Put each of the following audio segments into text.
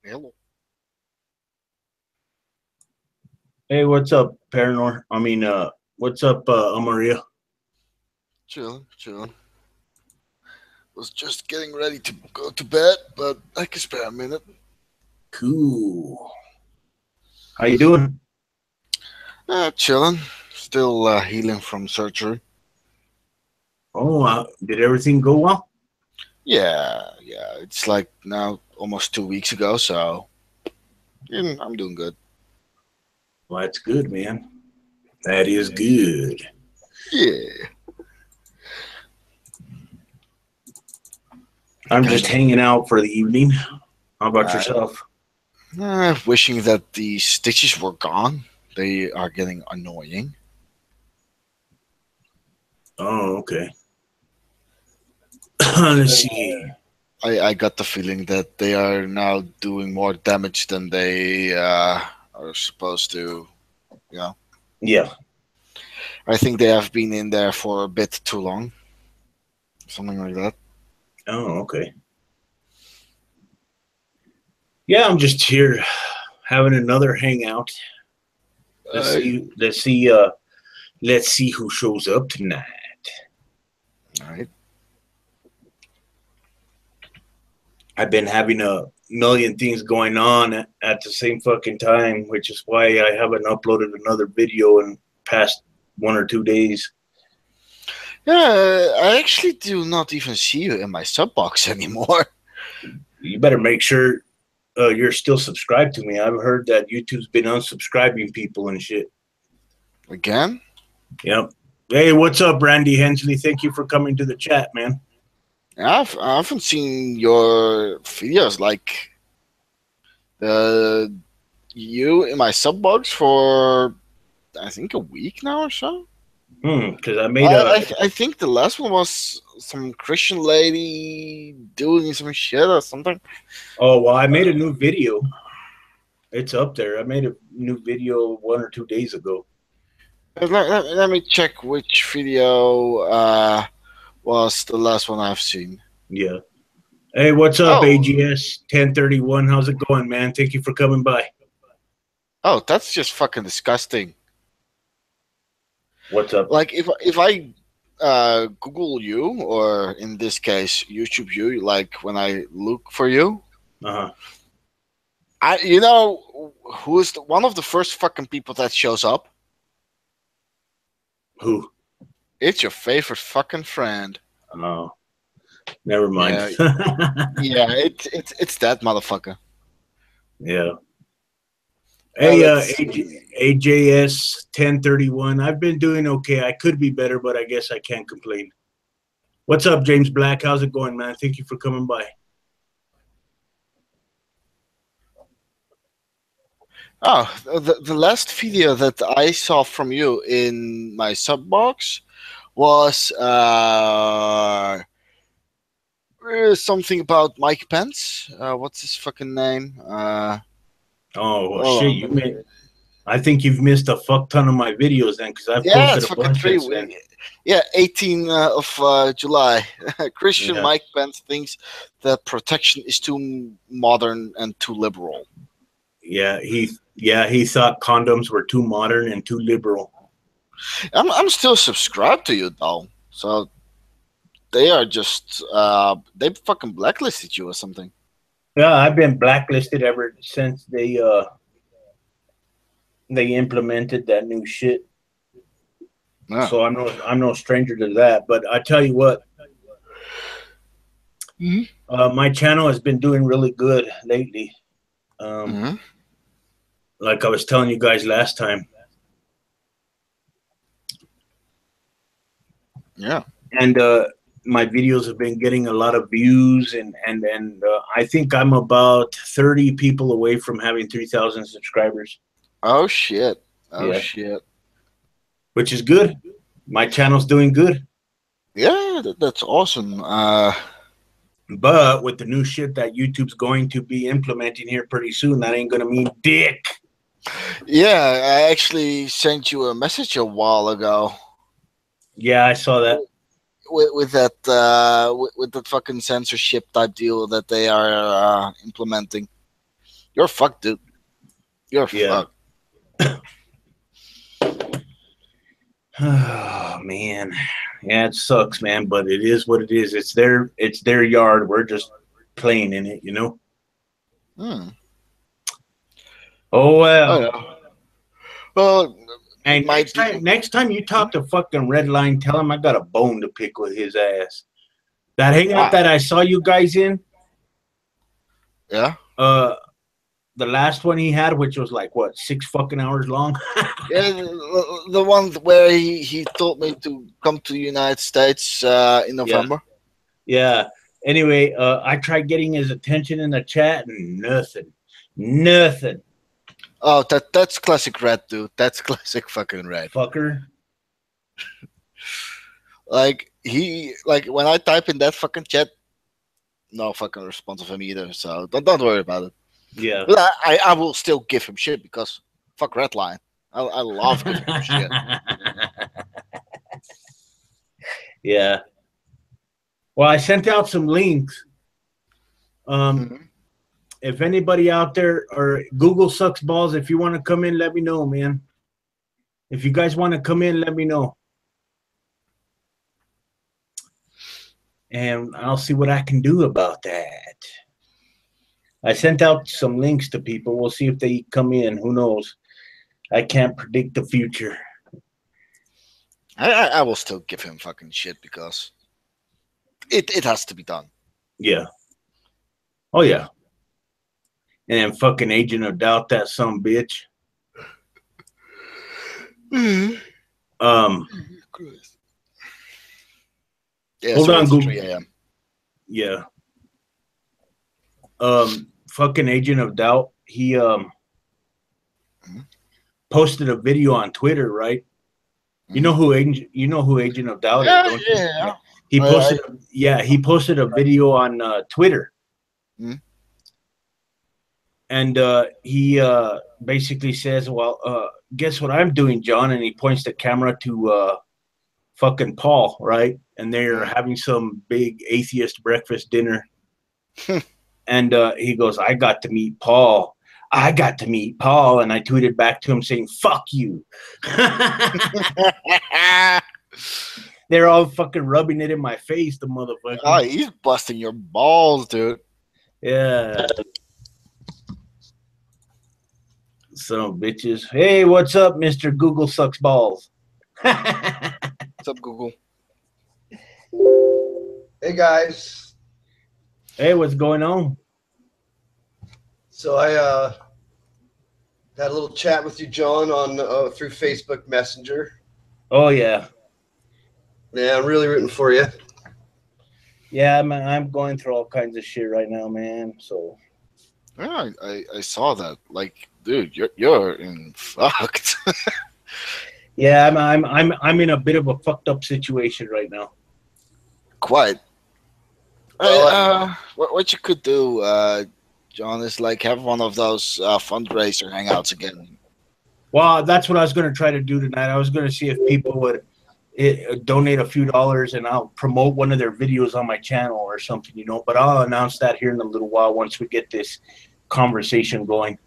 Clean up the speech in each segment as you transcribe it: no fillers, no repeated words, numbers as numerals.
Hello. Hey, what's up, Paranor? What's up, Amaria? Chilling, chilling. Was just getting ready to go to bed, but I can spare a minute. Cool. How you doing? Chilling. Still healing from surgery. Oh, did everything go well? Yeah. It's like now almost 2 weeks ago, so I'm doing good. Well, that's good, man. That is good. Yeah. I'm just Kind of. hanging out for the evening. How about Uh, yourself? Wishing that the stitches were gone. They are getting annoying. Oh, okay. Let's see. I got the feeling that they are now doing more damage than they are supposed to. You know. Yeah. I think they have been in there for a bit too long, something like that. Oh, okay. Yeah, I'm just here having another hangout. Let's Uh, see. Let's see who shows up tonight. all right. I've been having a million things going on at the same fucking time, which is why I haven't uploaded another video in past 1 or 2 days. Yeah, I actually do not even see you in my sub box anymore. You better make sure you're still subscribed to me. I've heard that YouTube's been unsubscribing people and shit. Again? Yep. Hey, what's up, Randy Hensley? Thank you for coming to the chat, man. I haven't seen your videos like uh, you in my sub box for I think a week now or so. Because I made a. I think the last one was some Christian lady doing some shit or something. Oh well, I made a new video. It's up there. I made a new video 1 or 2 days ago. Let me check which video was the last one I've seen. Yeah. Hey, what's up, Oh, AGS 1031? How's it going, man? Thank you for coming by. oh, that's just fucking disgusting. What's up? Like if I Google you, or in this case YouTube you, like when I look for you, Uh-huh. I who's one of the first fucking people that shows up? Who? It's your favorite fucking friend. Oh, never mind. Yeah, yeah, it's that motherfucker. Yeah. Hey, Let's see. AJS 1031. I've been doing okay. I could be better, but I guess I can't complain. What's up, James Black? How's it going, man? Thank you for coming by. Oh, the last video that I saw from you in my sub box was something about Mike Pence. What's his fucking name? Oh, well, Hold shit. on, let me. I think you've missed a fuck ton of my videos then, because I've Yeah, posted it's a fucking bunch three. since then. Yeah, 18 of July. Christian Yeah. Mike Pence thinks that protection is too modern and too liberal. He thought condoms were too modern and too liberal. I'm still subscribed to you though, so they are just they fucking blacklisted you or something. Yeah, I've been blacklisted ever since they implemented that new shit. Yeah. So I'm no stranger to that. But I tell you what, Hmm. my channel has been doing really good lately. Um, Hmm. like I was telling you guys last time, Yeah. and my videos have been getting a lot of views, and I think I'm about 30 people away from having 3,000 subscribers. Oh shit. Oh Yeah, shit. which is good. My channel's doing good. Yeah, that's awesome. But with the new shit that YouTube's going to be implementing here pretty soon, that ain't gonna mean dick. Yeah, I actually sent you a message a while ago Yeah, I saw that. with that fucking censorship type deal that they are implementing. You're fucked, dude. You're Yeah. fucked. Oh man, yeah, it sucks, man, but it is what it is. It's their yard. We're just playing in it, you know. Hmm. Oh Oh well. yeah. Well, it Hey, might be. next time you Hmm? talk to fucking Redline, tell him I got a bone to pick with his ass. That hangout Why? that I saw you guys in, Yeah. uh, the last one he had, which was like what 6 fucking hours long. Yeah, the one where he told me to come to the United States in Yeah, November. yeah. Anyway, I tried getting his attention in the chat, and nothing, Oh, that's classic red, dude. That's classic fucking red. fucker. Like when I type in that fucking chat, no fucking response of him either. So don't worry about it. Yeah. But I will still give him shit because fuck Redline. I love giving him shit. Yeah. Well, I sent out some links. Mhm. If anybody out there or Google sucks balls, if you want to come in, let me know, man. If you guys want to come in, let me know. And I'll see what I can do about that. I sent out some links to people. We'll see if they come in. Who knows? I can't predict the future. I will still give him fucking shit because it has to be done. Yeah. Oh, yeah. And then fucking Agent of Doubt, that some bitch. Um, Yeah, hold sorry, on, it's Google. 3 a.m. Yeah. Fucking Agent of Doubt. He Mhm. posted a video on Twitter, right? You know who Agent of Doubt is, Yeah, don't you? Yeah. yeah. He I, posted he posted a video on Twitter, Mhm. and he basically says, "Well, guess what I'm doing, John?" And he points the camera to fucking Paul, right? And they're having some big atheist breakfast dinner, and he goes, "I got to meet Paul. I got to meet Paul," and I tweeted back to him saying, "Fuck you." They're all fucking rubbing it in my face, the motherfucker. Oh, he's busting your balls, dude. Yeah. Son of bitches. Hey, what's up, Mr. Google Sucks Balls? Hey, What's up, Google? Hey guys, what's going on? so I had a little chat with you, John, on through Facebook Messenger. Oh, yeah. Yeah, I'm really rooting for you. Yeah, I'm going through all kinds of shit right now, man. So, Yeah, I saw that. Like, dude, you're in fucked. yeah, I'm in a bit of a fucked up situation right now. Quite. Well, What you could do, John, is like have one of those fundraiser hangouts again. Well, that's what I was going to try to do tonight. I was going to see if people would donate a few dollars and I'll promote one of their videos on my channel or something, you know. But I'll announce that here in a little while once we get this conversation going.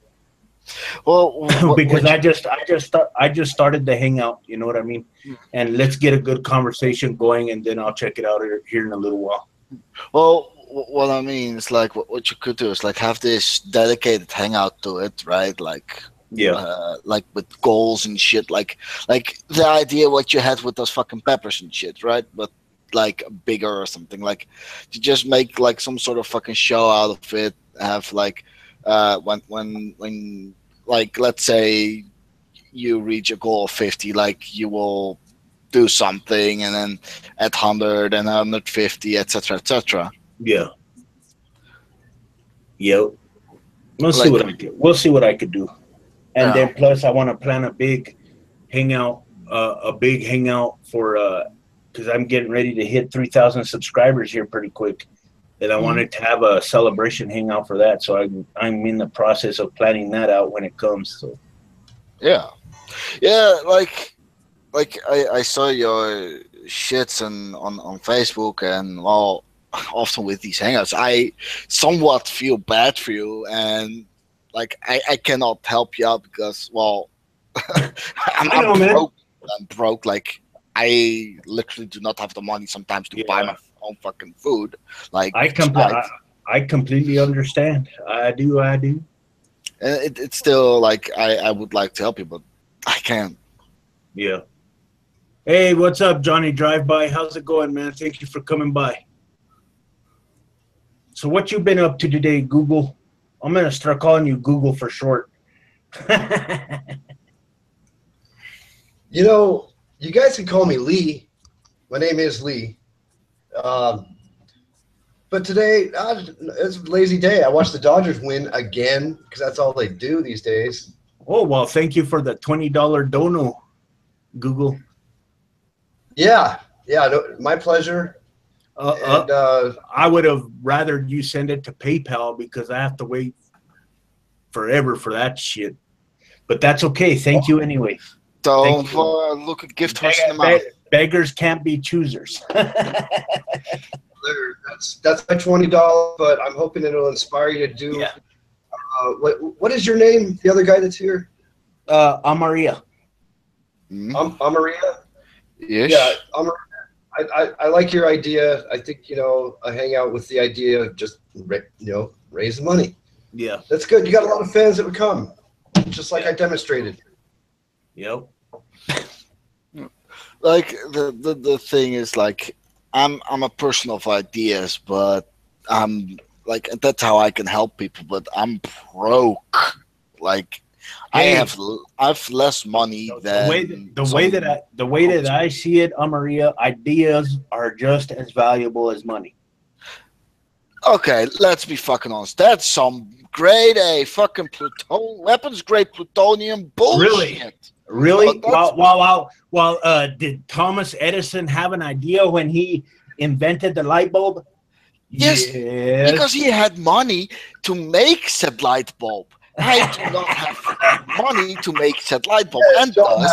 Well, Because what I just started the hangout, you know what I mean? you, And let's get a good conversation going, and then I'll check it out here in a little while. well, what I mean is like what you could do is like have this dedicated hangout to it, right? Yeah, Like with goals and shit, like the idea what you had with those fucking peppers and shit, right? But like bigger or something, like to just make like some sort of fucking show out of it. Have like when like let's say you reach a goal of 50, like you will do something, and then at 100 and 150, etc., etc. yeah, yep. We'll see Like, what I can. We'll see what I could do, and yeah. then plus I want to plan a big hangout for because I'm getting ready to hit 3,000 subscribers here pretty quick, and I Mhm. wanted to have a celebration hangout for that. So I'm in the process of planning that out when it comes. So Yeah, yeah, like I saw your shits on Facebook, and well, often with these hangouts I somewhat feel bad for you, and like I cannot help you out because, well, I'm, I I'm know, man. broke. I'm broke. Like I literally do not have the money sometimes to buy Yeah. my own fucking food. Like I completely understand. I do. and it's still like I would like to help you, but I can't. Yeah. Hey, what's up, Johnny Drive By? How's it going, man? Thank you for coming by. So what you been up to today, Google? I'm gonna start calling you Google for short. You know, you guys can call me Lee. My name is Lee. But today, it's a lazy day. I watched the Dodgers win again because that's all they do these days. Oh, well, thank you for the $20 dono, Google. Yeah, no, my pleasure. And I would have rather you send it to PayPal because I have to wait forever for that shit. But that's okay. Thank you anyway. Don't look a gift horse in the mouth. Beggars can't be choosers. That's my $20, but I'm hoping it'll inspire you to do. Yeah. What is your name? The other guy that's here? Amaria. Amaria? Yes. Yeah, I like your idea. I think, I hang out with the idea of just, raise the money. Yeah. That's good. You got a lot of fans that would come, just like I demonstrated. Yep. Like the thing is, like, I'm a person of ideas, but I'm like, that's how I can help people, but I'm broke. Like, Hey, I have less money than the way that I see it, Amaria, ideas are just as valuable as money. Okay, let's be fucking honest. That's some grade A fucking weapons grade plutonium bullshit. Really? Oh, Did Thomas Edison have an idea when he invented the light bulb? Yes, because he had money to make said light bulb. I do not have money to make said light bulb, and thus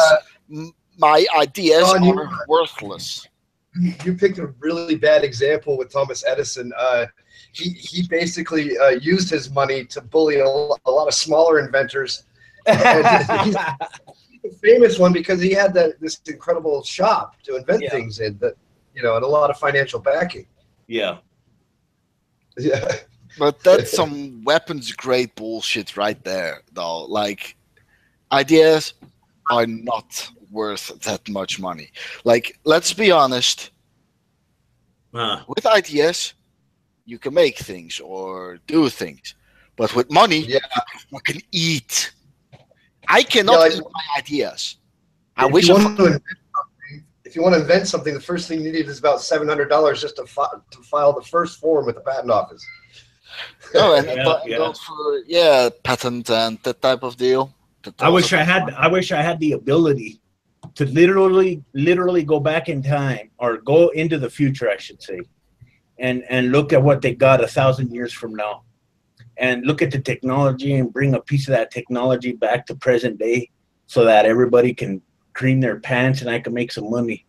my ideas are worthless. You picked a really bad example with Thomas Edison. He basically used his money to bully a lot of smaller inventors. He's a famous one because he had this incredible shop to invent things in that, and a lot of financial backing. Yeah. Yeah. But that's some weapons grade bullshit right there, though. Like, ideas are not worth that much money. Like, let's be honest. With ideas, you can make things or do things. But with money, you can eat. I cannot eat my ideas. If you want to invent something, the first thing you need is about $700 just to file the first form with the patent office. Oh, and patent and that type of deal. I wish I had the ability to literally go back in time, or go into the future, I should say, and look at what they got 1,000 years from now, and look at the technology and bring a piece of that technology back to present day, so that everybody can cream their pants and I can make some money.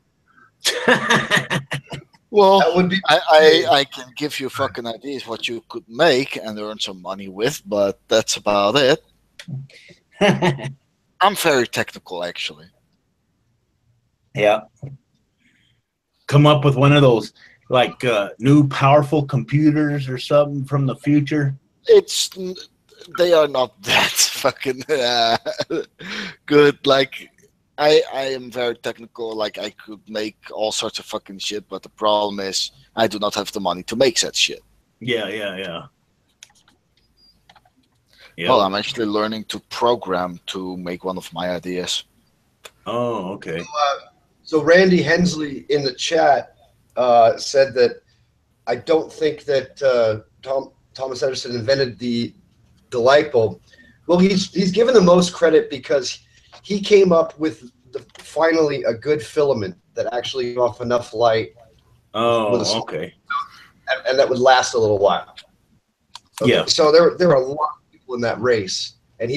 Well, that would be I can give you fucking ideas what you could make and earn some money with, but that's about it. I'm very technical, actually. Yeah. Come up with one of those, like, new powerful computers or something from the future. They are not that fucking good. Like, I am very technical. Like, I could make all sorts of fucking shit, but the problem is I do not have the money to make that shit. Yeah. Well, I'm actually learning to program to make one of my ideas. Oh, okay. So Randy Hensley in the chat said that I don't think that Thomas Edison invented the light bulb. Well, he's given the most credit because he came up with finally a good filament that actually gave off enough light. Oh, okay. And that would last a little while. Okay. Yeah. So there were a lot of people in that race, and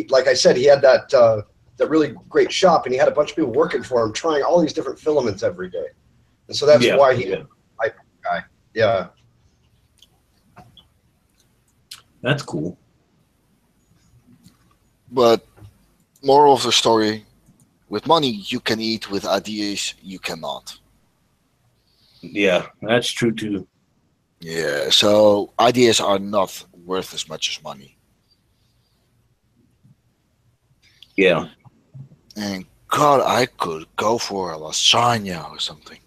like I said, he had that really great shop, and he had a bunch of people working for him, trying all these different filaments every day, and so that's why he light guy. Yeah. That's cool. But moral of the story: with money you can eat, with ideas you cannot. Yeah, that's true too. Yeah, so ideas are not worth as much as money. Yeah. And God, I could go for a lasagna or something.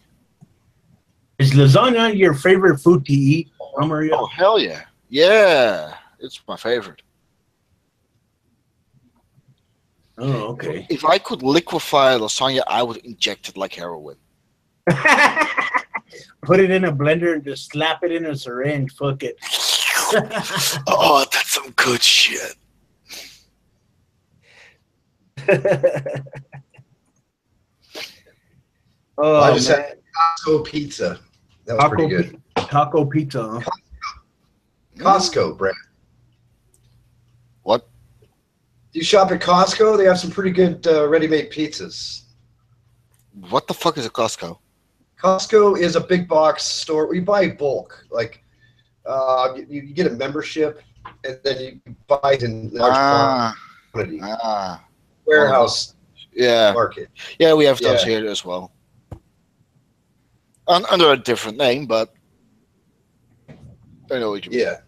Is lasagna your favorite food to eat, Maria? Oh hell yeah, yeah! It's my favorite. Oh, okay. If I could liquefy lasagna, I would inject it like heroin. Put it in a blender and just slap it in a syringe. Fuck it. Oh, that's some good shit. Well, I Oh just man, had Costco pizza. That was pretty good. Taco pizza. Huh? Costco, Brent. What? Do you shop at Costco? They have some pretty good ready-made pizzas. What the fuck is a Costco? Costco is a big box store. We buy bulk. Like you get a membership, and then you buy it in large quantity. Warehouse Yeah, market. yeah, we have those Yeah. here as well. Under a different name, but I know what you mean. Yeah.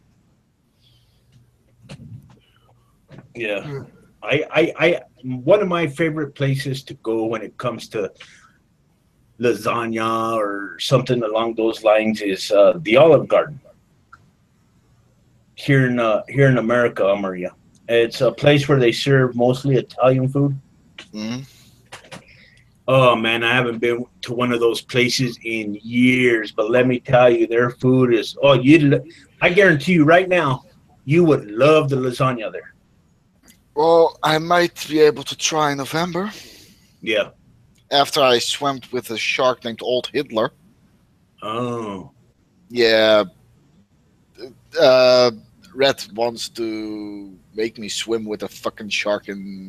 Yeah. I one of my favorite places to go when it comes to lasagna or something along those lines is the Olive Garden here in America, Maria. It's a place where they serve mostly Italian food. Mm-hmm. Oh man, I haven't been to one of those places in years, but let me tell you, their food is I guarantee you right now, you would love the lasagna there. Well, I might be able to try in November Yeah. after I swam with a shark named Old Hitler. Oh. Yeah, Red wants to make me swim with a fucking shark in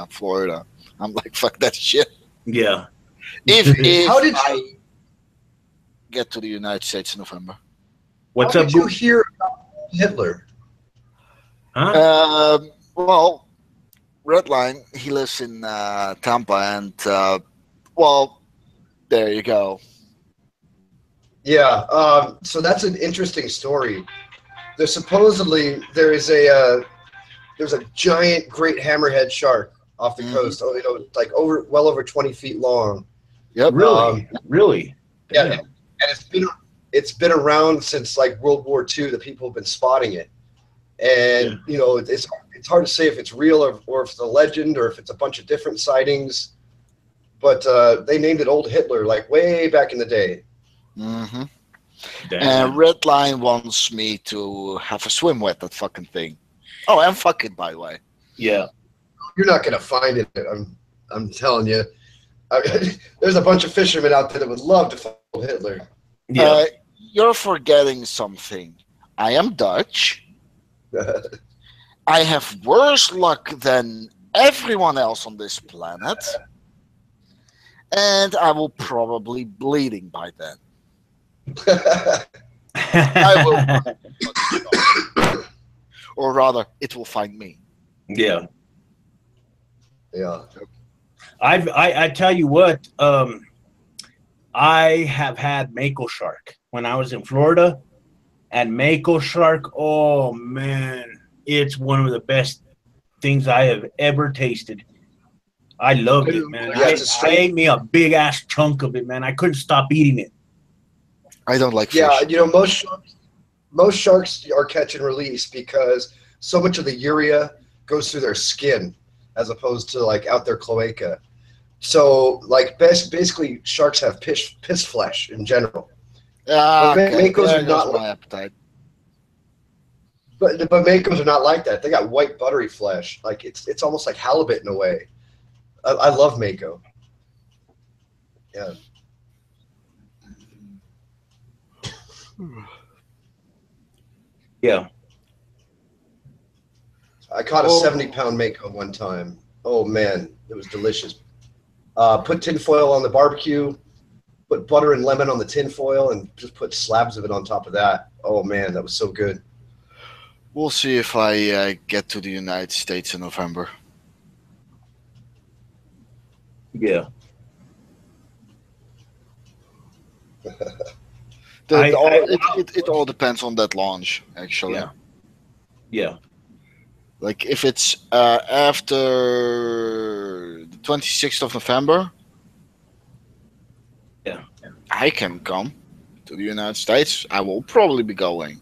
Florida. I'm like, fuck that shit. Yeah. If How did I you get to the United States in November. What's how up, did you Boo? hear about Hitler? Huh? Well, Redline, he lives in Tampa, and well, there you go. Yeah. So that's an interesting story. There's a giant great hammerhead shark off the Mhm. coast. Oh, like well over 20 feet long. Yep. Really? Really? Yeah, Damn. and it's been around since like World War II that people have been spotting it. And it's hard to say if it's real or if it's a legend or if it's a bunch of different sightings. But they named it Old Hitler like way back in the day. Mm-hmm. Damn. And Redline wants me to have a swim with that fucking thing. Oh, and fuck it, by the way. Yeah. You're not gonna find it. I'm telling you. There's a bunch of fishermen out there that would love to find Old Hitler. Yeah. You're forgetting something. I am Dutch. I have worse luck than everyone else on this planet. And I will probably bleeding by then. I will. Or rather, it will find me. Yeah. Yeah. I tell you what, I have had mako shark when I was in Florida, and mako shark, oh man, it's one of the best things I have ever tasted. I loved it, man. Yeah, I ate me a big ass chunk of it, man. I couldn't stop eating it. I don't like fish. Yeah, most sharks are catch and release because so much of the urea goes through their skin as opposed to like out their cloaca. So like basically sharks have piss flesh in general. Okay. Makos There are not goes my appetite. But makos are not like that. They got white buttery flesh. Like it's almost like halibut in a way. I love mako. Yeah. Yeah. I caught a 70-pound mako one time. Oh man, it was delicious. Put tinfoil on the barbecue, put butter and lemon on the tinfoil, and just put slabs of it on top of that. Oh man, that was so good. We'll see if I get to the United States in November. Yeah. It all depends on that launch, actually. Yeah. Yeah. Like if it's after the 26th of November, Yeah. I can come to the United States. I will probably be going.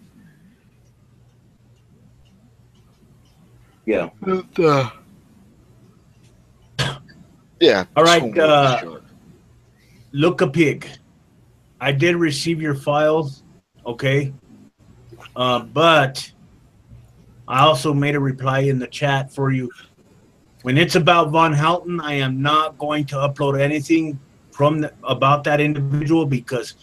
Yeah. But, yeah. All right. soon will be sure. Look a pig. I did receive your files. Okay. But I also made a reply in the chat for you. When it's about Von Houten, I am not going to upload anything about that individual because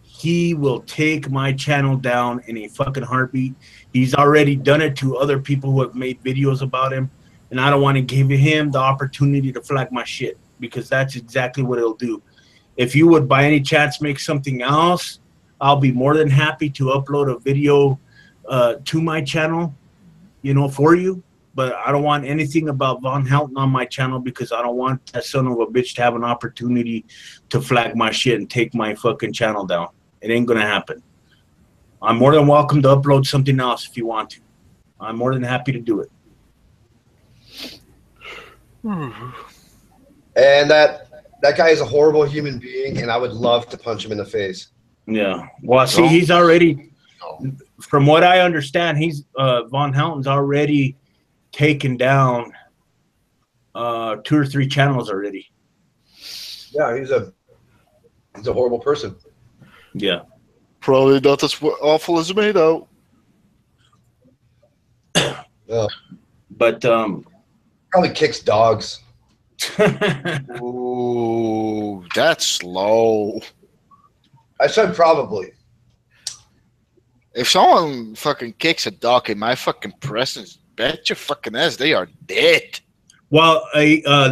he will take my channel down in a fucking heartbeat. He's already done it to other people who have made videos about him, and I don't want to give him the opportunity to flag my shit because that's exactly what it'll do. If you would by any chance make something else, I'll be more than happy to upload a video to my channel, for you. But I don't want anything about Von Houten on my channel because I don't want that son of a bitch to have an opportunity to flag my shit and take my fucking channel down. It ain't gonna happen. I'm more than welcome to upload something else if you want to. I'm more than happy to do it. And that guy is a horrible human being, and I would love to punch him in the face. Yeah. Well, see, he's already, from what I understand, he's Von Houten's already taken down 2 or 3 channels already. Yeah, he's a horrible person. Yeah. Probably not as awful as me, though. Yeah. But Probably kicks dogs. Ooh, that's low. I said probably. If someone fucking kicks a dog in my fucking presence, bet your fucking ass they are dead. Well,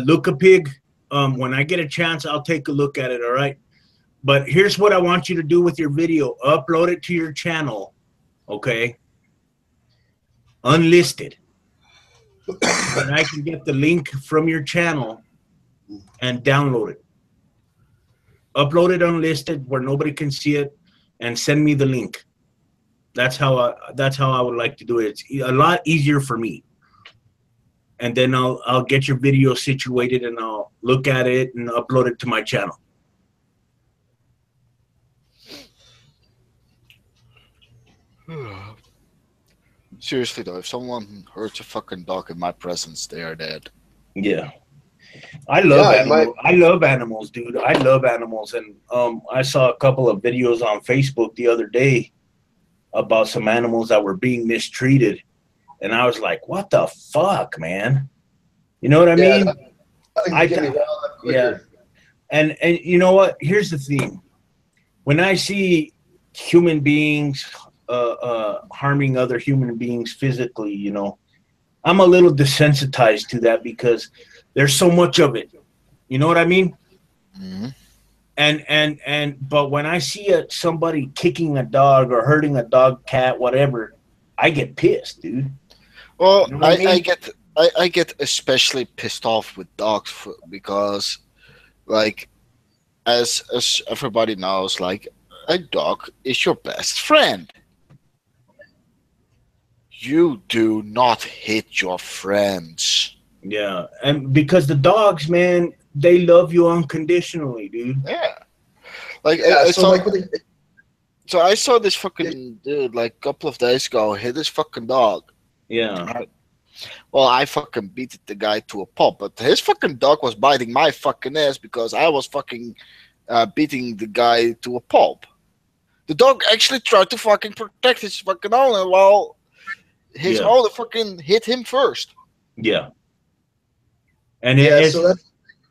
look a pig. When I get a chance, I'll take a look at it. All right. But here's what I want you to do with your video: upload it to your channel, okay? Unlisted. And I can get the link from your channel and download it. Upload it unlisted where nobody can see it, and send me the link. That's how I would like to do it. It's a lot easier for me. And then I'll get your video situated and I'll look at it and upload it to my channel. Seriously though, if someone hurts a fucking dog in my presence, they are dead. Yeah. I love animals. I love animals, dude. I love animals. And I saw a couple of videos on Facebook the other day about some animals that were being mistreated. And I was like, what the fuck, man? You know what I mean? Yeah. And you know what? Here's the thing. When I see human beings harming other human beings physically, I'm a little desensitized to that because there's so much of it. You know what I mean? Mm-hmm. But when I see somebody kicking a dog or hurting a dog, cat, whatever, I get pissed, dude. Well, You know what I mean? I get especially pissed off with dogs because, like, as everybody knows, like, a dog is your best friend. You do not hit your friends. Yeah, and because the dogs, man, they love you unconditionally, dude. Yeah. Like, Yeah, so I saw this fucking dude, like, a couple of days ago hit his fucking dog. Yeah. Right? Well, I fucking beat the guy to a pulp, but his fucking dog was biting my fucking ass because I was fucking beating the guy to a pulp. The dog actually tried to fucking protect his fucking owner while his owner fucking hit him first. Yeah. And so that's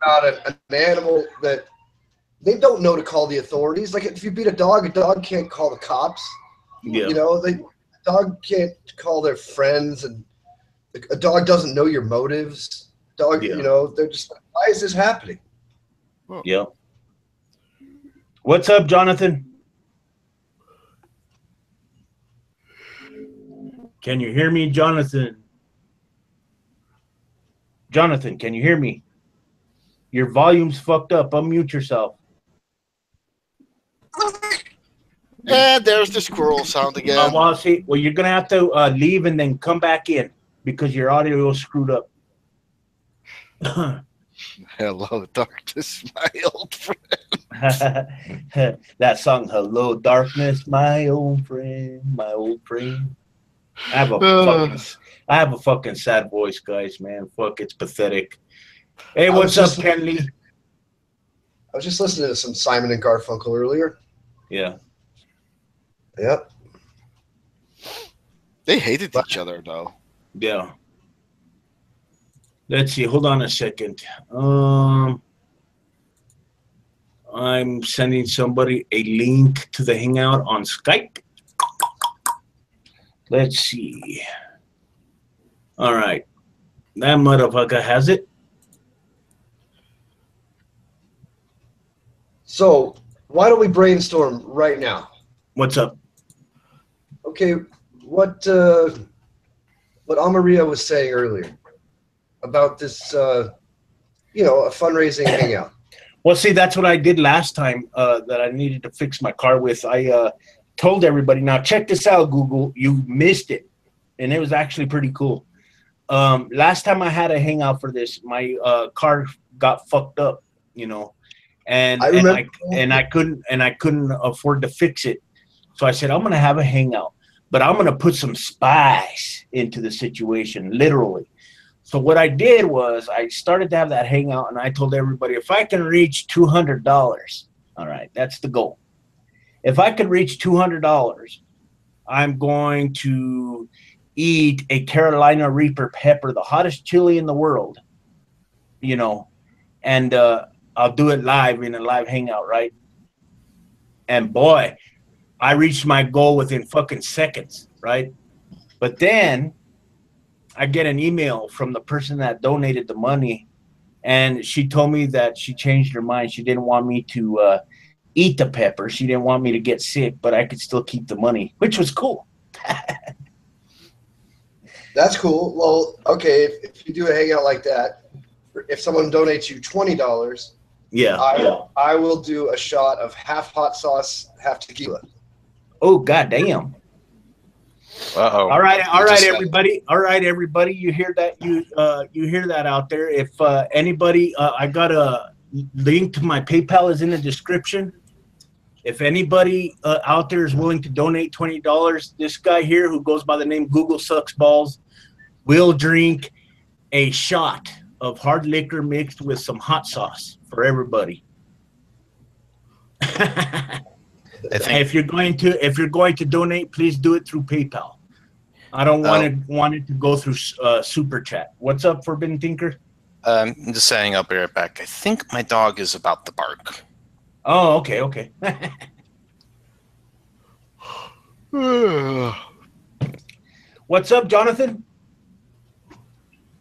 about an animal that they don't know to call the authorities. Like if you beat a dog can't call the cops. Yeah. The dog can't call their friends, and a dog doesn't know your motives. They're just like, why is this happening? Yeah. What's up, Jonathan? Can you hear me, Jonathan? Jonathan, can you hear me? Your volume's fucked up. Unmute yourself. And there's the squirrel sound again. Well, see, well, you're gonna have to leave and then come back in because your audio is screwed up. Hello, darkness, my old friend. That song, "Hello, Darkness, my old friend, my old friend." I have a fucking sad voice, guys. Man, fuck, it's pathetic. Hey, what's up, Kenley? I was just listening to some Simon and Garfunkel earlier. Yeah. Yep. They hated each other, though. Yeah. Let's see. Hold on a second. I'm sending somebody a link to the Hangout on Skype. Let's see. All right. That motherfucker has it. So why don't we brainstorm right now? What's up? Okay, what Amaria was saying earlier about this, a fundraising hangout. Well, see, that's what I did last time that I needed to fix my car with. I told everybody, now check this out, Google. You missed it, and it was actually pretty cool. Last time I had a hangout for this, my car got fucked up, and I couldn't afford to fix it. So I said, I'm gonna have a hangout, but I'm gonna put some spice into the situation, literally. So what I did was I started to have that hangout, and I told everybody, if I can reach $200, all right, that's the goal. If I could reach $200, I'm going to eat a Carolina Reaper pepper, the hottest chili in the world, and I'll do it live in a live hangout, right? And boy, I reached my goal within fucking seconds, right? But then I get an email from the person that donated the money, and she told me that she changed her mind. She didn't want me to eat the pepper. She didn't want me to get sick, but I could still keep the money, which was cool. That's cool. Well, okay, if you do a hangout like that, if someone donates you $20, yeah, I will do a shot of half hot sauce, half tequila. Oh, goddamn. Uh-oh. All right, everybody. All right, everybody. You hear that? You hear that out there? If anybody, I got a link to my PayPal is in the description. If anybody out there is willing to donate $20, this guy here who goes by the name Google Sucks Balls will drink a shot of hard liquor mixed with some hot sauce for everybody. If you're going to donate, please do it through PayPal. I don't want it to go through Super Chat. What's up, Forbidden Tinker? I'm just saying, I'll be right back. I think my dog is about to bark. Oh, okay. What's up, Jonathan?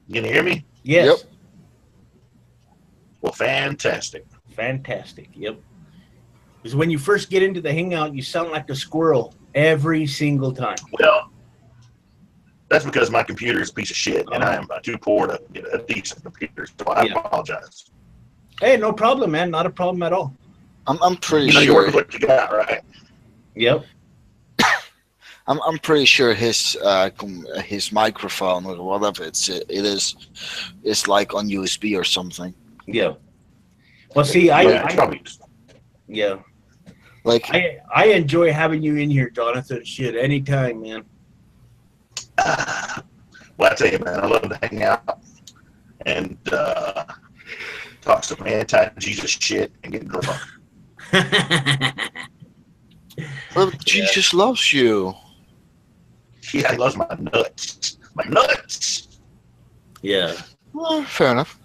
You can hear me? Yes. Yep. Well, fantastic. Fantastic. Yep. Because when you first get into the hangout, you sound like a squirrel every single time. Well, that's because my computer is a piece of shit, and I am too poor to get a decent computer, so I apologize. Hey, no problem, man. Not a problem at all. I'm pretty You sure. work what you got, right? Yep. I'm pretty sure his microphone or whatever it is like on USB or something. Yeah. Well, see, yeah. Like I enjoy having you in here, Jonathan. Shit, anytime, man. Well, I tell you, man, I love to hang out and talk some anti-Jesus shit and get drunk. well, Jesus loves you. Yeah, he loves my nuts. My nuts. Yeah. Well, fair enough.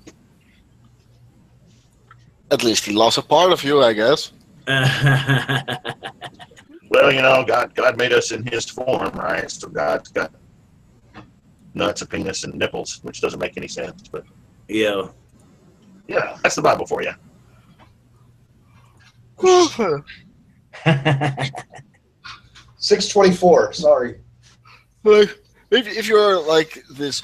At least he loves a part of you, I guess. Well, God made us in His form, right? So God's got nuts, a penis, and nipples, which doesn't make any sense, but yeah, that's the Bible for you. 624. Sorry. Like, if you're like this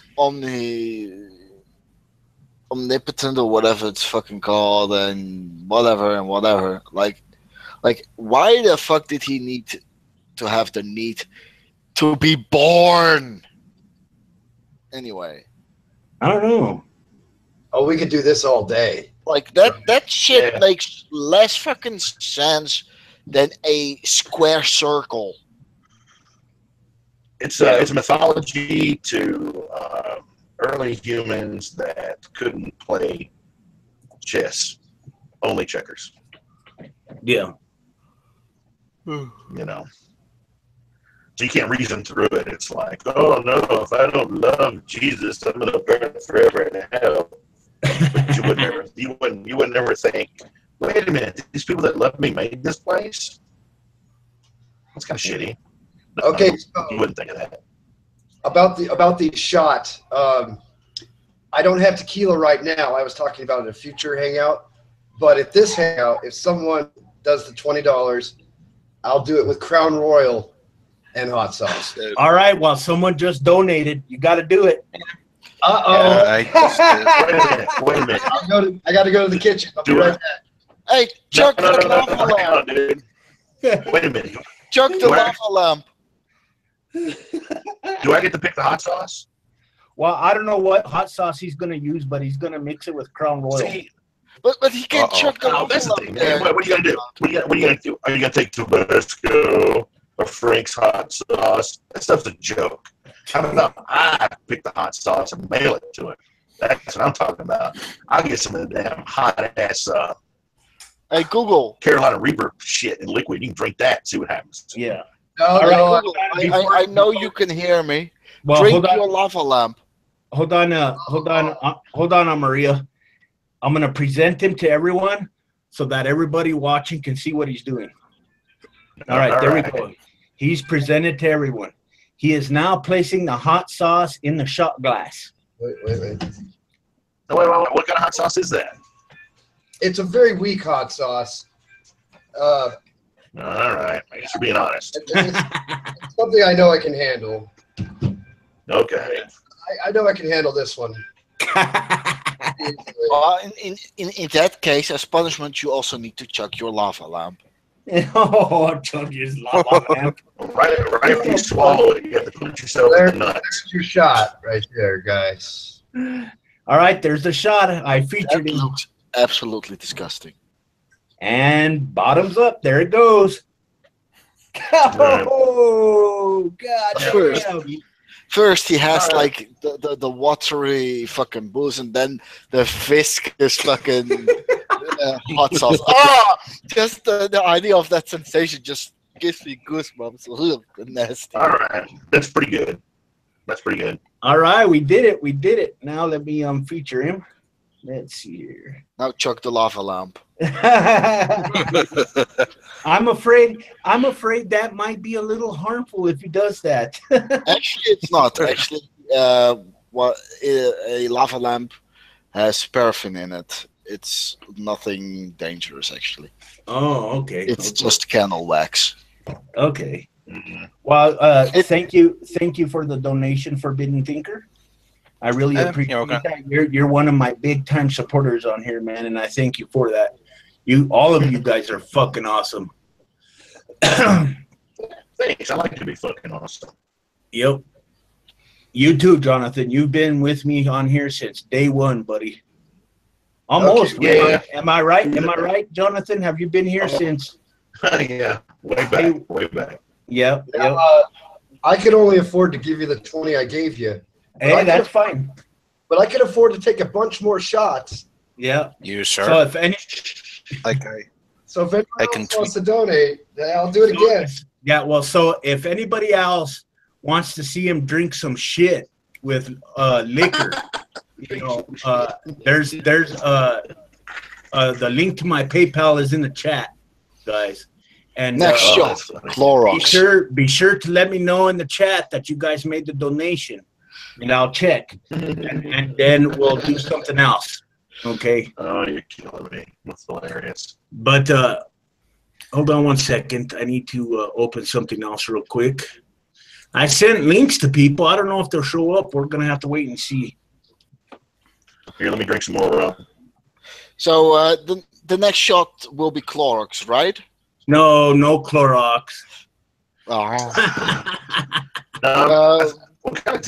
omnipotent or whatever it's fucking called, and whatever. Like, why the fuck did he need to have the need to be born? Anyway, I don't know. Oh, we could do this all day. like that shit Yeah. makes less fucking sense than a square circle. It's a mythology to early humans that couldn't play chess, only checkers. Yeah. You know, so you can't reason through it. It's like, oh no, if I don't love Jesus, I'm gonna burn forever in hell. But you would never think, wait a minute, these people that love me made this place? That's kind of shitty. No, Okay, you wouldn't think of that. about the shot. I don't have tequila right now. I was talking about it in a future hangout. But at this hangout, if someone does the $20, I'll do it with Crown Royal and hot sauce. All right. Well, someone just donated. You got to do it. Wait a minute. I got to go to the kitchen. I'll be Do right it. back. Hey, Chuck No, the lava hang lamp. on, dude. Wait a minute. Chuck the What? lava lamp. Do I get to pick the hot sauce? Well, I don't know what hot sauce he's going to use, but he's going to mix it with Crown Royal. See, But he can't chuck the oh, lava that's the lamp thing, there. man. What are you gonna do? What are you gonna do? Are you gonna take Tabasco or Frank's hot sauce? That stuff's a joke. How about I pick the hot sauce and mail it to him? That's what I'm talking about. I'll get some of the damn hot ass Hey, Google. Carolina Reaper shit in liquid. You can drink that and see what happens. Yeah. No, All no, right, Google. I know you can hear me. Well, Drink your lava lamp. hold on, Maria. I'm going to present him to everyone so that everybody watching can see what he's doing. All right, there we go. He's presented to everyone. He is now placing the hot sauce in the shot glass. Wait. No, wait, what kind of hot sauce is that? It's a very weak hot sauce. All right. I guess you're being honest. It's something I know I can handle. Okay. I know I can handle this one. In that case, as punishment, you also need to chuck your lava lamp. Oh, chug his lava lamp. Right after you swallow it, you have to put yourself in the nuts. There's your shot right there, guys. All right, there's the shot. I featured That him. looks absolutely disgusting. And bottoms up. There it goes. Oh, God. First. damn. First, he has like the watery fucking booze, and then the viscous fucking hot sauce. Ah, just the idea of that sensation just gives me goosebumps. Ugh, nasty. All right. That's pretty good. All right, we did it. Now let me feature him. Let's see here. Now chuck the lava lamp. I'm afraid that might be a little harmful if he does that. Actually, it's not. Actually, what a lava lamp has paraffin in it. It's nothing dangerous. Actually, Oh, okay. it's just candle wax. Okay. Mhm. Well, thank you for the donation, Forbidden Thinker. I really appreciate you're okay. that. You're one of my big time supporters on here, man, and I thank you for that. All of you guys are fucking awesome. Thanks. I like to be fucking awesome. Yep. You too, Jonathan. You've been with me on here since day one, buddy. Almost. Okay, yeah. Am I right, Jonathan? Have you been here since? Yeah. Way back. Yep. I could only afford to give you the 20 I gave you, Hey, that's fine. but I could afford to take a bunch more shots. Yeah. You sure? So if any, So if anyone I can else wants to donate, I'll do it again. yeah. Well, so if anybody else wants to see him drink some shit with liquor, there's the link to my PayPal is in the chat, guys. And Next shot, Clorox. be sure to let me know in the chat that you guys made the donation, and I'll check, and then we'll do something else. Okay. Oh, you're killing me. That's hilarious. But hold on one second. I need to open something else real quick. I sent links to people. I don't know if they'll show up. We're gonna have to wait and see. Here, let me drink some more rum. So the next shot will be Clorox, right? No Clorox. Oh. No, what kind of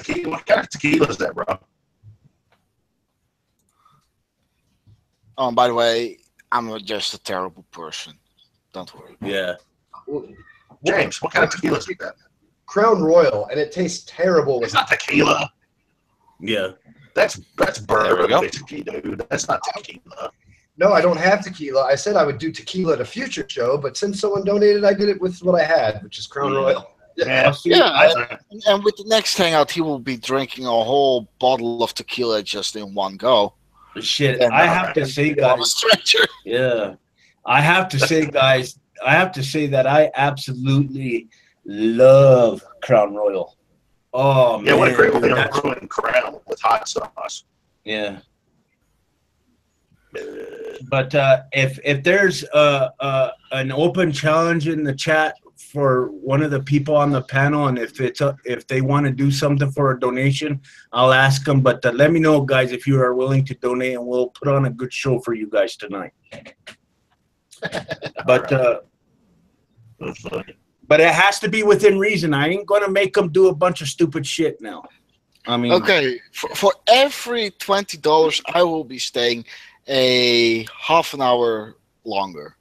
tequila is that, bro? Oh, by the way, I'm just a terrible person. Don't worry. Yeah. James, what kind of tequila is that? Crown Royal, and it tastes terrible. It's not tequila. Yeah. That's There we go. bourbon whiskey, dude. That's not tequila. No, I don't have tequila. I said I would do tequila at a future show, but since someone donated, I did it with what I had, which is Crown Royal. Yeah. And with the next hangout, he will be drinking a whole bottle of tequila just in one go. Shit, And, I have to say, guys. Stretcher. Yeah, I have to say, guys. I have to say that I absolutely love Crown Royal. Oh Yeah, man, what a great dude, way to that's- ruin Crown with hot sauce. yeah. But if there's an open challenge in the chat for one of the people on the panel, and if they want to do something for a donation, I'll ask them. But let me know, guys, if you are willing to donate, and we'll put on a good show for you guys tonight. But That's funny. but it has to be within reason. I ain't gonna make them do a bunch of stupid shit now. I mean, Okay, for every $20, I will be staying a half an hour longer.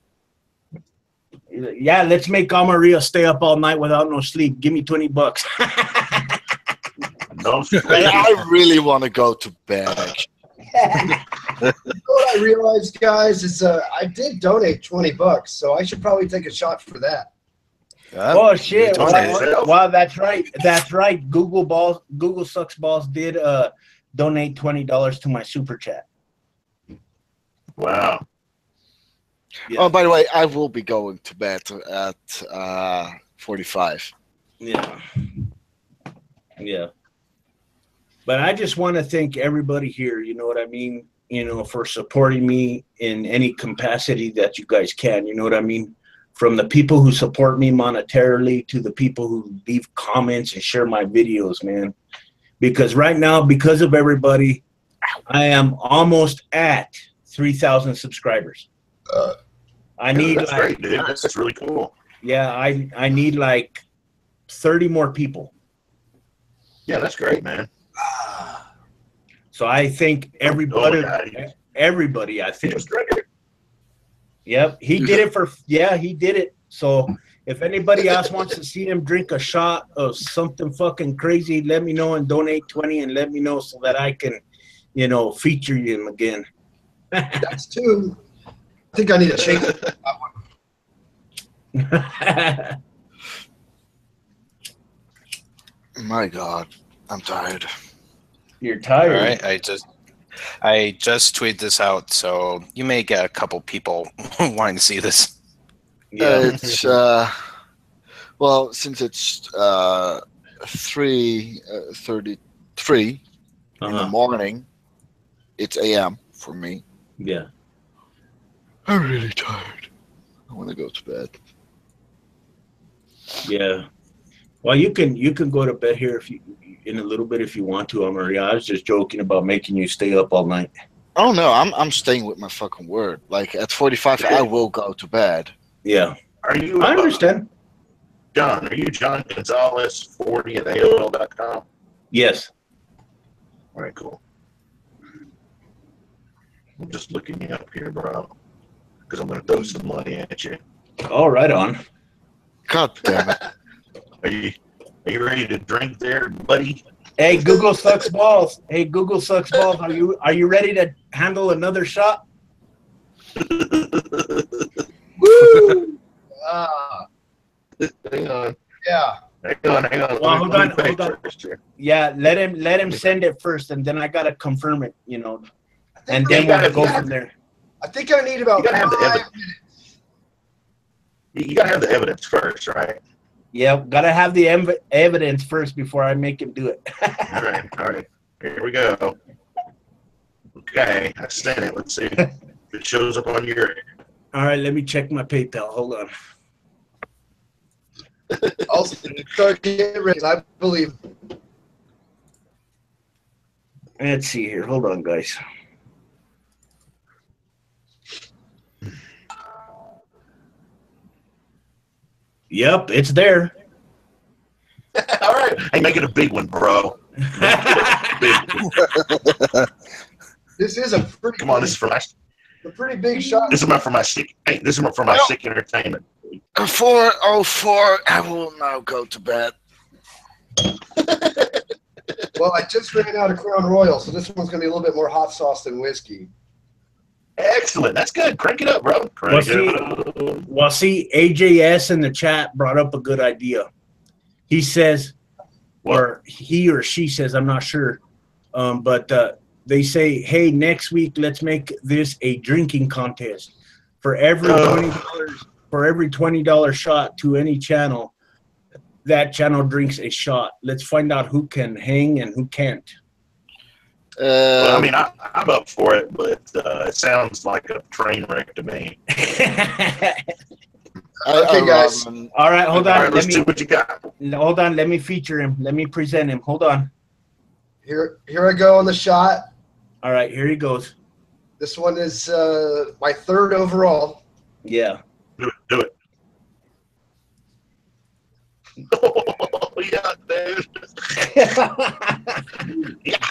yeah, let's make Amaria stay up all night without no sleep. Give me $20. No, I really want to go to bed. Actually. You know what I realized, guys, is I did donate $20, so I should probably take a shot for that. Oh shit! You donated yourself? Wow, that's right. That's right. Google Sucks Balls did donate $20 to my super chat. wow. Yeah. Oh, by the way, I will be going to bed at 45. Yeah. Yeah. But I just want to thank everybody here, you know what I mean? You know, for supporting me in any capacity that you guys can, you know what I mean? From the people who support me monetarily to the people who leave comments and share my videos, man. Because right now, because of everybody, I am almost at 3,000 subscribers. I need That's great, dude. That's really cool. yeah, I need like 30 more people. Yeah, that's great, man. So I think everybody, I think. James Gregory. Yep, he did it he did it. So if anybody else wants to see him drink a shot of something fucking crazy, let me know and donate 20 and let me know so that I can, you know, feature him again. That's two. I think I need to change that one. My God, I'm tired. You're All tired. right, I just tweeted this out, so you may get a couple people wanting to see this. Yeah. It's well, since it's 3:33 in the morning, it's AM for me. Yeah. I'm really tired. I want to go to bed. Yeah. Well, you can go to bed here if you in a little bit if you want to, Maria. I was just joking about making you stay up all night. Oh no, I'm staying with my fucking word. Like at 45, I will go to bed. Yeah. Are you? I understand. John, are you John Gonzalez 40 at AOL.com? Yes. All right, cool. I'm just looking you up here, bro, because I'm going to throw some money at you. All right on. God damn it. Are you ready to drink there, buddy? Hey, Google Sucks Balls. Hey, Google Sucks Balls. Are you ready to handle another shot? Woo! Hang on. Yeah. Hang on. Well, hold on. First here. Yeah, let him send it first, and then I gotta confirm it. You know, and Yeah, then you we'll gotta- go you gotta- from there. I think I need about You gotta have the 5 evidence. minutes. You got to have the evidence first, right? Yeah, gotta have the evidence first before I make him do it. All right. Here we go. Okay, I sent it. Let's see if it shows up on your. All right, let me check my PayPal. Hold on. I'll start getting ready. I believe. Let's see here. Hold on, guys. Yep, it's there. All right. Hey, make it a big one, bro. Make it a big one. This is a pretty. Come on, this is for my. A pretty big shot. This is for my sick. Hey, this is for my sick entertainment. 4:04. I will now go to bed. Well, I just ran out of Crown Royal, so this one's going to be a little bit more hot sauce than whiskey. Excellent. That's good. Crank it up, bro. Crank it up. Well, see, AJS in the chat brought up a good idea. He says, or he or she says, I'm not sure, but they say, hey, next week let's make this a drinking contest. For every $20 shot to any channel, that channel drinks a shot. Let's find out who can hang and who can't. Well, I mean, I'm up for it, but it sounds like a train wreck to me. Okay, guys. All right, hold on. All right, let's see what you got. Hold on. Let me feature him. Let me present him. Hold on. Here I go on the shot. All right, here he goes. This one is my third overall. Yeah. Do it. Oh, yeah, dude.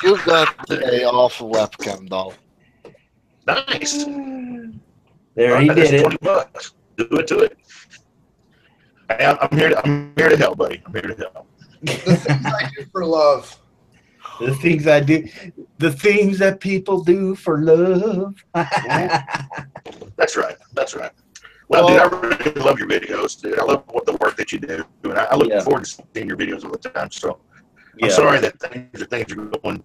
You got a awful webcam, though. Nice. There, he did it. $20. Do it to it. I'm here to help, buddy. I'm here to help. The things I do for love. The things I do, the things that people do for love. That's right. That's right. Well, dude, I really love your videos, dude. I love the work that you do, and I look forward to seeing your videos all the time. So I'm sorry that things are going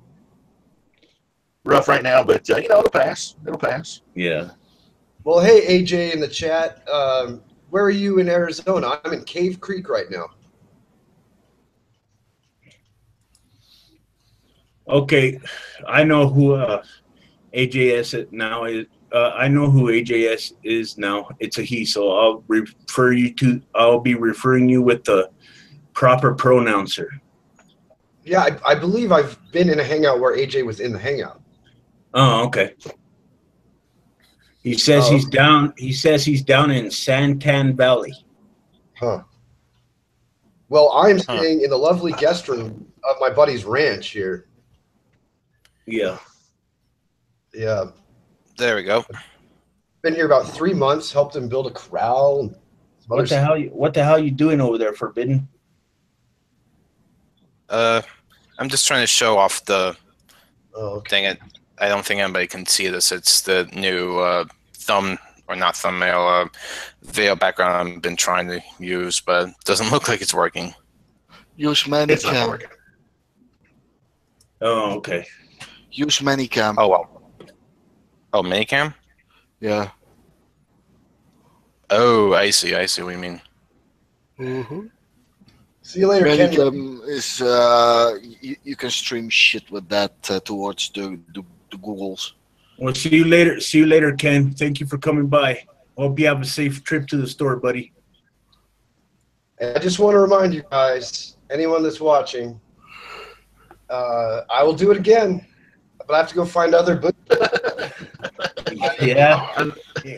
rough right now, but it'll pass. It'll pass. Yeah. Well, hey, AJ in the chat, where are you in Arizona? I'm in Cave Creek right now. Okay, I know who AJS now is. I know who AJS is now. It's a he, so I'll be referring you with the proper pronouncer. Yeah, I believe I've been in a hangout where AJ was in the hangout. Oh, okay. He says he's down. He says he's down in Santan Valley. Huh. Well, I'm staying in the lovely guest room of my buddy's ranch here. Yeah. Yeah. There we go. Been here about 3 months. Helped him build a corral. What the hell you doing over there, Forbidden? I'm just trying to show off the okay. thing. I don't think anybody can see this. It's the new thumbnail video background I've been trying to use, but it doesn't look like it's working. Use Manicam. Oh, okay. Use Manicam. Oh, well. Oh, Manicam? Yeah. Oh, I see what you mean. Mm-hmm. See you later, Ken. Manicam is you can stream shit with that towards the Googles. Well, see you later. See you later, Ken. Thank you for coming by. Hope you have a safe trip to the store, buddy. And I just want to remind you guys, anyone that's watching, I will do it again, but I have to go find other books. Yeah.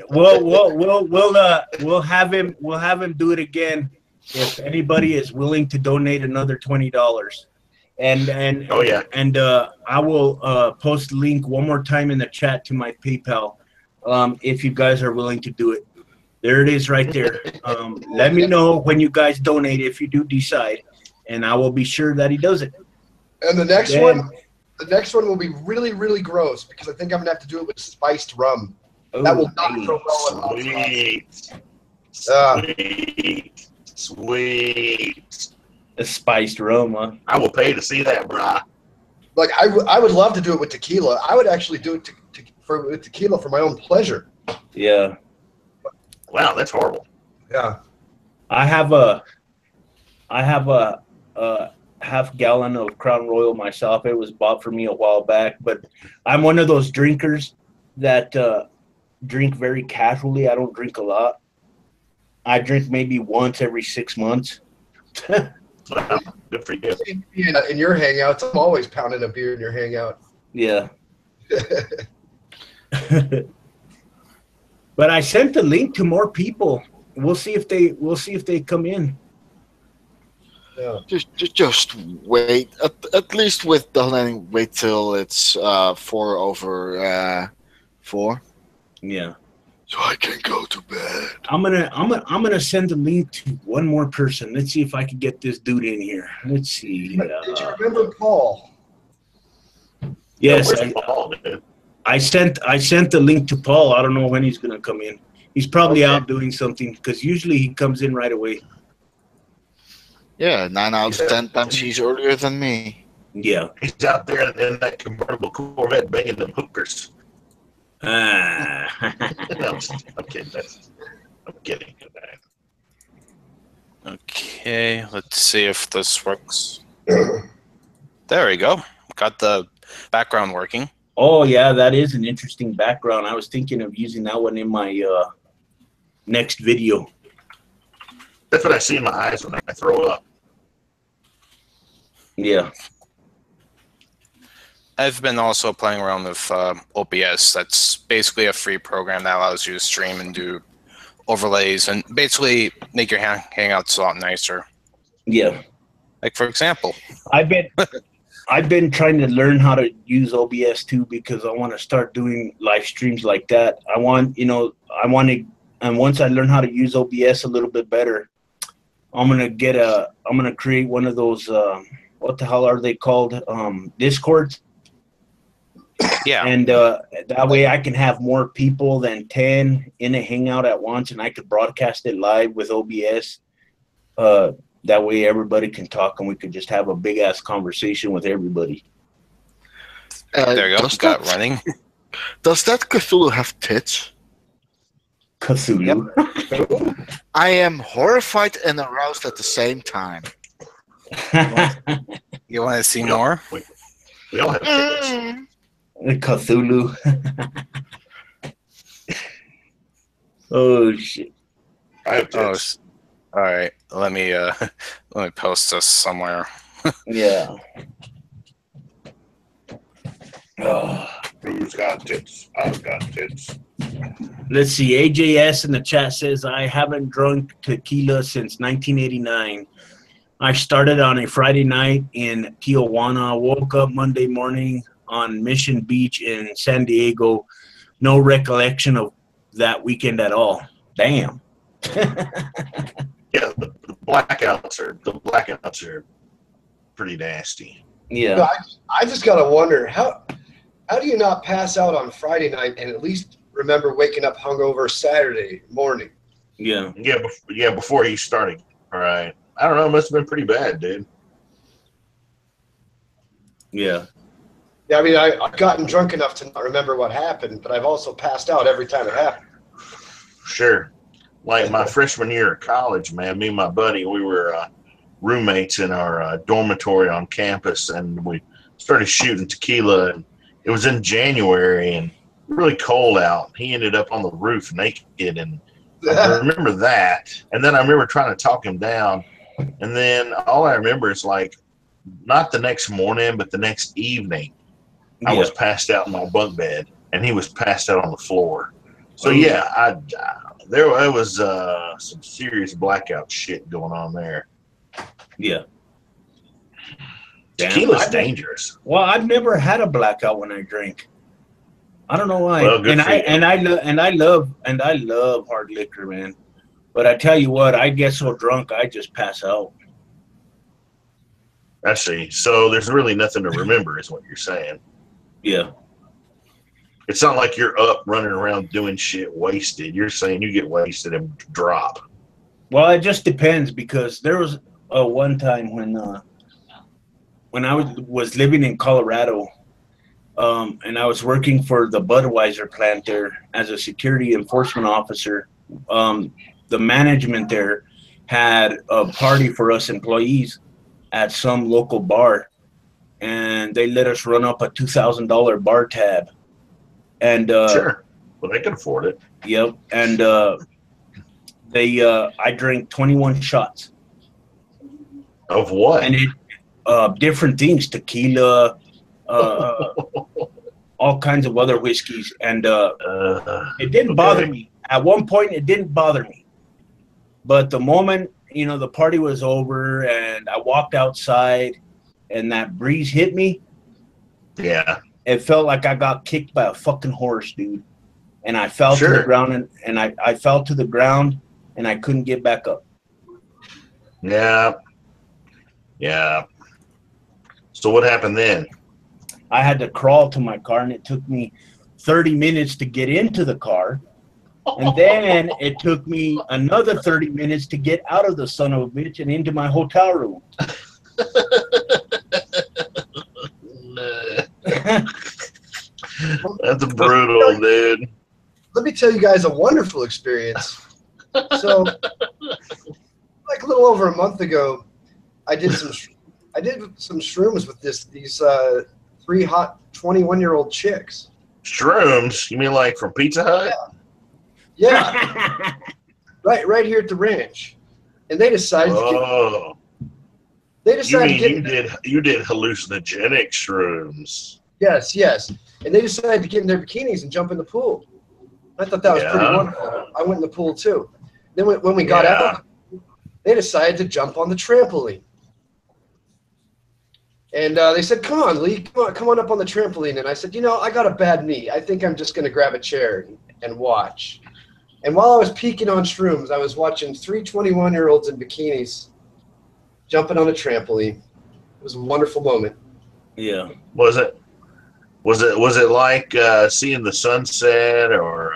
We'll have him do it again if anybody is willing to donate another $20. And oh yeah. And I will post the link one more time in the chat to my PayPal if you guys are willing to do it. There it is right there. Let me know when you guys donate if you do decide, and I will be sure that he does it. And the next one will be really, really gross because I think I'm gonna have to do it with spiced rum. Oh, that will not go well with Sweet. A spiced rum, huh? I will pay to see that, brah. Like I would love to do it with tequila. I would actually do it with tequila for my own pleasure. Yeah. Wow, that's horrible. Yeah. I have a half gallon of Crown Royal myself. It was bought for me a while back, but I'm one of those drinkers that drink very casually. I don't drink a lot. I drink maybe once every 6 months. Wow, good for you. In your hangouts, I'm always pounding a beer in your hangout. Yeah. But I sent the link to more people. we'll see if they come in. Yeah. Just wait. At least with the landing, wait till it's 4 over 4, Yeah. so I can go to bed. I'm gonna send a link to one more person. Let's see if I can get this dude in here. Let's see. Did you remember Paul? Yes, Where's Paul, dude? I sent the link to Paul. I don't know when he's gonna come in. He's probably Okay. out doing something because usually he comes in right away. Yeah, 9 out of 10 times he's earlier than me. Yeah. He's out there in that convertible Corvette banging them hookers. Ah. No, I'm kidding. I'm kidding. Okay, let's see if this works. There we go. Got the background working. Oh yeah, that is an interesting background. I was thinking of using that one in my next video. That's what I see in my eyes when I throw up. Yeah. I've been also playing around with OBS. That's basically a free program that allows you to stream and do overlays and basically make your hangouts a lot nicer. Yeah. Like for example, I've been trying to learn how to use OBS too because I want to start doing live streams like that. And once I learn how to use OBS a little bit better, I'm gonna create one of those what the hell are they called? Discords. yeah. And that way I can have more people than 10 in a hangout at once, and I could broadcast it live with OBS. That way everybody can talk, and we could just have a big ass conversation with everybody. There you go. Got running. Does that Cthulhu have tits? Cthulhu. I am horrified and aroused at the same time. You want to see more? We all have tickets. Cthulhu. Oh shit. I have Oh, tickets. all right. Let me post this somewhere. Yeah. Oh. Who's got tits? I've got tits. Let's see. AJS in the chat says, I haven't drunk tequila since 1989. I started on a Friday night in Tijuana, woke up Monday morning on Mission Beach in San Diego. No recollection of that weekend at all. Damn. Yeah, the blackouts are pretty nasty. Yeah. I just gotta wonder how do you not pass out on Friday night and at least remember waking up hungover Saturday morning? Yeah. Yeah, before he started. All right. I don't know. It must have been pretty bad, dude. Yeah. Yeah, I mean, I've gotten drunk enough to not remember what happened, but I've also passed out every time it happened. Sure. Like my freshman year of college, man, me and my buddy, we were roommates in our dormitory on campus, and we started shooting tequila, and it was in January and really cold out. He ended up on the roof naked, and I remember that. And then I remember trying to talk him down, and then all I remember is like not the next morning, but the next evening, I was passed out in my bunk bed, and he was passed out on the floor. So yeah, there was some serious blackout shit going on there. Yeah. Tequila's dangerous. Well, I've never had a blackout when I drink. I don't know why. Well, good for you. I love hard liquor, man. But I tell you what, I get so drunk I just pass out. I see. So there's really nothing to remember, is what you're saying. Yeah. It's not like you're up running around doing shit wasted. You're saying you get wasted and drop. Well, it just depends, because there was one time when I was living in Colorado, and I was working for the Budweiser plant there as a security enforcement officer. The management there had a party for us employees at some local bar, and they let us run up a $2,000 bar tab. And sure, well, they can afford it. Yep. And I drank 21 shots. Of what? And it different things, tequila, all kinds of other whiskeys, and it didn't bother me. At one point, it didn't bother me. But the moment, the party was over and I walked outside and that breeze hit me, Yeah. it felt like I got kicked by a fucking horse, dude. And I fell to the Sure. ground and I fell to the ground and I couldn't get back up. Yeah. Yeah. So what happened then? I had to crawl to my car and it took me 30 minutes to get into the car. And then it took me another 30 minutes to get out of the son of a bitch and into my hotel room. That's brutal, dude. Let me tell you guys a wonderful experience. So, like a little over a month ago, I did some shrooms with these 3 hot 21-year-old chicks. Shrooms? You mean like from Pizza Hut? Yeah. right here at the ranch. And they decided Oh. they You decided mean to get you did hallucinogenic shrooms? Yes. And they decided to get in their bikinis and jump in the pool. I thought that was pretty wonderful. I went in the pool too. Then when we got out, they decided to jump on the trampoline. And they said, "Come on, Lee, come on up on the trampoline." And I said, "I got a bad knee. I think I'm just going to grab a chair and watch." And while I was peeking on shrooms, I was watching 3 21-year-olds in bikinis jumping on a trampoline. It was a wonderful moment. Yeah. Was it like seeing the sunset or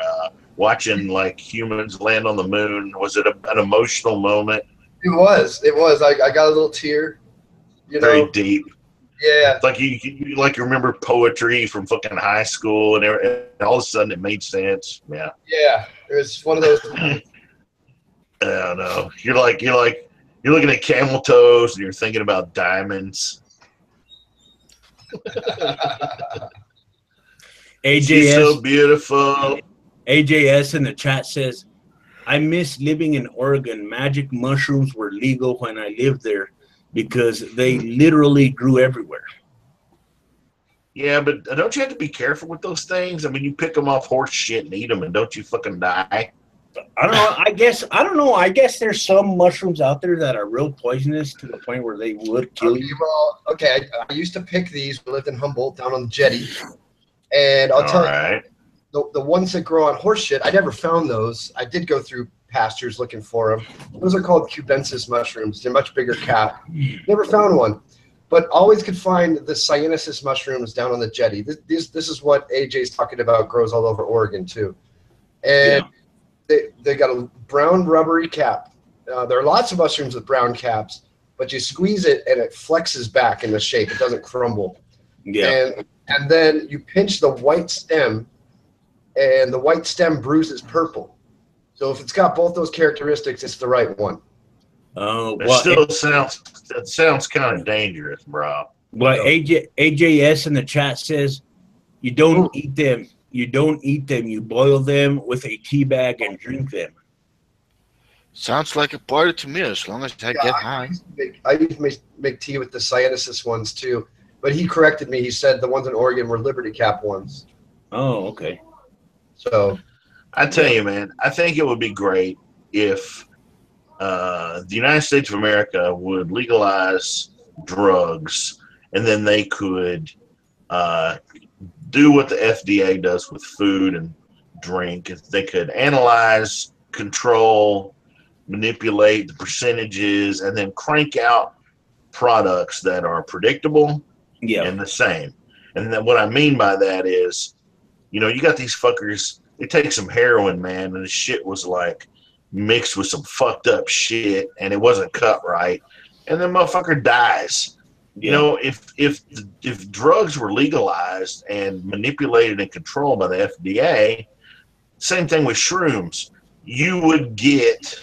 watching like humans land on the moon? Was it an emotional moment? It was. I got a little tear. Very deep. Yeah. It's like you remember poetry from fucking high school, and all of a sudden it made sense. Yeah. Yeah. It was one of those. I don't know. You're looking at camel toes, and you're thinking about diamonds. She's so beautiful. AJS in the chat says, "I miss living in Oregon. Magic mushrooms were legal when I lived there because they literally grew everywhere." Yeah, but don't you have to be careful with those things? I mean, you pick them off horse shit and eat them, and don't you fucking die? I don't know. I guess there's some mushrooms out there that are real poisonous to the point where they would kill you. Well, okay. I used to pick these. We lived in Humboldt down on the jetty. And I'll tell you, the ones that grow on horse shit, I never found those. I did go through pastures looking for them. Those are called cubensis mushrooms. They're much bigger cap. Never found one. But always could find the cyanosis mushrooms down on the jetty. This is what AJ's talking about, grows all over Oregon too. And they got a brown rubbery cap. There are lots of mushrooms with brown caps, but you squeeze it and it flexes back in the shape. It doesn't crumble. Yeah. And then you pinch the white stem, and the white stem bruises purple. So if it's got both those characteristics, it's the right one. Oh, that sounds kind of dangerous, bro. Well, AJS in the chat says, "You don't eat them. You don't eat them. You boil them with a tea bag and drink them." Sounds like a party to me, as long as I get high. I used to make tea with the cyanosis ones too. But he corrected me. He said the ones in Oregon were Liberty Cap ones. Oh, okay. So, I tell you, man, I think it would be great if the United States of America would legalize drugs, and then they could do what the FDA does with food and drink. They could analyze, control, manipulate the percentages, and then crank out products that are predictable and the same. And then what I mean by that is, you got these fuckers, they take some heroin, man, and the shit was like mixed with some fucked up shit, and it wasn't cut right, and then motherfucker dies. If drugs were legalized and manipulated and controlled by the FDA, same thing with shrooms. You would get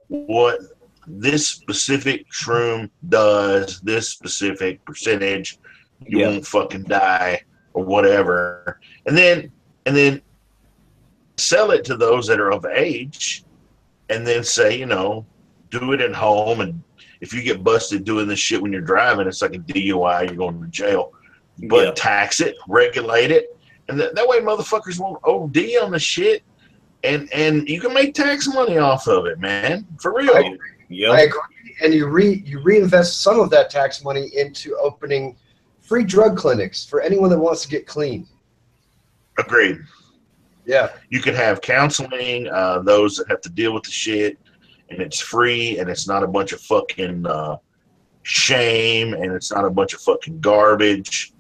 what this specific shroom does, this specific percentage. You won't fucking die or whatever, and then sell it to those that are of age, and then say, do it at home, and if you get busted doing this shit when you're driving, it's like a DUI, you're going to jail. But tax it, regulate it, and that way motherfuckers won't OD on the shit, and you can make tax money off of it, man. For real. I agree. And you reinvest some of that tax money into opening free drug clinics for anyone that wants to get clean. Agreed. Yeah. You can have counseling, those that have to deal with the shit, and it's free, and it's not a bunch of fucking shame, and it's not a bunch of fucking garbage.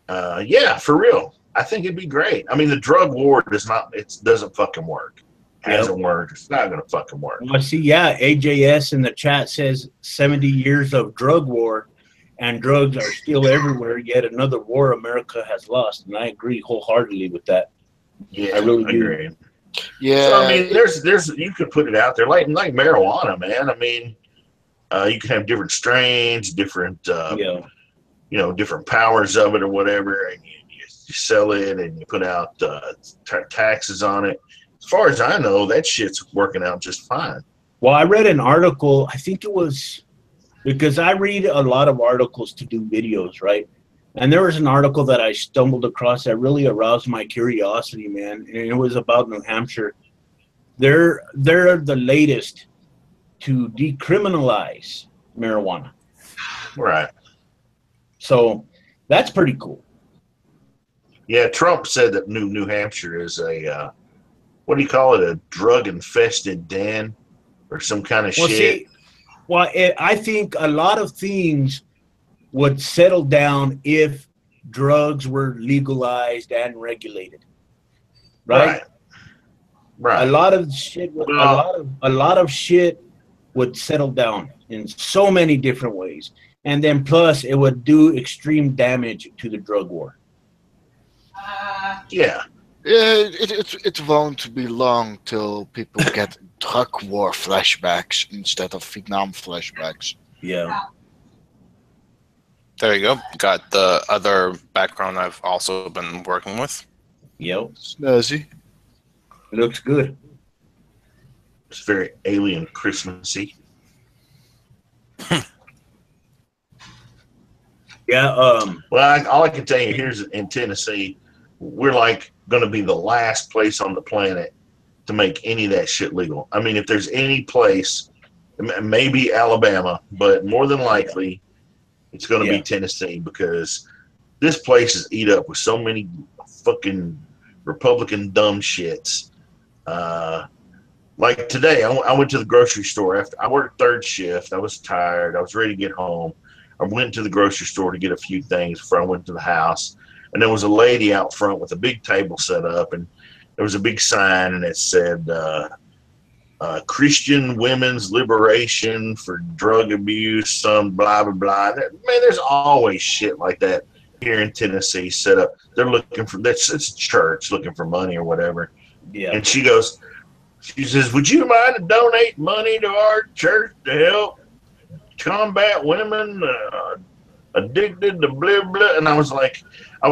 Yeah, for real. I think it'd be great. I mean, the drug war doesn't fucking work. Hasn't worked. It's not going to fucking work. Well, see, yeah, AJS in the chat says 70 years of drug war, and drugs are still everywhere, yet another war America has lost. And I agree wholeheartedly with that. Yeah, I really agree. Yeah. So, I mean, there's you could put it out there like marijuana, man. I mean, you can have different strains, different, different powers of it or whatever, and you sell it and you put out taxes on it. As far as I know, that shit's working out just fine. Well, I read an article, I think it was, because I read a lot of articles to do videos, right? And there was an article that I stumbled across that really aroused my curiosity, man. And it was about New Hampshire. They're the latest to decriminalize marijuana. Right. So that's pretty cool. Yeah, Trump said that New Hampshire is a, what do you call it, a drug-infested den or some kind of shit? I think a lot of things would settle down if drugs were legalized and regulated, right? Right. A lot of shit would settle down in so many different ways, and then plus it would do extreme damage to the drug war. Yeah. It won't be long till people get drug war flashbacks instead of Vietnam flashbacks. Yeah. There you go. Got the other background I've also been working with. Yep. Snazzy. It looks good. It's very alien Christmassy. Yeah. Well, all I can tell you here's in Tennessee, we're like going to be the last place on the planet to make any of that shit legal. I mean, if there's any place, maybe Alabama, but more than likely it's going to be Tennessee, because this place is eat up with so many fucking Republican dumb shits. Like today, I went to the grocery store after I worked third shift. I was tired. I was ready to get home. I went to the grocery store to get a few things before I went to the house. And there was a lady out front with a big table set up, and there was a big sign, and it said, Christian Women's Liberation for Drug Abuse, some blah, blah, blah. Man, there's always shit like that here in Tennessee set up. They're looking for, it's a church looking for money or whatever. Yeah. And she says, would you mind to donate money to our church to help combat women addicted to blah, blah? And I was like, I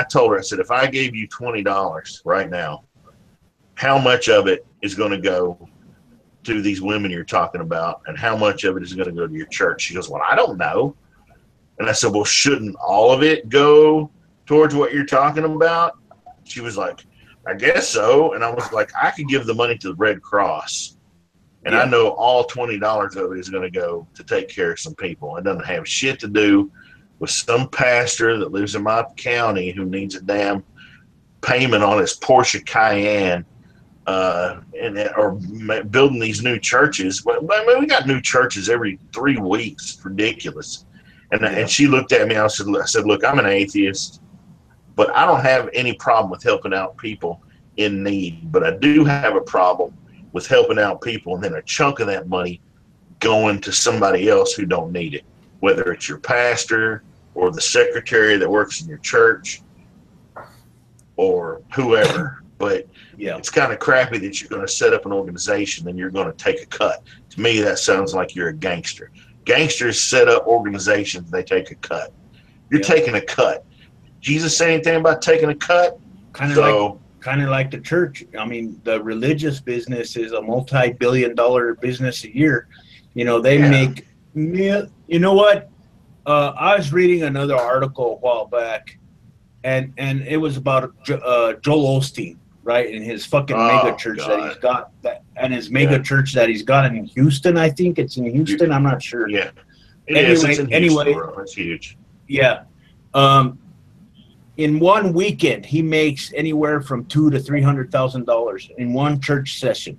told her, I said, if I gave you $20 right now, how much of it is going to go to these women you're talking about, and how much of it is going to go to your church? She goes, well, I don't know. And I said, well, shouldn't all of it go towards what you're talking about? She was like, I guess so. And I was like, I could give the money to the Red Cross, and I know all $20 of it is going to go to take care of some people. It doesn't have shit to do with some pastor that lives in my county who needs a damn payment on his Porsche Cayenne, or building these new churches. I mean, we got new churches every 3 weeks. It's ridiculous. And she looked at me. I said, look, I'm an atheist, but I don't have any problem with helping out people in need. But I do have a problem with helping out people, and then a chunk of that money going to somebody else who don't need it, whether it's your pastor or the secretary that works in your church or whoever. But it's kind of crappy that you're going to set up an organization and you're going to take a cut. To me, that sounds like you're a gangster. Gangsters set up organizations, they take a cut. You're taking a cut. Jesus say anything about taking a cut? Kind of like the church. I mean, the religious business is a multi-billion-dollar business a year. You know, they make, you know what? I was reading another article a while back, and it was about Joel Osteen. right? In his fucking Oh, mega church that God. he's got, and his mega church that he's got in Houston, I think it's in Houston. I'm not sure. Yeah, it is. It's in Houston, bro. It's huge. Yeah. In one weekend, he makes anywhere from $200,000 to $300,000 in one church session.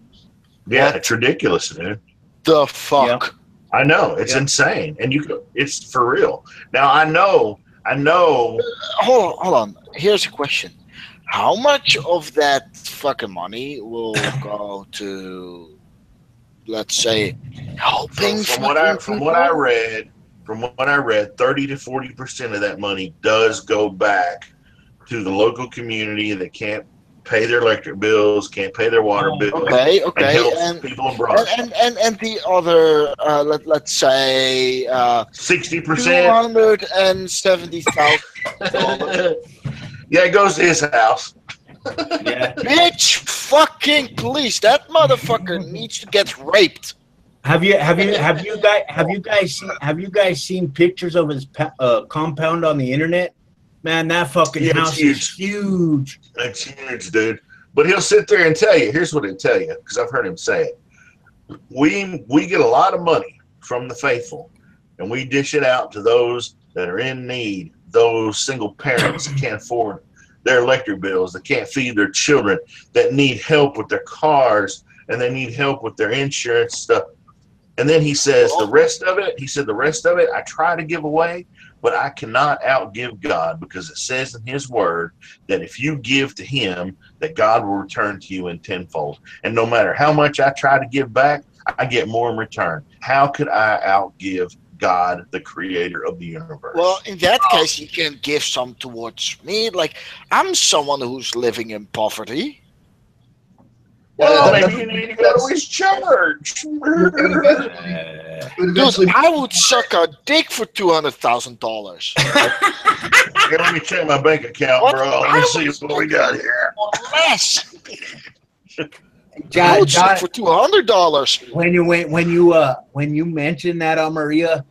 Yeah, it's ridiculous, dude. The fuck. Yep. I know it's insane, and it's for real. Now I know. Hold on. Here's a question: how much of that fucking money will go to, let's say, helping? From what I read, 30 to 40% of that money does go back to the local community that can't pay their electric bills, can't pay their water bills, Okay, and helps people abroad. And the other, let's say, 60%. $270,000. Yeah, it goes to his house. Yeah. Bitch, fucking police! That motherfucker needs to get raped. Have you guys seen pictures of his compound on the internet? Man, that fucking house is huge. That's huge, dude. But he'll sit there and tell you. Here's what he'll tell you, because I've heard him say it. We get a lot of money from the faithful, and we dish it out to those that are in need, those single parents that can't afford their electric bills, that can't feed their children, that need help with their cars, and they need help with their insurance stuff. And then he says the rest of it, I try to give away, but I cannot outgive God, because it says in his word that if you give to him, that God will return to you in tenfold. And no matter how much I try to give back, I get more in return. How could I outgive God, the creator of the universe? Well, in that case, you can give some towards me. Like, I'm someone who's living in poverty. Well, maybe you need to go to his church. Dude, I would suck a dick for $200,000. Okay, let me check my bank account, bro. Let me see what we got here. Less. I John, would suck for $200. When you mentioned that on Maria,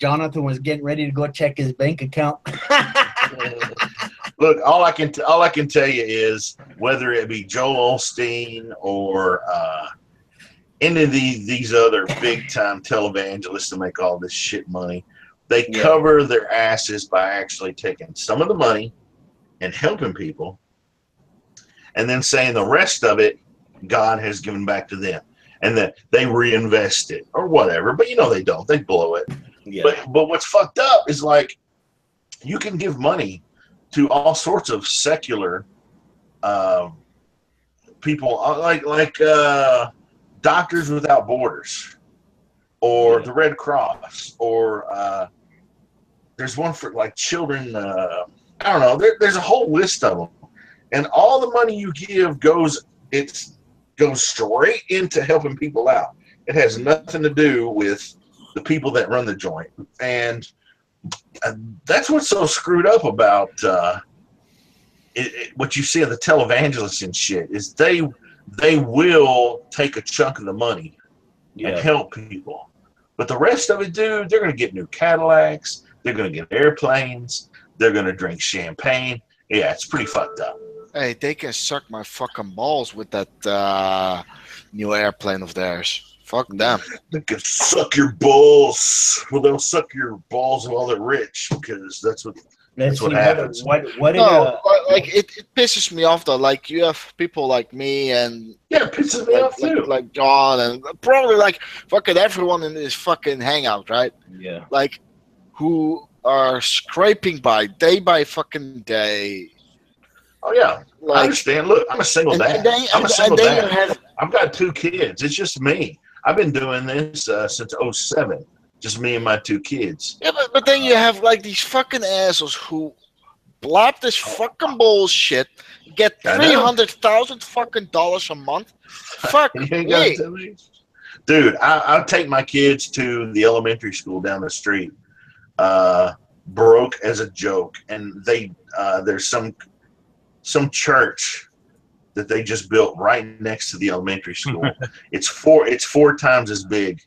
Jonathan was getting ready to go check his bank account. Look, all I can tell you is, whether it be Joel Osteen or any of these other big time televangelists that make all this shit money, they cover their asses by actually taking some of the money and helping people, and then saying the rest of it God has given back to them, and that they reinvest it or whatever. But they don't. They blow it. Yeah. But what's fucked up is, like, you can give money to all sorts of secular people, like Doctors Without Borders, or the Red Cross, or there's one for like children. I don't know. There's a whole list of them, and all the money you give goes straight into helping people out. It has nothing to do with the people that run the joint, and that's what's so screwed up about what you see in the televangelists and shit is they will take a chunk of the money and help people, but the rest of it, dude, they're going to get new Cadillacs, they're going to get airplanes, they're going to drink champagne. Yeah, it's pretty fucked up. Hey, they can suck my fucking balls with that new airplane of theirs. Fuck them. They can suck your balls. Well, they'll suck your balls while they're rich, because that's what happens. It pisses me off though. Like, you have people like me and it pisses me off too. Like John and probably like fucking everyone in this fucking hangout, right? Yeah. Like, who are scraping by day by fucking day. Oh yeah, like, I understand. Look, I'm a single dad. I'm a single dad. I've got 2 kids. It's just me. I've been doing this since 2007. Just me and my 2 kids. Yeah, but then you have like these fucking assholes who blab this fucking bullshit, get $300,000 fucking dollars a month. Fuck me. Dude, I take my kids to the elementary school down the street. Broke as a joke, and there's some church that they just built right next to the elementary school. It's 4 times as big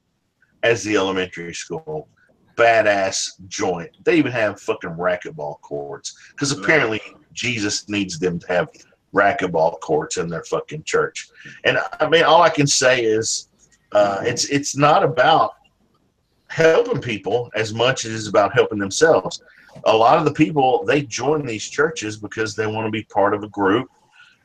as the elementary school. Badass joint. They even have fucking racquetball courts, because apparently Jesus needs them to have racquetball courts in their fucking church. And I mean, all I can say is it's not about helping people as much as it's about helping themselves. A lot of the people, they join these churches because they want to be part of a group,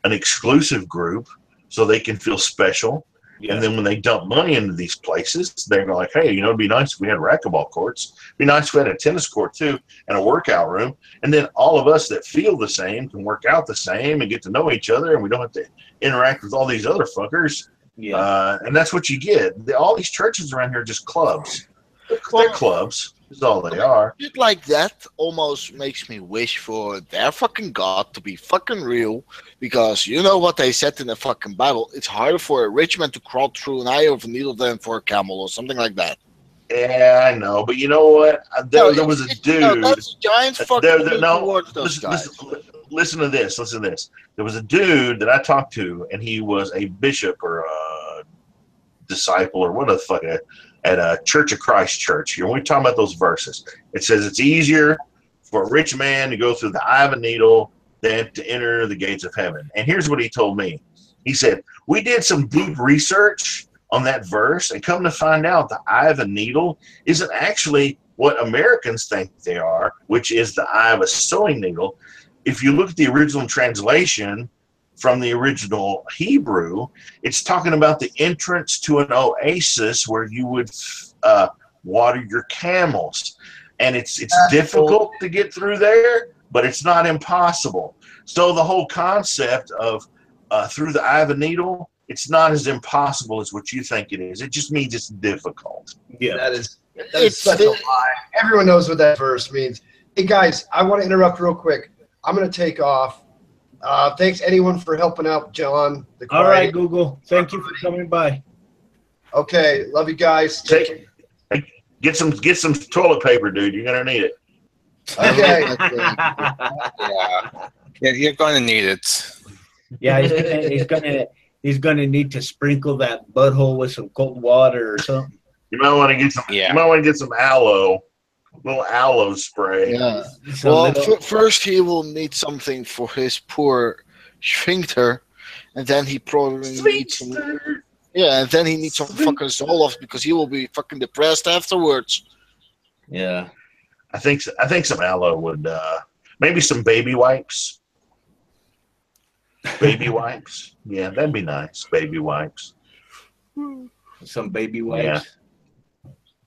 an exclusive group, so they can feel special. Yeah. And then when they dump money into these places, they're like, hey, you know, it'd be nice if we had racquetball courts. It'd be nice if we had a tennis court too and a workout room. And then all of us that feel the same can work out the same and get to know each other, and we don't have to interact with all these other fuckers. Yeah. And that's what you get. All these churches around here are just clubs. They're clubs. Is all they are. Shit like that almost makes me wish for their fucking God to be fucking real, because you know what they said in the fucking Bible. It's harder for a rich man to crawl through an eye of a needle than for a camel or something like that. Yeah, I know, but you know what? There was a dude. No, that's a giant fucking towards those guys. Listen to this. Listen to this. There was a dude that I talked to, and he was a bishop or a disciple or what the fuck. At a Church of Christ church. Here, when we talk about those verses, it says it's easier for a rich man to go through the eye of a needle than to enter the gates of heaven. And here's what he told me. He said, we did some deep research on that verse, and come to find out the eye of a needle isn't actually what Americans think they are, which is the eye of a sewing needle. If you look at the original translation from the original Hebrew, it's talking about the entrance to an oasis where you would water your camels. And it's difficult to get through there, but it's not impossible. So the whole concept of through the eye of a needle, it's not as impossible as what you think it is. It just means it's difficult. Yeah, that is such a lie. Everyone knows what that verse means. Hey guys, I want to interrupt real quick. I'm going to take off. Thanks anyone for helping out John. All right, Google. Thank you for coming by. Okay, love you guys. Get some toilet paper, dude. You're gonna need it. Okay. Yeah, you're gonna need it. Yeah, he's gonna need to sprinkle that butthole with some cold water or something. You might want to get some. Yeah. You might want to get some aloe. Little aloe spray. Yeah. Well, first he will need something for his poor sphincter, and then he probably needs some. Yeah, and then he needs some fucking Zoloft because he will be fucking depressed afterwards. Yeah. I think some aloe would. Maybe some baby wipes. Baby wipes. Yeah, that'd be nice. Baby wipes. Some baby wipes. Yeah.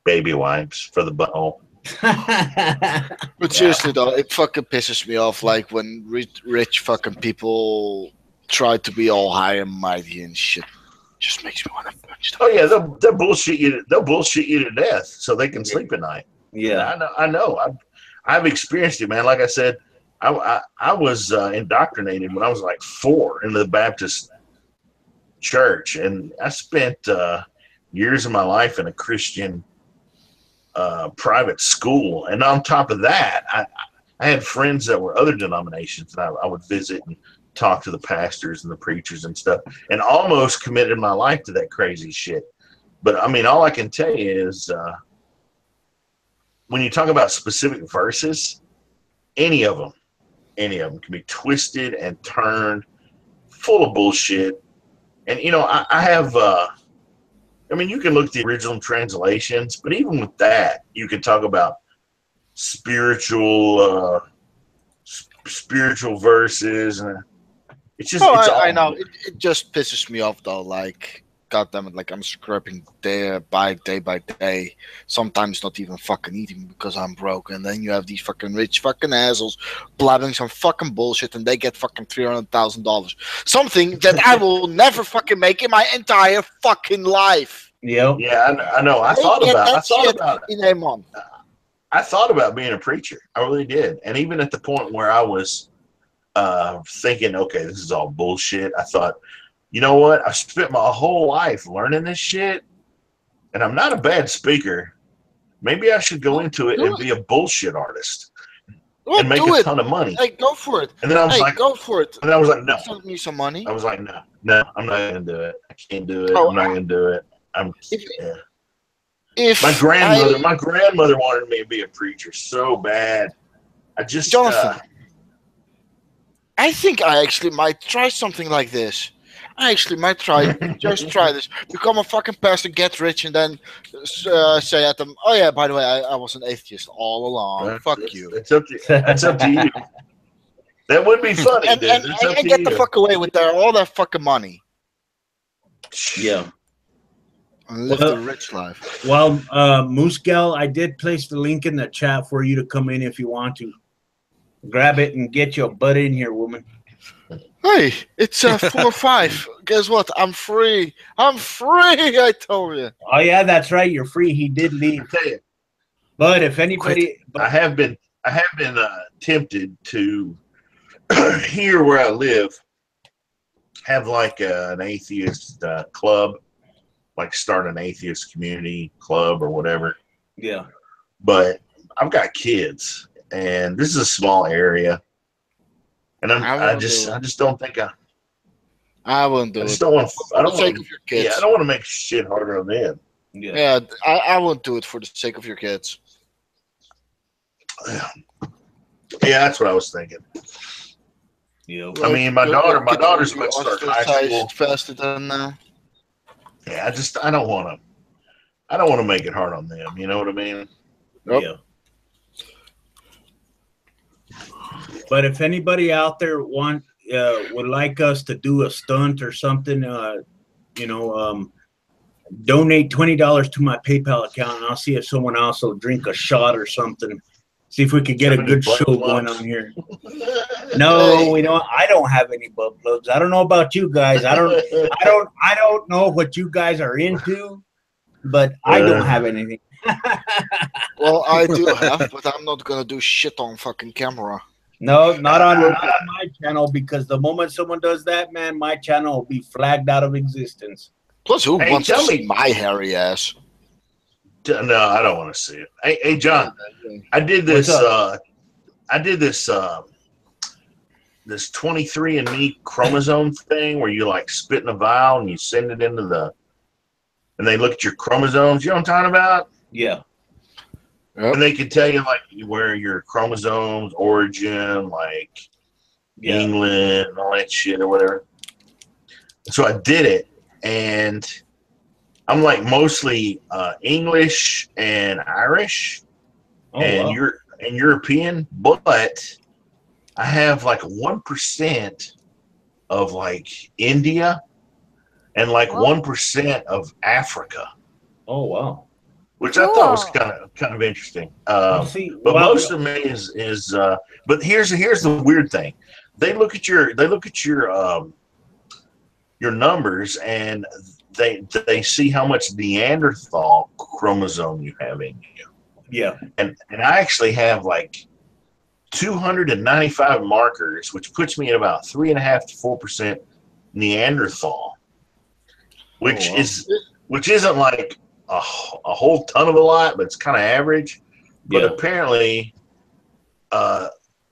Baby wipes for the butthole. But seriously though, it fucking pisses me off, like when rich fucking people try to be all high and mighty and shit. Just makes me want to punch them. Oh yeah, they'll bullshit you. They'll bullshit you to death so they can sleep at night. Yeah, I know. I've experienced it, man. Like I said, I was indoctrinated when I was like 4 in the Baptist church, and I spent years of my life in a Christian private school, and on top of that, I had friends that were other denominations, and I would visit and talk to the pastors and the preachers and stuff, and almost committed my life to that crazy shit. But I mean, all I can tell you is when you talk about specific verses, any of them can be twisted and turned, full of bullshit. And you know, I have I mean, you can look at the original translations, but even with that, you can talk about spiritual verses, and it's just. Oh, I know. It just pisses me off though. Like, goddamn it! Like I'm scrapping day by day. Sometimes not even fucking eating because I'm broke, and then you have these fucking rich fucking assholes blabbing some fucking bullshit, and they get fucking $300,000. Something that I will never fucking make in my entire fucking life. Yep. Yeah, I know. I thought about it in a month. I thought about being a preacher. I really did. And even at the point where I was thinking, okay, this is all bullshit, I thought, you know what? I've spent my whole life learning this shit, and I'm not a bad speaker. Maybe I should go into it and be a bullshit artist and make a ton of money. Hey, go for it. And then I was like, go for it. And I was like, no. Send me some money. I was like, no, I'm not going to do it. I can't do it. I'm not going to do it. My grandmother wanted me to be a preacher so bad. I just Jonathan. I think I actually might try something like this. I actually might just try this. Become a fucking pastor, get rich, and then say at them, "Oh yeah, by the way, I was an atheist all along. Fuck you." That's up to you. That would be funny, And, dude. and, It's and, up and to get the you. fuck away with all that fucking money Yeah. and live the rich life. Well, Moose Gal, I did place the link in the chat for you to come in if you want to. Grab it and get your butt in here, woman. Hey, it's 4-5. Guess what? I'm free. I'm free. I told you. Oh yeah, that's right. You're free. He did leave. I tell you, But if anybody, I have been tempted to here where I live have like an atheist club, like start an atheist community club or whatever. yeah, But I've got kids, and this is a small area, and I just don't think I wouldn't do I it. just don't want. I don't For the sake want. of your kids. Yeah, I don't want to make shit harder on them. yeah. I wouldn't do it for the sake of your kids. Yeah, that's what I was thinking. Yeah. I mean, my daughter's about to start high school. Faster than Yeah, I don't want to make it hard on them. You know what I mean? Nope. Yeah. But if anybody out there would like us to do a stunt or something, donate $20 to my PayPal account, and I'll see if someone else will drink a shot or something. See if we could get a good show going on here. No, we don't. I don't have any butt plugs. I don't know about you guys. I don't know what you guys are into, but I don't have anything. Well, I do have, but I'm not gonna do shit on fucking camera. No, not on my channel, because the moment someone does that, man, my channel will be flagged out of existence. Plus, who Hey, wants to tell see me- my hairy ass? No, I don't want to see it. Hey, John, I did this. This 23andMe chromosome thing where you like spit in a vial and you send it into and they look at your chromosomes. You know what I'm talking about? Yeah. Yep. And they can tell you like where your chromosomes origin, like Yeah. England and all that shit or whatever. So I did it, and I'm like mostly English and Irish and wow. European, but I have like 1% of like India and like 1% of Africa. Oh wow. Which I thought was kind of interesting. But most of me is but here's the weird thing. They look at your numbers, and they see how much Neanderthal chromosome you have in you. Yeah. And I actually have like 295 markers, which puts me at about 3.5 to 4% Neanderthal, which isn't like a whole ton of a lot, but it's kind of average. But apparently,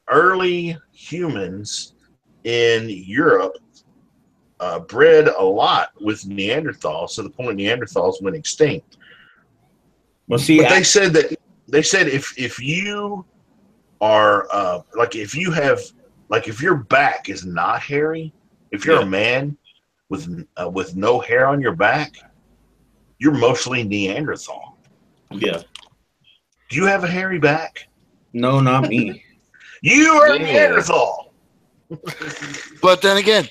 early humans in Europe bred a lot with Neanderthals, to the point Neanderthals went extinct. Well, see, but they said if you are if your back is not hairy, if you're a man with no hair on your back, you're mostly Neanderthal. Yeah. Do you have a hairy back? No, not me. You are Neanderthal. But then again,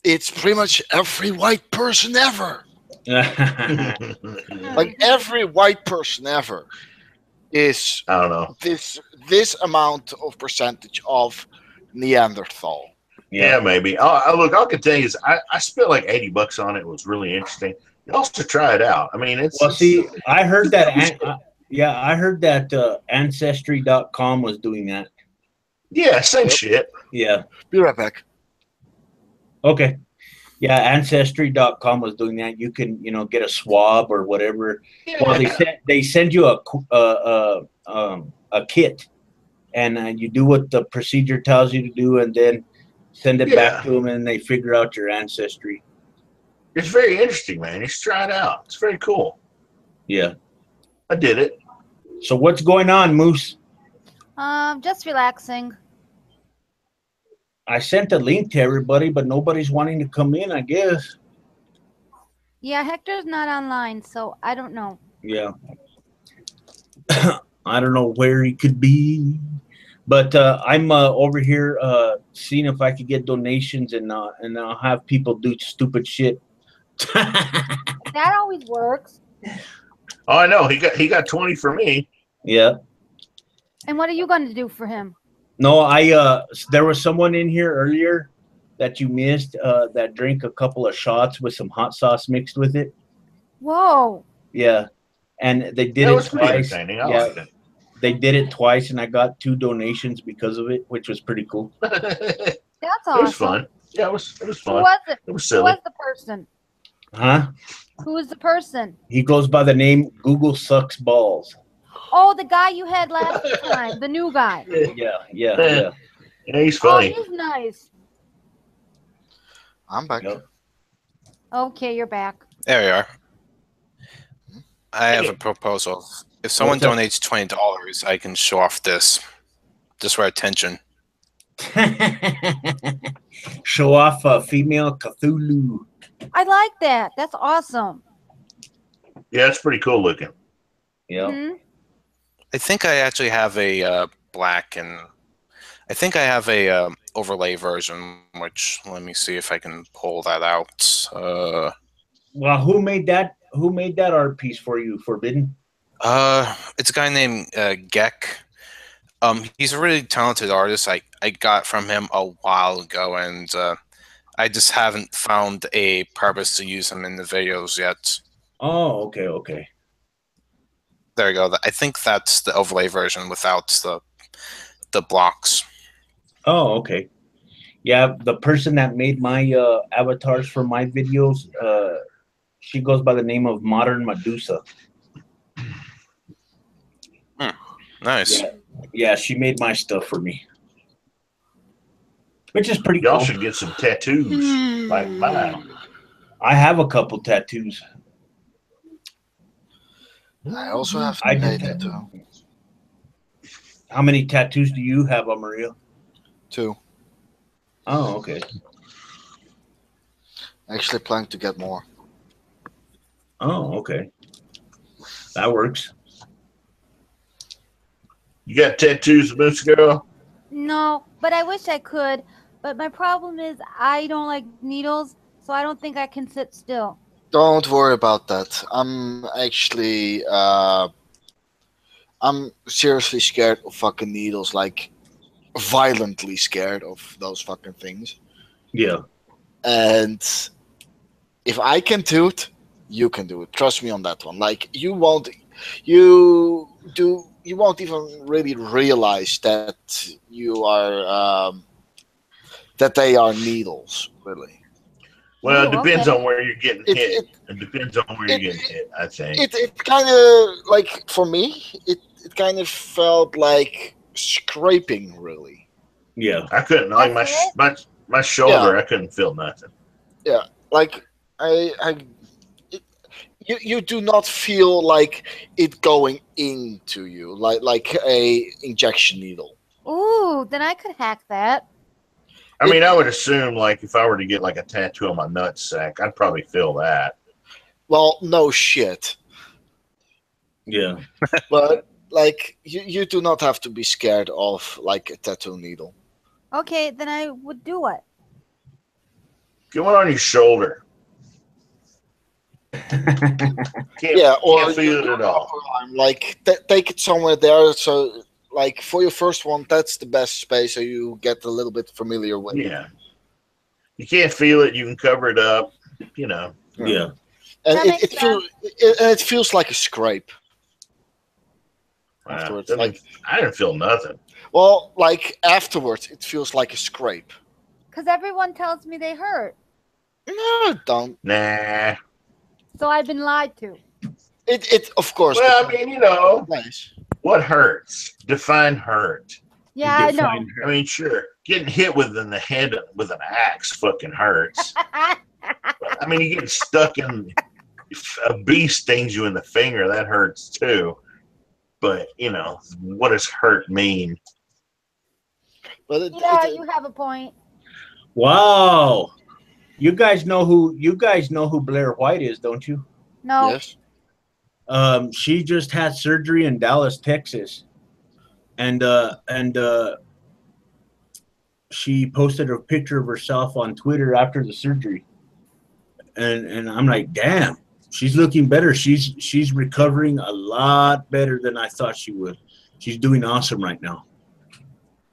it's pretty much every white person ever. Like every white person ever is, I don't know, this amount of percentage of Neanderthal. Yeah, maybe. Look, all I can tell you is I spent like $80 on it. It was really interesting. You also try it out. I mean, I heard that. I heard that Ancestry.com was doing that. Yeah, same shit. Yeah. Be right back. Okay. Yeah, Ancestry.com was doing that. You can, get a swab or whatever. Yeah. Well, they send you a kit, and you do what the procedure tells you to do, and then send it back to them, and they figure out your ancestry. It's very interesting, man. You should try it out. It's very cool. Yeah. I did it. So what's going on, Moose? Just relaxing. I sent a link to everybody, but nobody's wanting to come in, I guess. Yeah, Hector's not online, so I don't know. Yeah. I don't know where he could be. But I'm over here seeing if I could get donations and I'll have people do stupid shit. That always works. Oh, I know. He got 20 for me. Yeah. And what are you going to do for him? No, there was someone in here earlier that you missed that drank a couple of shots with some hot sauce mixed with it. Whoa. Yeah. And they did That it was pretty twice. entertaining. I Yeah. liked it. They did it twice, and I got 2 donations because of it, which was pretty cool. It That's awesome. was fun. Yeah, it was Who fun. was it? It was Who silly. was the person? Huh? Who was the person? He goes by the name Google Sucks Balls. Oh, the guy you had last time. The new guy. Yeah. Yeah, he's Oh, funny. he's nice. I'm back. Yep. Okay, you're back. There you are. I have a proposal. If someone What's up? donates $20, I can show off this. Just for attention. Show off a female Cthulhu. I like that. That's awesome. Yeah, it's pretty cool looking. Yeah. Mhm. I think I actually have a black and I think I have a overlay version. Which let me see if I can pull that out. Well, who made that? Who made that art piece for you, Forbidden? It's a guy named Geck. He's a really talented artist. I got from him a while ago, and I just haven't found a purpose to use him in the videos yet. Oh, okay. There you go. I think that's the overlay version without the blocks. Oh, okay. Yeah, the person that made my avatars for my videos, she goes by the name of Modern Medusa. Nice. Yeah, she made my stuff for me, which is pretty Y'all cool. should get some tattoos like mine. I have a couple tattoos. I also have I to pay did that too. How many tattoos do you have, Amaria? 2. Oh, okay. I actually plan to get more. Oh, okay. That works. You got tattoos, Moose Girl? No, but I wish I could. But my problem is I don't like needles, so I don't think I can sit still. Don't worry about that. I'm actually, I'm seriously scared of fucking needles. Like, violently scared of those fucking things. Yeah. And if I can do it, you can do it. Trust me on that one. Like, you won't even really realize that you are, that they are needles, really. Well, it Oh, depends okay. on where you're getting It- hit. It depends on where you're getting hit, I think. It kind of, like, for me, it kind of felt like scraping, really. Yeah. I couldn't, like, my shoulder, I couldn't feel nothing. Like, you do not feel like it going into you, like a injection needle. Ooh, then I could hack that. I mean, I would assume, like, if I were to get, like, a tattoo on my nutsack, I'd probably feel that. Well, no shit. Yeah. But, like, you do not have to be scared of, like, a tattoo needle. Okay, then I would do it. Get one on your shoulder. Can't, Yeah, or can't feel it at all. like, take it somewhere there. So, like, for your first one, that's the best space, so you get a little bit familiar with it. Yeah. You can't feel it. You can cover it up, you know. Yeah. And That it makes feels like a scrape. Wow. Afterwards, I mean, I didn't feel nothing. Well, like, afterwards, it feels like a scrape. Because everyone tells me they hurt. No, don't. Nah. So I've been lied to. It of course. Well, I mean, you know, nice. what hurts? Define hurt. Yeah, I know. Define her. I mean, sure, getting hit in the head with an axe fucking hurts. I mean, you get stuck in a bee stings you in the finger, that hurts too. But you know, what does hurt mean? But Yeah, you have a point. Wow. You guys know who Blair White is, don't you? No. Yes. She just had surgery in Dallas, Texas, and she posted a picture of herself on Twitter after the surgery, and I'm like, damn, she's looking better. She's recovering a lot better than I thought she would. She's doing awesome right now,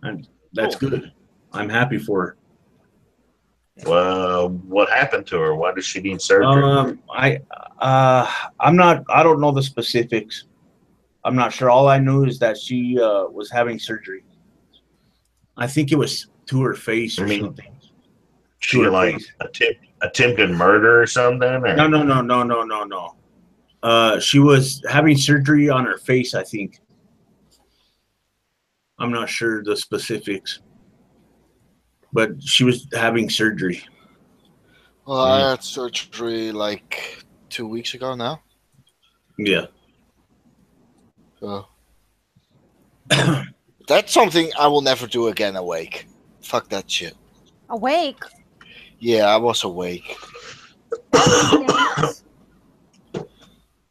and that's Cool. good. I'm happy for her. Well, what happened to her? Why does she need surgery? I don't know the specifics. I'm not sure. All I knew is that she was having surgery. I think it was to her face or something. She her like face. attempted murder or something? Or? No. She was having surgery on her face, I think. I'm not sure the specifics, but she was having surgery. Well, I had surgery like 2 weeks ago now. Yeah. So. That's something I will never do again awake. Fuck that shit. Awake. Yeah, I was awake.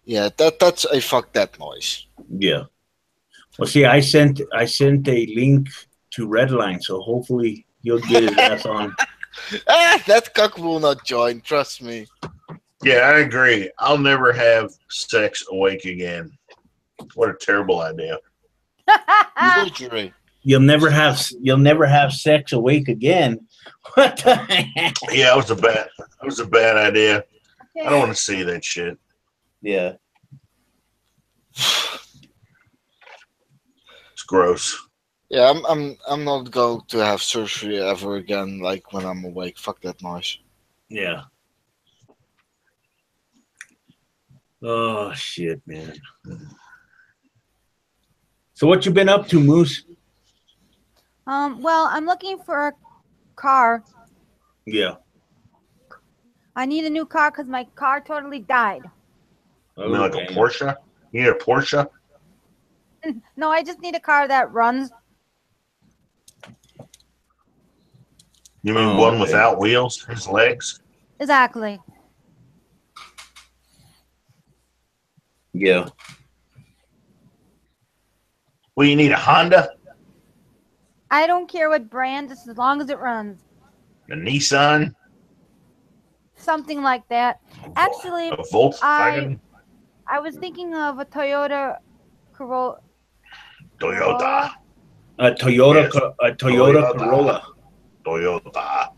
Yeah, that's a fuck that noise. Yeah. Well, see, I sent a link to Redline, so hopefully he'll get his ass on. That cock will not join. Trust me. Yeah, I agree. I'll never have sex awake again. What a terrible idea. Literally. You'll never have sex awake again. What the heck? Yeah, it was a bad idea. I don't want to see that shit. Yeah. It's gross. Yeah, I'm not going to have surgery ever again. Like when I'm awake. Fuck that noise. Yeah. Oh shit, man. So what you been up to, Moose? Well, I'm looking for a car. Yeah. I need a new car because my car totally died. You mean like a Porsche? You need a Porsche? No, I just need a car that runs. You mean one without wheels? His legs? Exactly. Yeah. Well, you need a Honda? I don't care what brand, just as long as it runs. A Nissan? Something like that. Actually, A Volkswagen? I was thinking of a Toyota Corolla. Toyota. A Toyota, Yes. a Toyota Corolla. Toyota.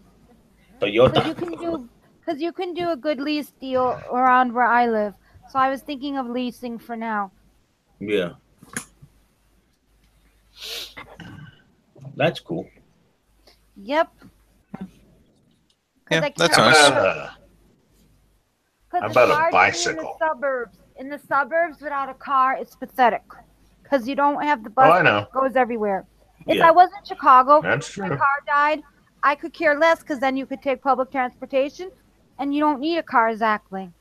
Toyota. Because you can do a good lease deal around where I live. So I was thinking of leasing for now. Yeah. That's cool. Yep. Yeah, that's How nice. about a bicycle? In the suburbs, without a car, it's pathetic. Because you don't have the bus Oh, I know. that goes everywhere. If Yeah. I was in Chicago, That's my true. car died, I could care less because then you could take public transportation and you don't need a car exactly.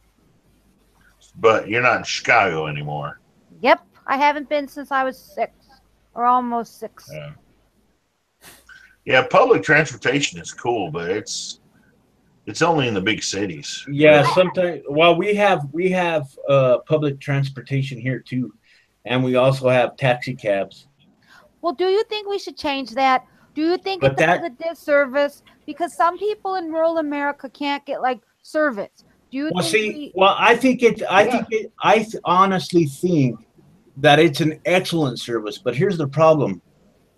But you're not in Chicago anymore. Yep. I haven't been since I was 6 or almost 6. Yeah. Yeah, public transportation is cool, but it's only in the big cities. Yeah, sometimes. Well, we have public transportation here too, and we also have taxi cabs. Well, do you think we should change that? Do you think But it's a disservice? Because some people in rural America can't get like service. Do you Well, think see, I honestly think that it's an excellent service, but here's the problem,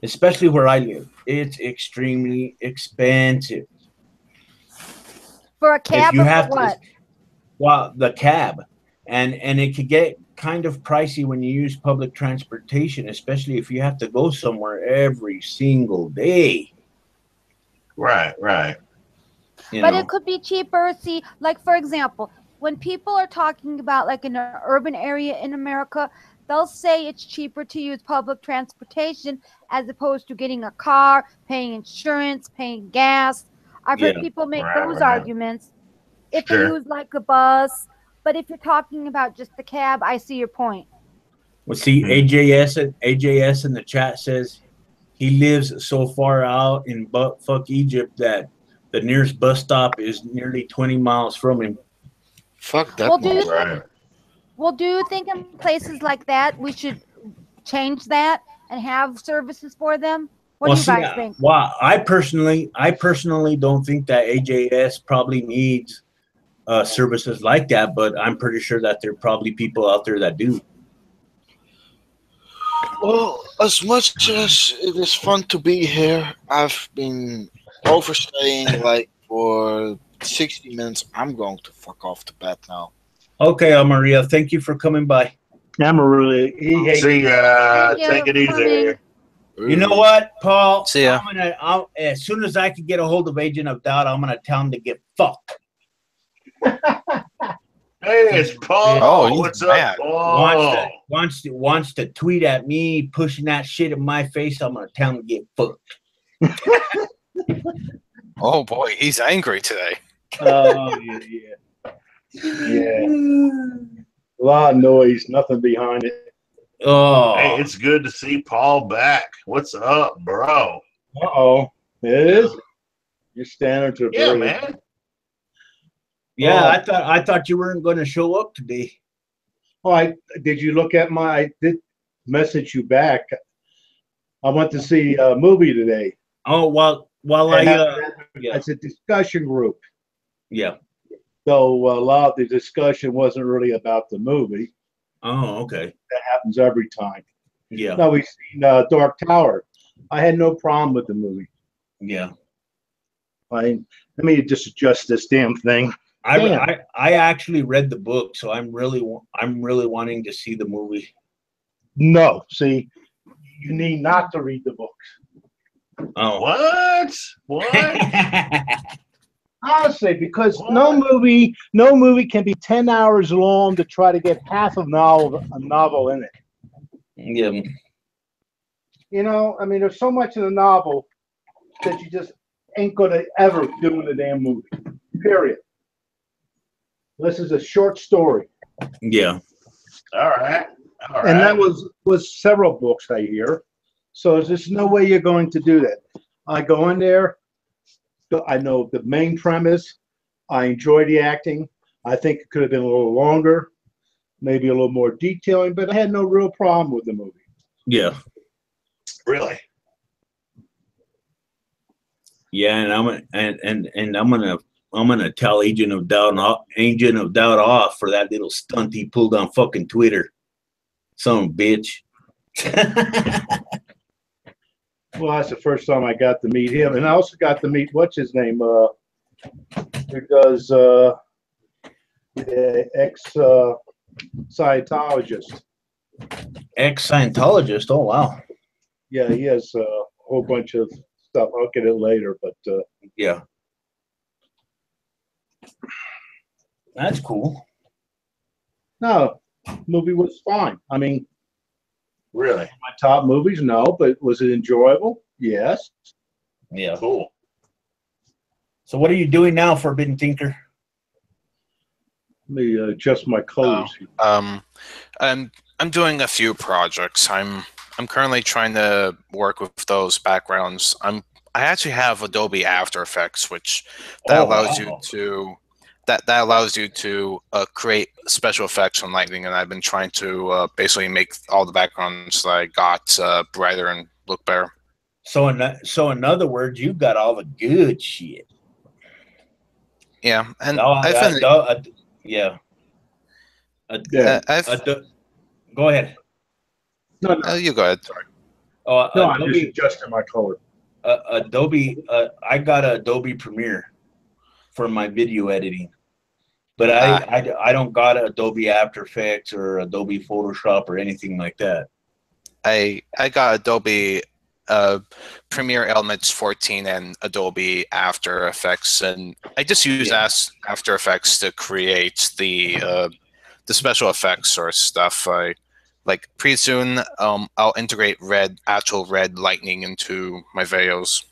especially where I live, it's extremely expensive. for a cab you or have for what? Well, the cab, and it could get kind of pricey when you use public transportation, especially if you have to go somewhere every single day. Right. But it could be cheaper. See, like for example, when people are talking about like in an urban area in America, they'll say it's cheaper to use public transportation as opposed to getting a car, paying insurance, paying gas. I've heard people make those arguments if they use like a bus. But if you're talking about just the cab, I see your point. Well, see, AJS in the chat says he lives so far out in buttfuck Egypt that The nearest bus stop is nearly 20 miles from him. Fuck that. Well, do you Right. well, do you think in places like that we should change that and have services for them? What do you guys think? Well, I personally don't think that AJS probably needs services like that, but I'm pretty sure that there are probably people out there that do. Well, as much as it is fun to be here, I've been overstaying like for 60 minutes. I'm going to fuck off to bed now. Okay, Maria, thank you for coming by. Amarillo, he hates See ya. Thank you Take it for coming. easy. You know what, Paul? See ya. As soon as I can get a hold of Agent of Doubt, I'm gonna tell him to get fucked. Hey, it's Paul. Oh, he's What's mad. up, Paul? Wants to tweet at me, pushing that shit in my face. I'm gonna tell him to get fucked. Oh boy, he's angry today. Oh, yeah. A lot of noise, nothing behind it. Oh, Hey, it's good to see Paul back. What's up, bro? Uh-oh. It is? You're standing to Yeah, man. yeah. I thought you weren't going to show up today. Oh, did you look at I did message you back. I went to see a movie today. Oh, while yeah. It's a discussion group. Yeah. So a lot of the discussion wasn't really about the movie. Oh, okay. That happens every time. Yeah. No, we've seen Dark Tower. I had no problem with the movie. Yeah. Let me just adjust this damn thing. I actually read the book, so I'm really wanting to see the movie. No, see, you need not to read the books. Oh. What? What? Honestly, because no movie can be 10 hours long to try to get half of a novel in it. Yeah. You know, I mean, there's so much in the novel that you just ain't gonna ever do in the damn movie. Period. This is a short story. Yeah. All right. All right. And that was several books I hear. So there's no way you're going to do that. I go in there. I know the main premise. I enjoy the acting. I think it could have been a little longer, maybe a little more detailing, but I had no real problem with the movie. Yeah. Really? Yeah, and I'm gonna tell Agent of Doubt off for that little stunt he pulled on fucking Twitter. Some bitch. Well, that's the first time I got to meet him, and I also got to meet what's his name, who does ex Scientologist. Ex-Scientologist. Oh wow. Yeah, he has a whole bunch of stuff. I'll get it later, but Yeah. That's cool. no, movie was fine. I mean, Really? my top movies, no, but was it enjoyable? Yes. Yeah. Cool. So what are you doing now, Forbidden Thinker? Let me adjust my colors. I'm doing a few projects. I'm currently trying to work with those backgrounds. I actually have Adobe After Effects, which allows you to that allows you to create special effects on lighting, and I've been trying to basically make all the backgrounds that I got brighter and look better. So in other words, you got all the good shit. Yeah, and yeah. Go ahead. No, you go ahead. Sorry. no, I'm just adjusting my color. Adobe. I got Adobe Premiere for my video editing, but I don't got Adobe After Effects or Adobe Photoshop or anything like that. I got Adobe Premiere Elements 14 and Adobe After Effects, and I just use After Effects to create the special effects or stuff. Like pretty soon, I'll integrate actual red lightning into my videos.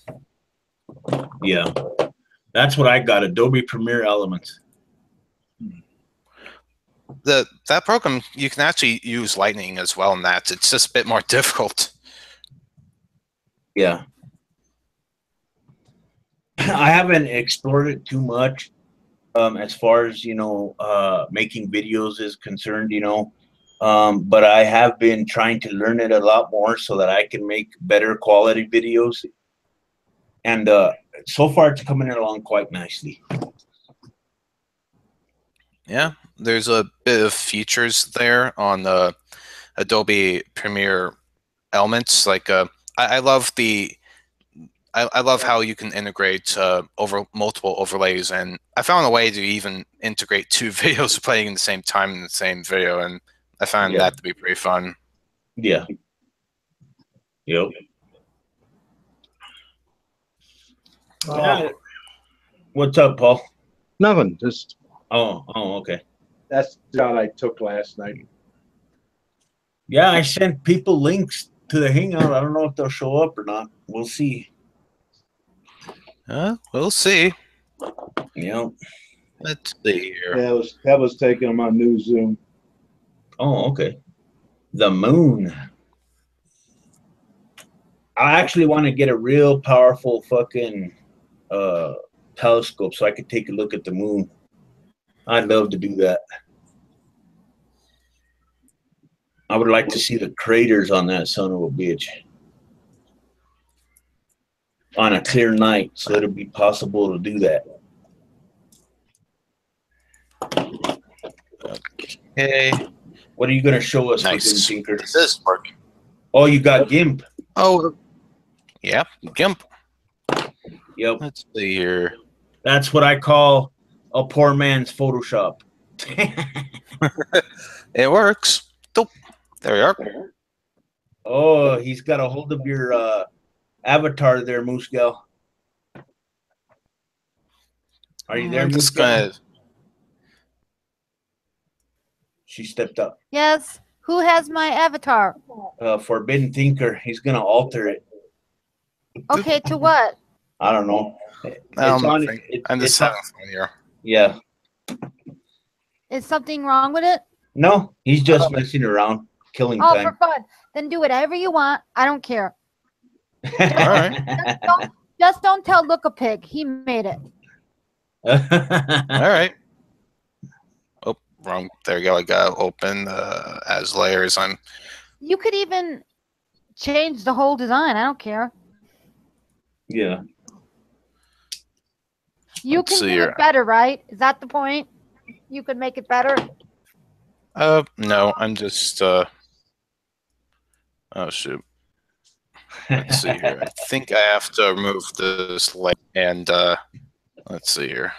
Yeah, that's what I got. Adobe Premiere Elements. That program, you can actually use lightning as well in that. It's just a bit more difficult. Yeah. I haven't explored it too much as far as making videos is concerned. But I have been trying to learn it a lot more so that I can make better quality videos. And so far, it's coming along quite nicely. Yeah, there's a bit of features there on the Adobe Premiere Elements. Like, I love I love how you can integrate over multiple overlays, and I found a way to even integrate two videos playing at the same time in the same video, and I found that to be pretty fun. Yeah. Yep. What's up, Paul? Nothing. Just Oh, okay. that's the shot I took last night. Yeah, I sent people links to the Hangout. I don't know if they'll show up or not. We'll see. We'll see. Yep. Let's see here. Yeah, that was taken on my new Zoom. Oh, okay. The moon. I actually want to get a real powerful fucking telescope so I could take a look at the moon. I'd love to do that. I would like to see the craters on that son of a bitch on a clear night, so it'll be possible to do that. Okay. What are you going to show us? Nice. Tinker? This is working. Oh, you got GIMP. Oh, yeah, GIMP. Yep. Let's see here. That's what I call a poor man's Photoshop. It works. There we are. Oh, he's got a hold of your avatar there, Muskel. Are you there, Muskel? She stepped up. Yes. Who has my avatar? Forbidden Thinker. He's gonna alter it. Okay, to what? I don't know. I'm just having fun here. Yeah. Is something wrong with it? No, he's just messing around, killing time. For fun. Then do whatever you want. I don't care. All right. Just don't tell Look a Pig. He made it. All right. Oh, wrong. There you go. I got to open as layers. You could even change the whole design. I don't care. Yeah. You can do it better, right? Is that the point? You could make it better? No, I'm just oh shoot. Let's see here. I think I have to remove this layer and let's see here.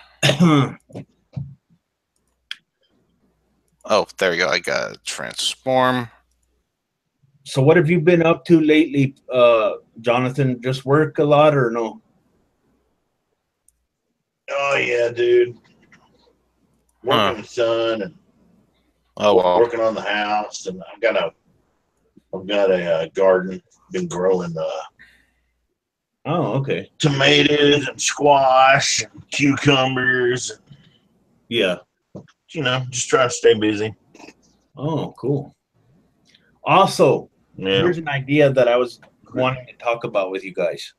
Oh, there you go. I got to transform. So what have you been up to lately, Jonathan? Just work a lot or no? Oh yeah, dude. Working with the son and working on the house, and I've got a garden. Been growing okay. Tomatoes and squash and cucumbers. Yeah. Just trying to stay busy. Oh, cool. Also, here's an idea that I was wanting to talk about with you guys.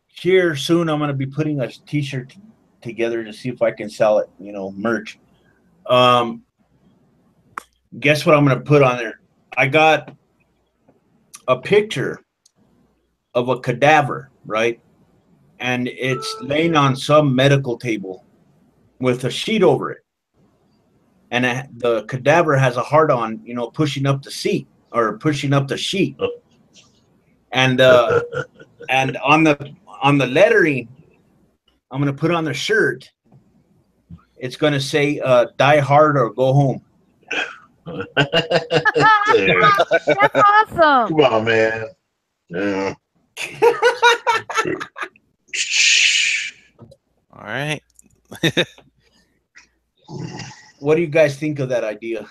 Here soon I'm going to be putting a t-shirt together to see if I can sell it, merch. Guess what I'm going to put on there? I got a picture of a cadaver, right? And it's laying on some medical table with a sheet over it. And the cadaver has a heart on, pushing up the seat or pushing up the sheet. And and on the lettering, I'm going to put on the shirt. It's going to say, die hard or go home. That's awesome. Come on, man. Yeah. All right. What do you guys think of that idea?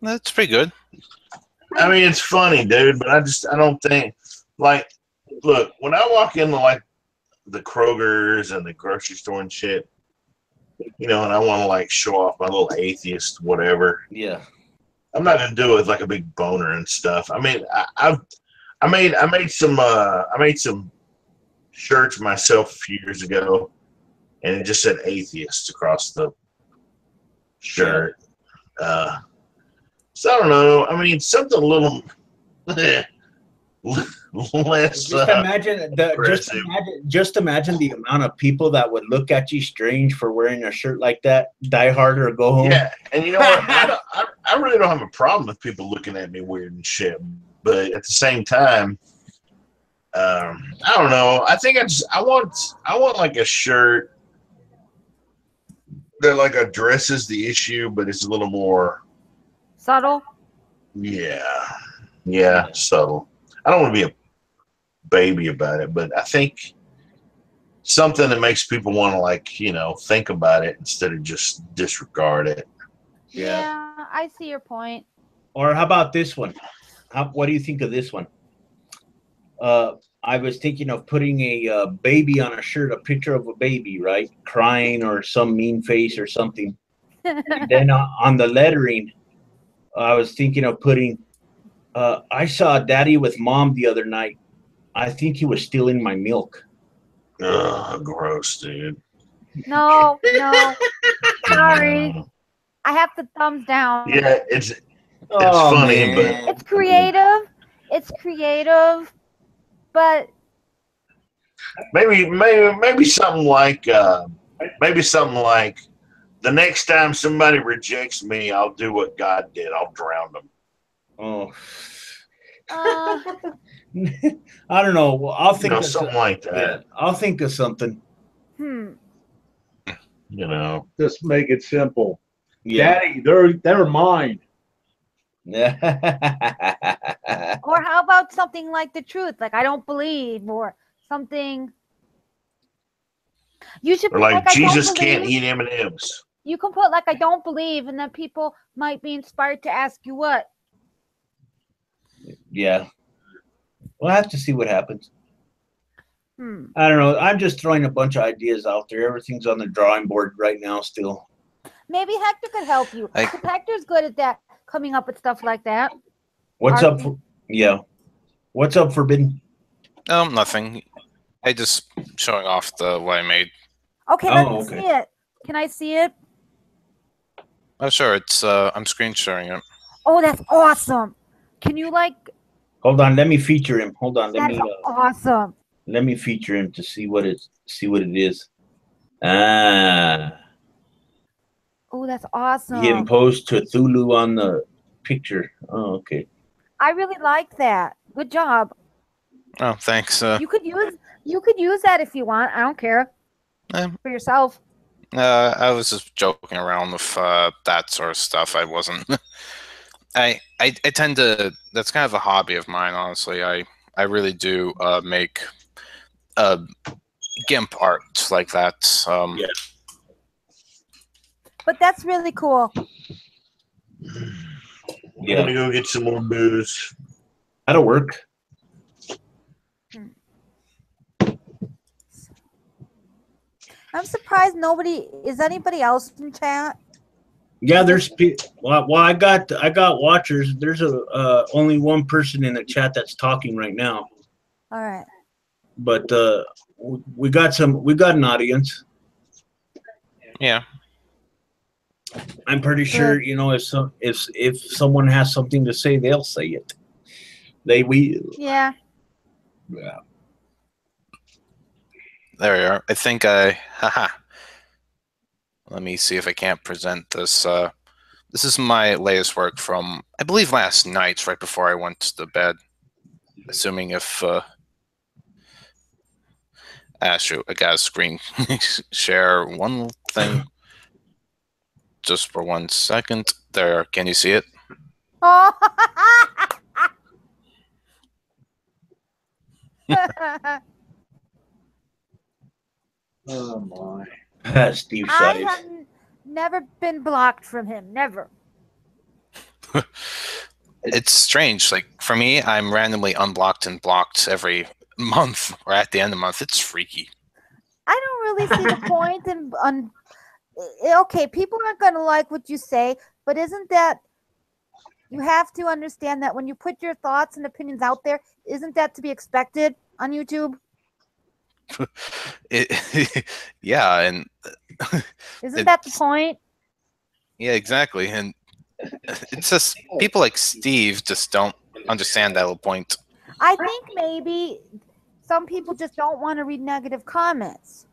That's pretty good. I mean, it's funny, dude, but I don't think, look, when I walk into, the Kroger's and the grocery store and shit, and I want to, show off my little atheist whatever. Yeah. I'm not going to do it with, a big boner and stuff. I mean, I made some shirts myself a few years ago, and it just said "atheist" across the shirt. So I don't know. I mean, something a little less. Just imagine the amount of people that would look at you strange for wearing a shirt like that. Die hard or go home. Yeah, and you know what? I really don't have a problem with people looking at me weird and shit, but at the same time, I don't know. I think I want like a shirt that like addresses the issue, but it's a little more Subtle. Yeah, subtle. I don't want to be a baby about it, but I think something that makes people want to, like, you know, think about it instead of just disregard it. Yeah, I see your point. Or how about this one? What do you think of this one? I was thinking of putting a baby on a shirt, a picture of a baby, right? Crying or some mean face or something. And then on the lettering, I was thinking of putting, I saw Daddy with Mom the other night. I think he was stealing my milk. Ugh, gross, dude. No. Sorry. I have to thumbs down. Yeah, it's funny, man. but It's creative. But maybe something like the next time somebody rejects me, I'll do what God did. I'll drown them. Oh. I don't know. Well, I'll think of something like that. Yeah, I'll think of something. You know, Just make it simple. Yeah. Daddy, they're mine. Yeah. or how about something like the truth, like I don't believe, or something. You should or put like I don't Jesus can't believe. eat M&Ms. You can put like I don't believe, and then people might be inspired to ask you what. Yeah. We'll have to see what happens. Hmm. I don't know. I'm just throwing a bunch of ideas out there. Everything's on the drawing board right now still. Maybe Hector could help you. I- 'Cause Hector's good at that, coming up with stuff like that. What's Are up? What's up, Forbidden? Nothing. I just showing off what I made. Okay, Oh, let me okay. see it. Can I see it? Oh, sure. It's I'm screen sharing it. Oh, that's awesome. Can you like? Hold on, let me feature him. Hold on, That's awesome. let me feature him to see what it is. Ah, Oh, that's awesome. he imposed Cthulhu on the picture. Oh, okay. I really like that. Good job. Oh, thanks. You could use that if you want. I don't care. For yourself. I was just joking around with that sort of stuff. I wasn't. I tend to. That's kind of a hobby of mine, honestly. I really do make GIMP art like that. Yeah. But that's really cool. I'm gonna go get some more booze. That'll work. I'm surprised is anybody else in chat? Yeah, there's well, I got watchers. There's only one person in the chat that's talking right now. All right. But we got an audience. Yeah. I'm pretty sure, you know, if someone has something to say, they'll say it. Yeah. Yeah. There we are. I think let me see if I can't present this. This is my latest work from, I believe, last night, right before I went to bed. Assuming if shoot, I got a screen share one thing just for 1 second. There, can you see it? Oh. Oh my. Steve I Sides. have never been blocked from him. Never. It's strange. Like for me, I'm randomly unblocked and blocked every month or at the end of the month. It's freaky. I don't really see the point okay, people aren't going to like what you say, but isn't that You have to understand that when you put your thoughts and opinions out there, isn't that to be expected on YouTube? Yeah, and Isn't that the point? yeah, exactly. And it's just people like Steve just don't understand that little point. I think maybe some people just don't want to read negative comments.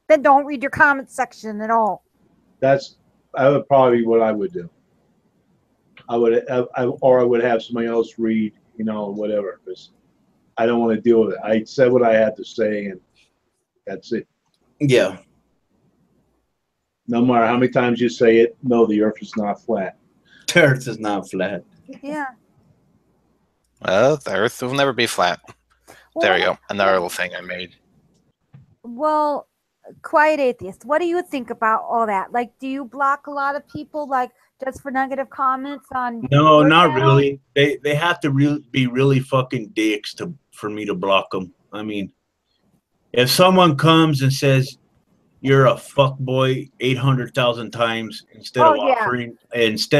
Then don't read your comment section at all. That would probably be what I would do. I would have somebody else read, whatever, because I don't want to deal with it. I said what I had to say, and that's it. Yeah. No matter how many times you say it, no, the earth is not flat. The earth is not flat. Yeah. Well, the Earth will never be flat. Well, There you go. Another little thing I made. Well, Quiet Atheist, what do you think about all that? Like, do you block a lot of people, like, just for negative comments on? No, your not channel? really. They have to be really fucking dicks for me to block them. I mean, if someone comes and says you're a fuckboy 800,000 times instead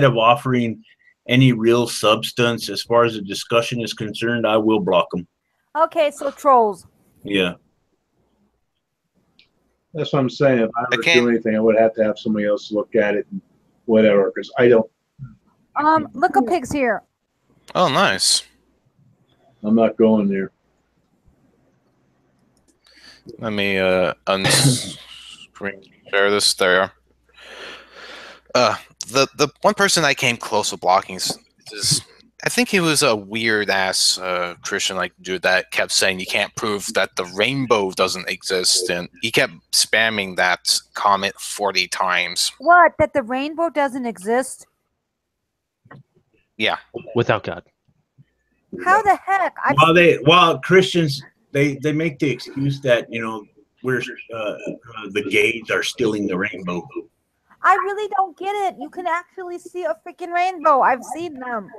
of offering any real substance as far as the discussion is concerned, I will block them. Okay, so trolls. Yeah. That's what I'm saying. If I ever do anything, I would have to have somebody else look at it and whatever, because I don't. Look at pigs here. Oh, nice. I'm not going there. Let me unscreen share this. There. The one person I came close to blocking is I think he was a weird ass Christian like dude that kept saying you can't prove that the rainbow doesn't exist, and he kept spamming that comment 40 times. What? That the rainbow doesn't exist? Yeah. Without God. How the heck? While Christians they make the excuse that we're the gays are stealing the rainbow. I really don't get it. You can actually see a freaking rainbow. I've seen them.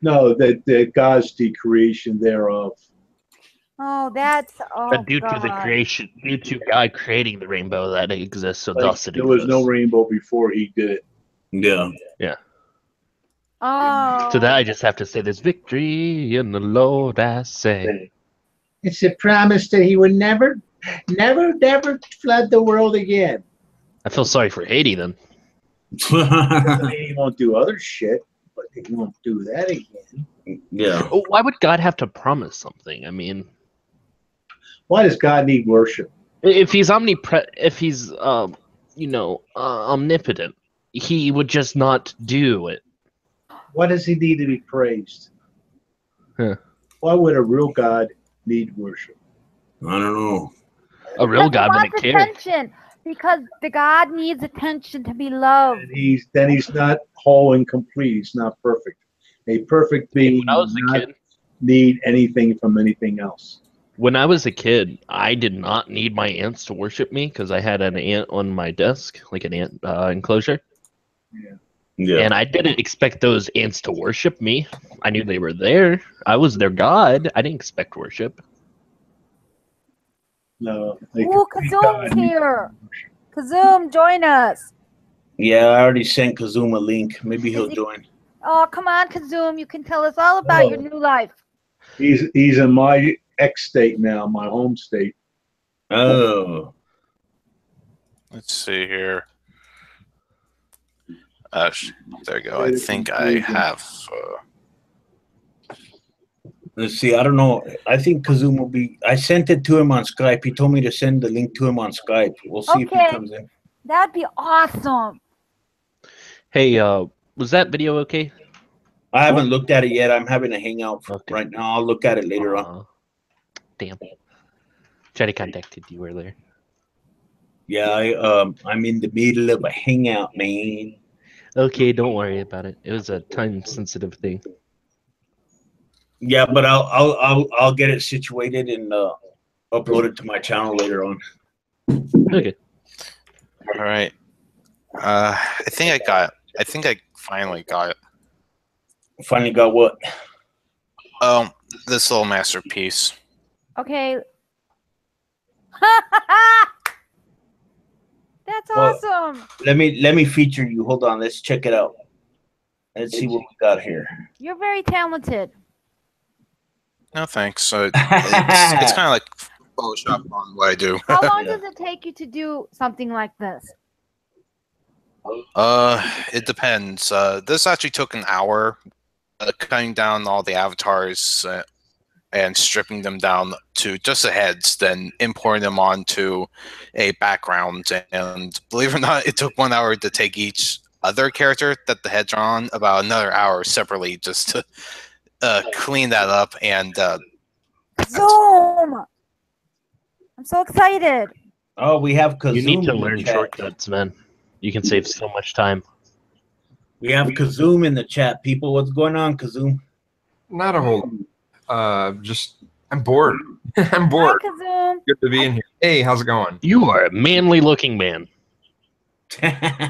No, that God's the creation thereof. Oh, that's But due to the creation, due to God creating the rainbow, that it exists, so thus it There was exists. no rainbow before He did it. Yeah. Yeah. Oh. So that I just have to say, there's victory in the Lord, I say. It's a promise that He would never flood the world again. I feel sorry for Haiti then. He won't do other shit, but He won't do that again. Yeah. Oh, why would God have to promise something? I mean, why does God need worship? If He's omnipotent, He would just not do it. Why does He need to be praised? Huh. Why would a real God need worship? I don't know. A real God wouldn't care. Attention, because the God needs attention to be loved. And he's not whole and complete. He's not perfect. A perfect being does not need anything from anything else. When I was a kid, I did not need my ants to worship me because I had an ant on my desk, like an ant enclosure. Yeah. And I didn't expect those ants to worship me. I knew they were there. I was their god. I didn't expect worship. No. Ooh, Kazoom's here. Kazoom, join us. Yeah, I already sent Kazuma a link. Maybe he'll join. Oh, come on, Kazoom. You can tell us all about your new life. He's in my ex state now, my home state. Oh. Let's see here. There you go. I think I have. Let's see. I don't know. I think Kazuma will be. I sent it to him on Skype. He told me to send the link to him on Skype. We'll see if he comes in. That'd be awesome. Hey, was that video okay? I haven't looked at it yet. I'm having a hangout right now. I'll look at it later on. Damn. Tried to contact you earlier. Yeah, I'm in the middle of a hangout, man. Okay, don't worry about it. It was a time-sensitive thing. Yeah, but I'll get it situated and upload it to my channel later on. Okay. All right. I think I finally got it. Finally got what? This little masterpiece. Okay. That's awesome. Let me feature you. Hold on. Let's check it out. Let's see what we got here. You're very talented. No thanks. It's kind of like Photoshop on what I do. How long does it take you to do something like this? It depends. This actually took an hour, cutting down all the avatars and stripping them down to just the heads, then importing them onto a background. And believe it or not, it took 1 hour to take each other character that the heads are on, about another hour separately just to clean that up. And Zoom! I'm so excited. Oh, we have Kazoom. You need to in the learn chat. shortcuts, man. You can save so much time. We have Kazoom in the chat, people. What's going on, Kazoom? Not a whole just I'm bored. I'm bored. Hi, Kazoom. Good to be in here. Hey, how's it going? You are a manly looking man.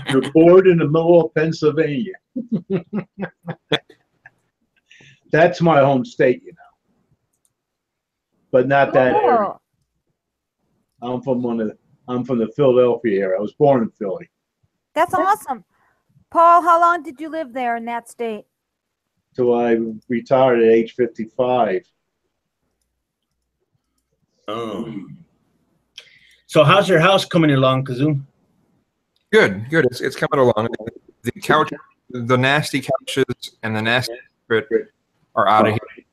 You're bored in the middle of Pennsylvania. That's my home state, you know. But not that area. I'm from the Philadelphia area. I was born in Philly. That's awesome. Paul, how long did you live there in that state? So I retired at age 55. Oh. So how's your house coming along, Kazoom? Good, good. It's coming along. The couch, the nasty couches and the nasty carpet are out of here.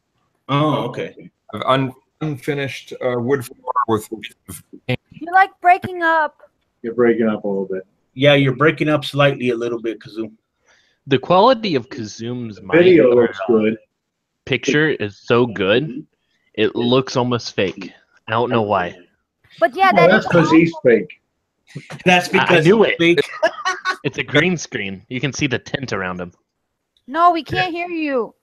Oh, okay. I've unfinished wood floor with paint. You're like breaking up. You're breaking up a little bit. Yeah, you're breaking up slightly a little bit, Kazoom. The quality of Kazoom's Video looks good. picture is so good, it looks almost fake. I don't know why. But yeah, Well, that that's is because he's fake. That's because I knew he's it. fake. It's a green screen. You can see the tint around him. No, we can't hear you.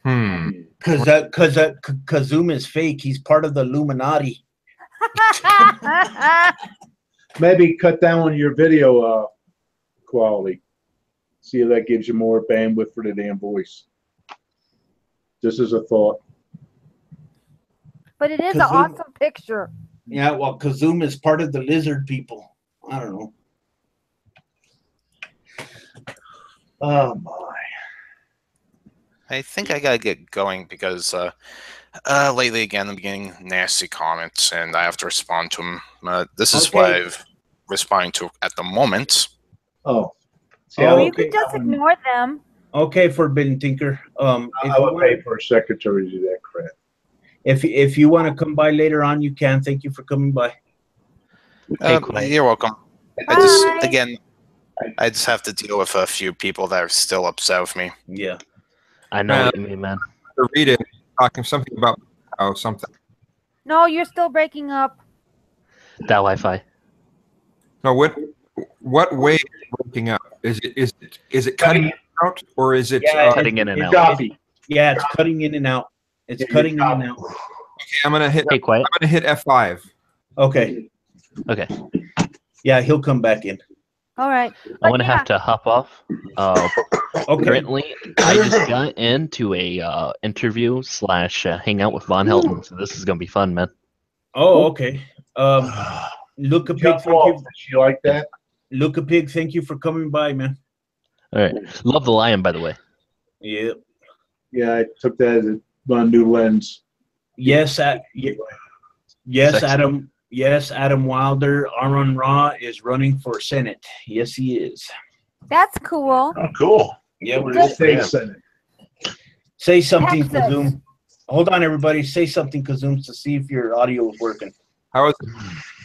Because Kazoom is fake. He's part of the Illuminati. Maybe cut down on your video quality. See if that gives you more bandwidth for the damn voice. Just as a thought. But it is an Kazoom- awesome picture. Yeah, well, Kazoom is part of the lizard people. I don't know. Oh my. I think I gotta get going because lately again I'm getting nasty comments and I have to respond to them. This is what Okay. I've responding to at the moment. Oh. See, Oh, Or you okay. could just ignore them. Okay, Forbidden Tinker. If I would pay for a secretary to do that crap. if you want to come by later on, you can. Thank you for coming by. You're welcome. Bye. I just have to deal with a few people that are still upset with me. Yeah. I know what you mean, man. To read it, talking something about how something. No, you're still breaking up. That Wi-Fi. No, what way is it breaking up? Is it cutting out or is it? Yeah, Cutting in and it's out. Copy. Yeah, it's cutting in and out. It's Yeah, cutting in you're and out. Okay, I'm gonna hit. Hey, quiet. I'm gonna hit F5. Okay. Okay. Yeah, he'll come back in. All right. I'm gonna have to hop off. Okay. Currently, I just got into a interview / hangout with Von Helton, so this is gonna be fun, man. Oh, okay. Luca Pig, Jump thank off. you. Did you like that? Luca Pig, thank you for coming by, man. All right. Love the lion, by the way. Yeah. Yeah, I took that as my new lens. Yes, yes, Sexy. Adam. Yes, Adam Wilder, Aaron Ra is running for Senate. Yes, he is. That's cool. Oh, cool. Yeah, we're Good. State Yeah. Senate. say something, Texas. Kazoom. Hold on, everybody. Say something, Kazoom, to see if your audio is working. How is it?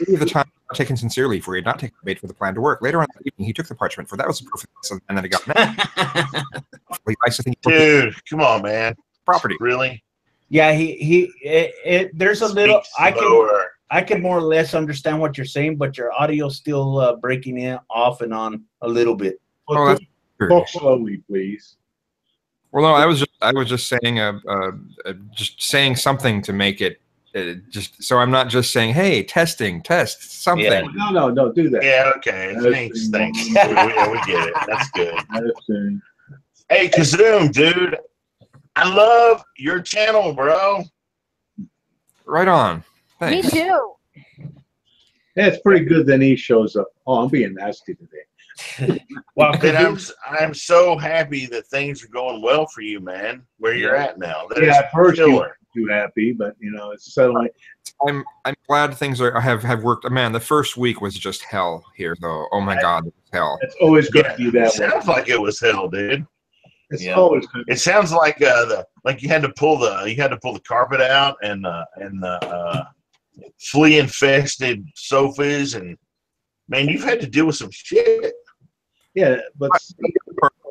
Many of the time taken sincerely, for he had not taken the bait for the plan to work. Later on that evening, he took the parchment, for that was the proof of this, and then it got mad. He likes to think he took Dude, come on, man. property. Really? Yeah, there's a little. Speak slower. I can more or less understand what you're saying, but your audio's still breaking in off and on a little bit. Oh, that's weird. Talk slowly, please. Well, no, I was just saying just saying something to make it just so I'm not just saying, hey, test something. Yeah. No, do that. Yeah, okay. Thanks. Yeah, we get it. That's good. That's, Hey, Kazoom, dude. I love your channel, bro. Right on. Me Thanks. too. yeah, it's pretty good. Then he shows up. Oh, I'm being nasty today. Well, And I'm so happy that things are going well for you, man. Where you're at now. That is at first you killer. weren't too happy, but it's settling. I'm glad things have worked. Man, the first week was just hell here, though. Oh my God, it was hell. It's always going to be that way. Sounds like it was hell, dude. It's always going to be. It sounds like you had to pull the carpet out and the flea infested sofas, and man, you've had to deal with some shit. Yeah, but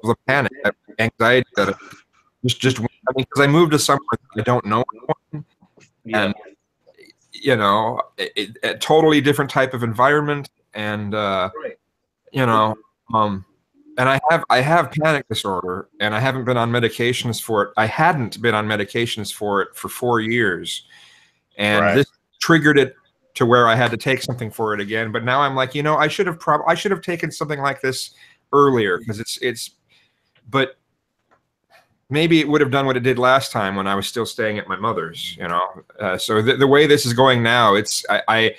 The panic, anxiety that just because I moved to somewhere I don't know anyone, and a totally different type of environment, and and I have panic disorder, and I haven't been on medications for it. I hadn't been on medications for it for 4 years, and this triggered it to where I had to take something for it again. But now I'm like, I should have taken something like this earlier, because but maybe it would have done what it did last time when I was still staying at my mother's. So the way this is going now, I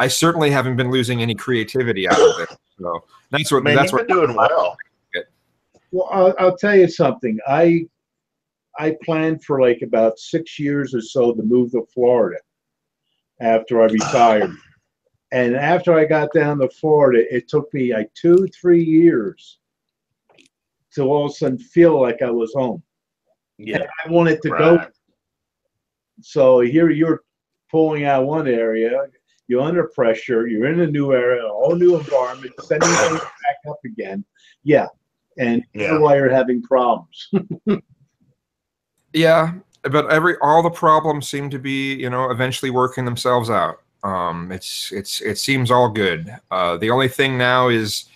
certainly haven't been losing any creativity out of it. So that's what you've been doing well. Well, I'll tell you something. I planned for like about 6 years or so to move to Florida after I retired. And after I got down to Florida, it took me like 2-3 years to all of a sudden feel like I was home. Yeah, and I wanted to go. So here you're pulling out one area, you're under pressure, you're in a new area, a whole new environment, sending things back up again. Yeah. And that's why you're having problems. Yeah, but all the problems seem to be, eventually working themselves out. It seems all good. The only thing now is,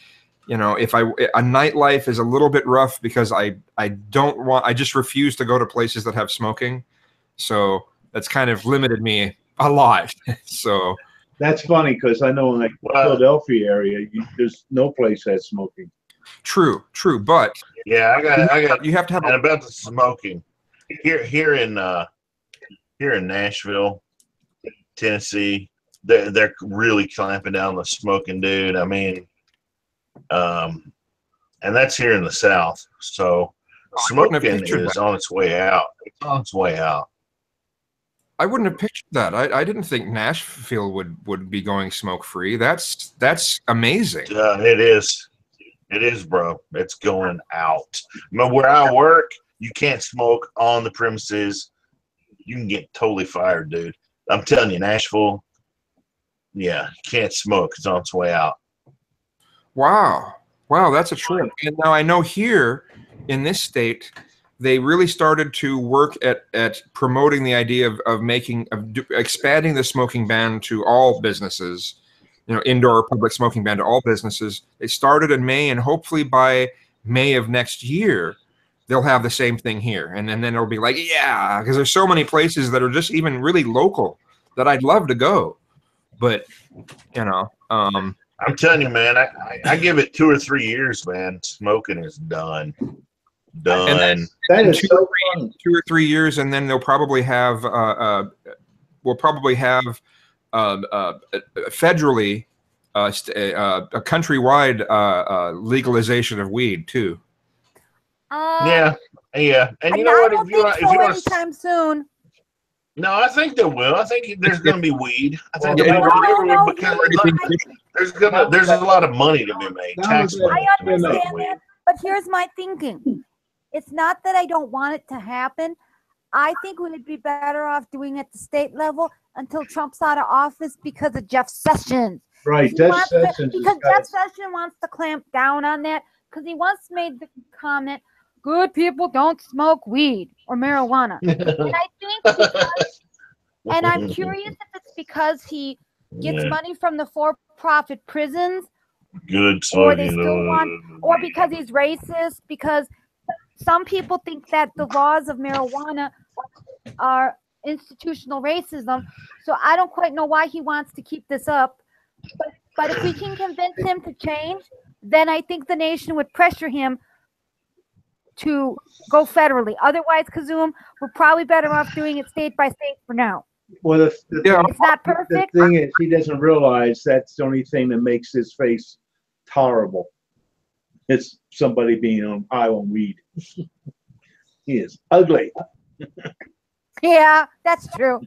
if a nightlife is a little bit rough, because I just refuse to go to places that have smoking. So that's kind of limited me a lot. So that's funny, because I know in the Philadelphia area, there's no place that's smoking. True, but yeah, I got. You have to have. And about the smoking, here in Nashville, Tennessee, they're really clamping down on the smoking, dude. I mean, and that's here in the South. So smoking is on its way out. It's on its way out. I wouldn't have pictured that. I didn't think Nashville would be going smoke free. That's amazing. It is. It is, bro. It's going out. Where I work, you can't smoke on the premises. You can get totally fired, dude. I'm telling you, Nashville, you can't smoke. It's on its way out. Wow, that's a trip. And now I know here in this state, they really started to work at promoting the idea of expanding the smoking ban to all businesses. Indoor public smoking ban to all businesses. They started in May, and hopefully by May of next year, they'll have the same thing here. And then it'll be like, because there's so many places that are just even really local that I'd love to go. But, I'm telling you, man, I give it 2 or 3 years, man. Smoking is done. And that is so funny. 2 or 3 years, and then they'll probably have, federally, a countrywide legalization of weed too. And you know what? If you want anytime soon. No, I think there will. I think there's going to be weed. I think there's a lot of money to be made. Tax money. I understand that, but here's my thinking. It's not that I don't want it to happen. I think we would be better off doing it at the state level until Trump's out of office because of Jeff Sessions. Right, Jeff Sessions wants to clamp down on that, because he once made the comment, good people don't smoke weed or marijuana. And I think and I'm curious if it's because he gets money from the for-profit prisons, or they still or because he's racist, because some people think that the laws of marijuana are institutional racism. So I don't quite know why he wants to keep this up. But if we can convince him to change, then I think the nation would pressure him to go federally. Otherwise, Kazoom, we're probably better off doing it state by state for now. Well, it's not perfect. The thing is, he doesn't realize that's the only thing that makes his face tolerable. It's somebody being on high on weed. He is ugly. Yeah, that's true.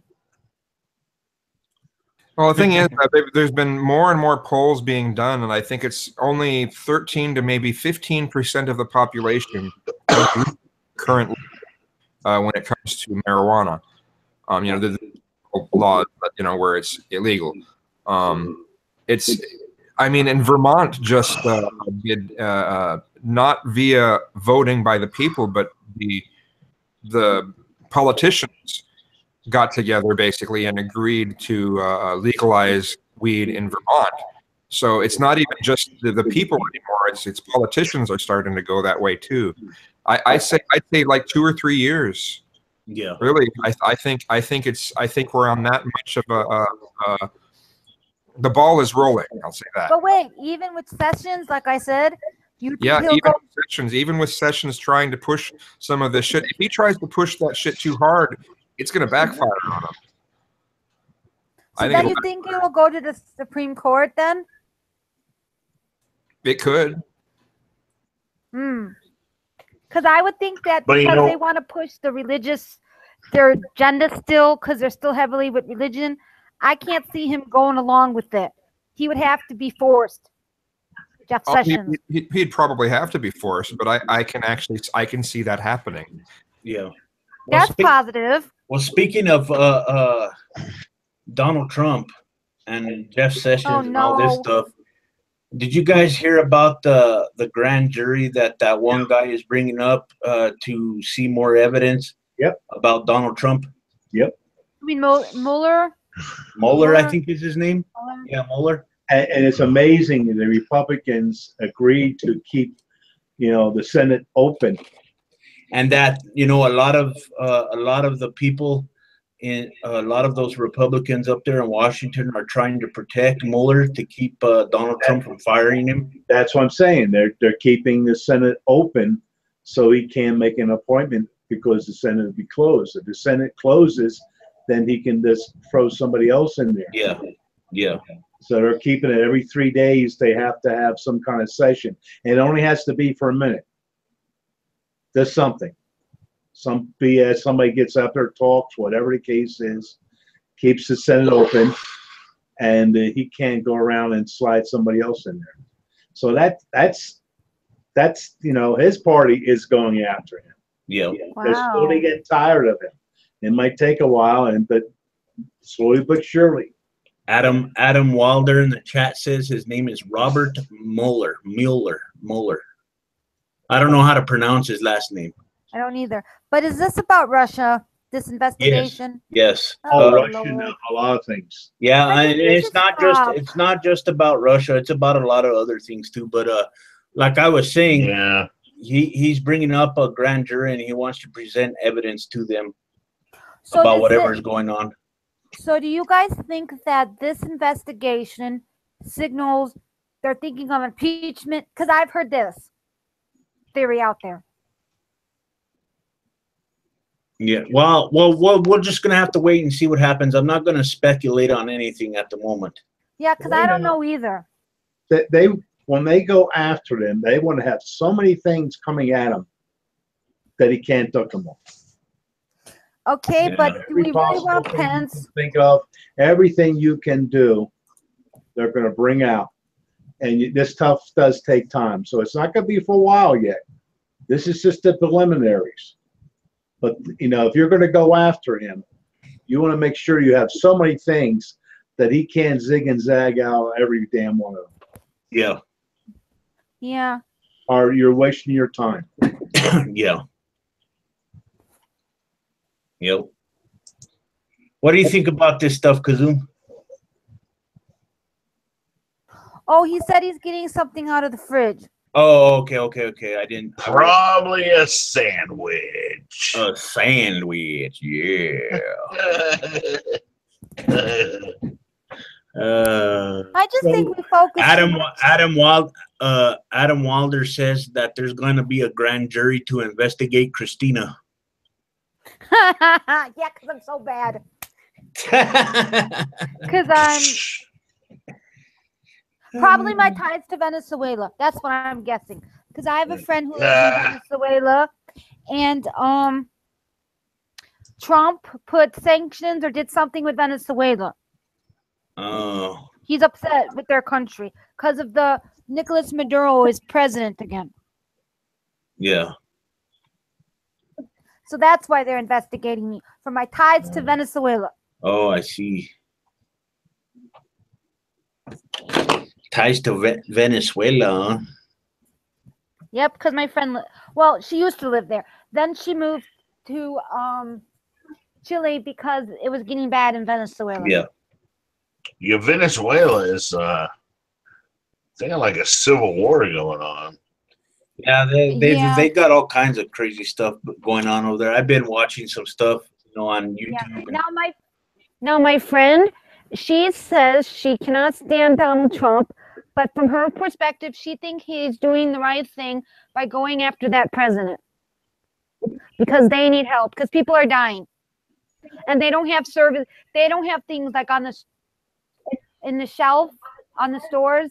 Well, the thing is, there's been more and more polls being done, and I think it's only 13 to maybe 15% of the population currently when it comes to marijuana. The laws, where it's illegal. In Vermont, just did not via voting by the people, but the politicians got together basically and agreed to legalize weed in Vermont. So it's not even just the people anymore; it's politicians are starting to go that way too. I'd say like 2 or 3 years. Yeah, really. I think we're on that much of the ball is rolling. I'll say that. But wait, even with Sessions, like I said, even with Sessions trying to push some of this shit, if he tries to push that shit too hard, it's going to backfire on him. So then you think it will go to the Supreme Court then? It could. Because I would think that because they want to push their agenda still, because they're still heavily with religion, I can't see him going along with it. He would have to be forced. Jeff Sessions. He'd probably have to be forced, but I can see that happening. Yeah. That's positive. Well, speaking of Donald Trump and Jeff Sessions and all this stuff, did you guys hear about the grand jury that one guy is bringing up to see more evidence about Donald Trump? You mean Mueller? Mueller, I think is his name. Mueller? Yeah, Mueller. And it's amazing the Republicans agreed to keep, the Senate open, and that a lot of the people in a lot of those Republicans up there in Washington are trying to protect Mueller to keep Donald Trump from firing him. That's what I'm saying. They're keeping the Senate open so he can make an appointment because the Senate will be closed. If the Senate closes, then he can just throw somebody else in there. Yeah. So they're keeping it every 3 days. They have to have some kind of session. And it only has to be for a minute. There's something. Some BS, somebody gets up there, talks, whatever the case is, keeps the Senate open, and he can't go around and slide somebody else in there. So that's his party is going after him. Yeah. Wow. They're slowly getting tired of him. It might take a while, but slowly but surely. Adam Wilder in the chat says his name is Robert Mueller. I don't know how to pronounce his last name. I don't either. But is this about Russia? This investigation? Yes. Russia, a lot of things. Yeah, and it's not just about Russia. It's about a lot of other things too. But like I was saying, he's bringing up a grand jury and he wants to present evidence to them about whatever is going on. So do you guys think that this investigation signals they're thinking of impeachment? Because I've heard this theory out there. Yeah, well, we're just going to have to wait and see what happens. I'm not going to speculate on anything at the moment. Yeah, because I don't know either. When they go after them, they want to have so many things coming at him that he can't duck them all. Okay, but do we really want Pence? Think of everything you can do, they're going to bring out. And this stuff does take time. So it's not going to be for a while yet. This is just the preliminaries. But, if you're going to go after him, you want to make sure you have so many things that he can't zig and zag out every damn one of them. Yeah. Yeah. Or you're wasting your time. Yeah. Yep. What do you think about this stuff, Kazoo? Oh, he said he's getting something out of the fridge. Oh, okay. I didn't. Probably a sandwich. A sandwich, yeah. I just think we focus. Adam Wilder says that there's going to be a grand jury to investigate Christina. Yeah, because I'm so bad. Because I'm probably my ties to Venezuela. That's what I'm guessing. because I have a friend who lives in Venezuela, and Trump put sanctions or did something with Venezuela. Oh. He's upset with their country because of the Nicolas Maduro is president again. Yeah. So that's why they're investigating me for my ties to Venezuela. Oh, I see. Ties to Venezuela, huh? Yep, because my friend, well, she used to live there. Then she moved to Chile because it was getting bad in Venezuela. Yeah. Yeah, Venezuela is they got like a civil war going on. Yeah, they got all kinds of crazy stuff going on over there. I've been watching some stuff, on YouTube. Yeah. Now my friend, she says she cannot stand Donald Trump, but from her perspective, she thinks he's doing the right thing by going after that president because they need help because people are dying and they don't have service. They don't have things like in the shelf on the stores.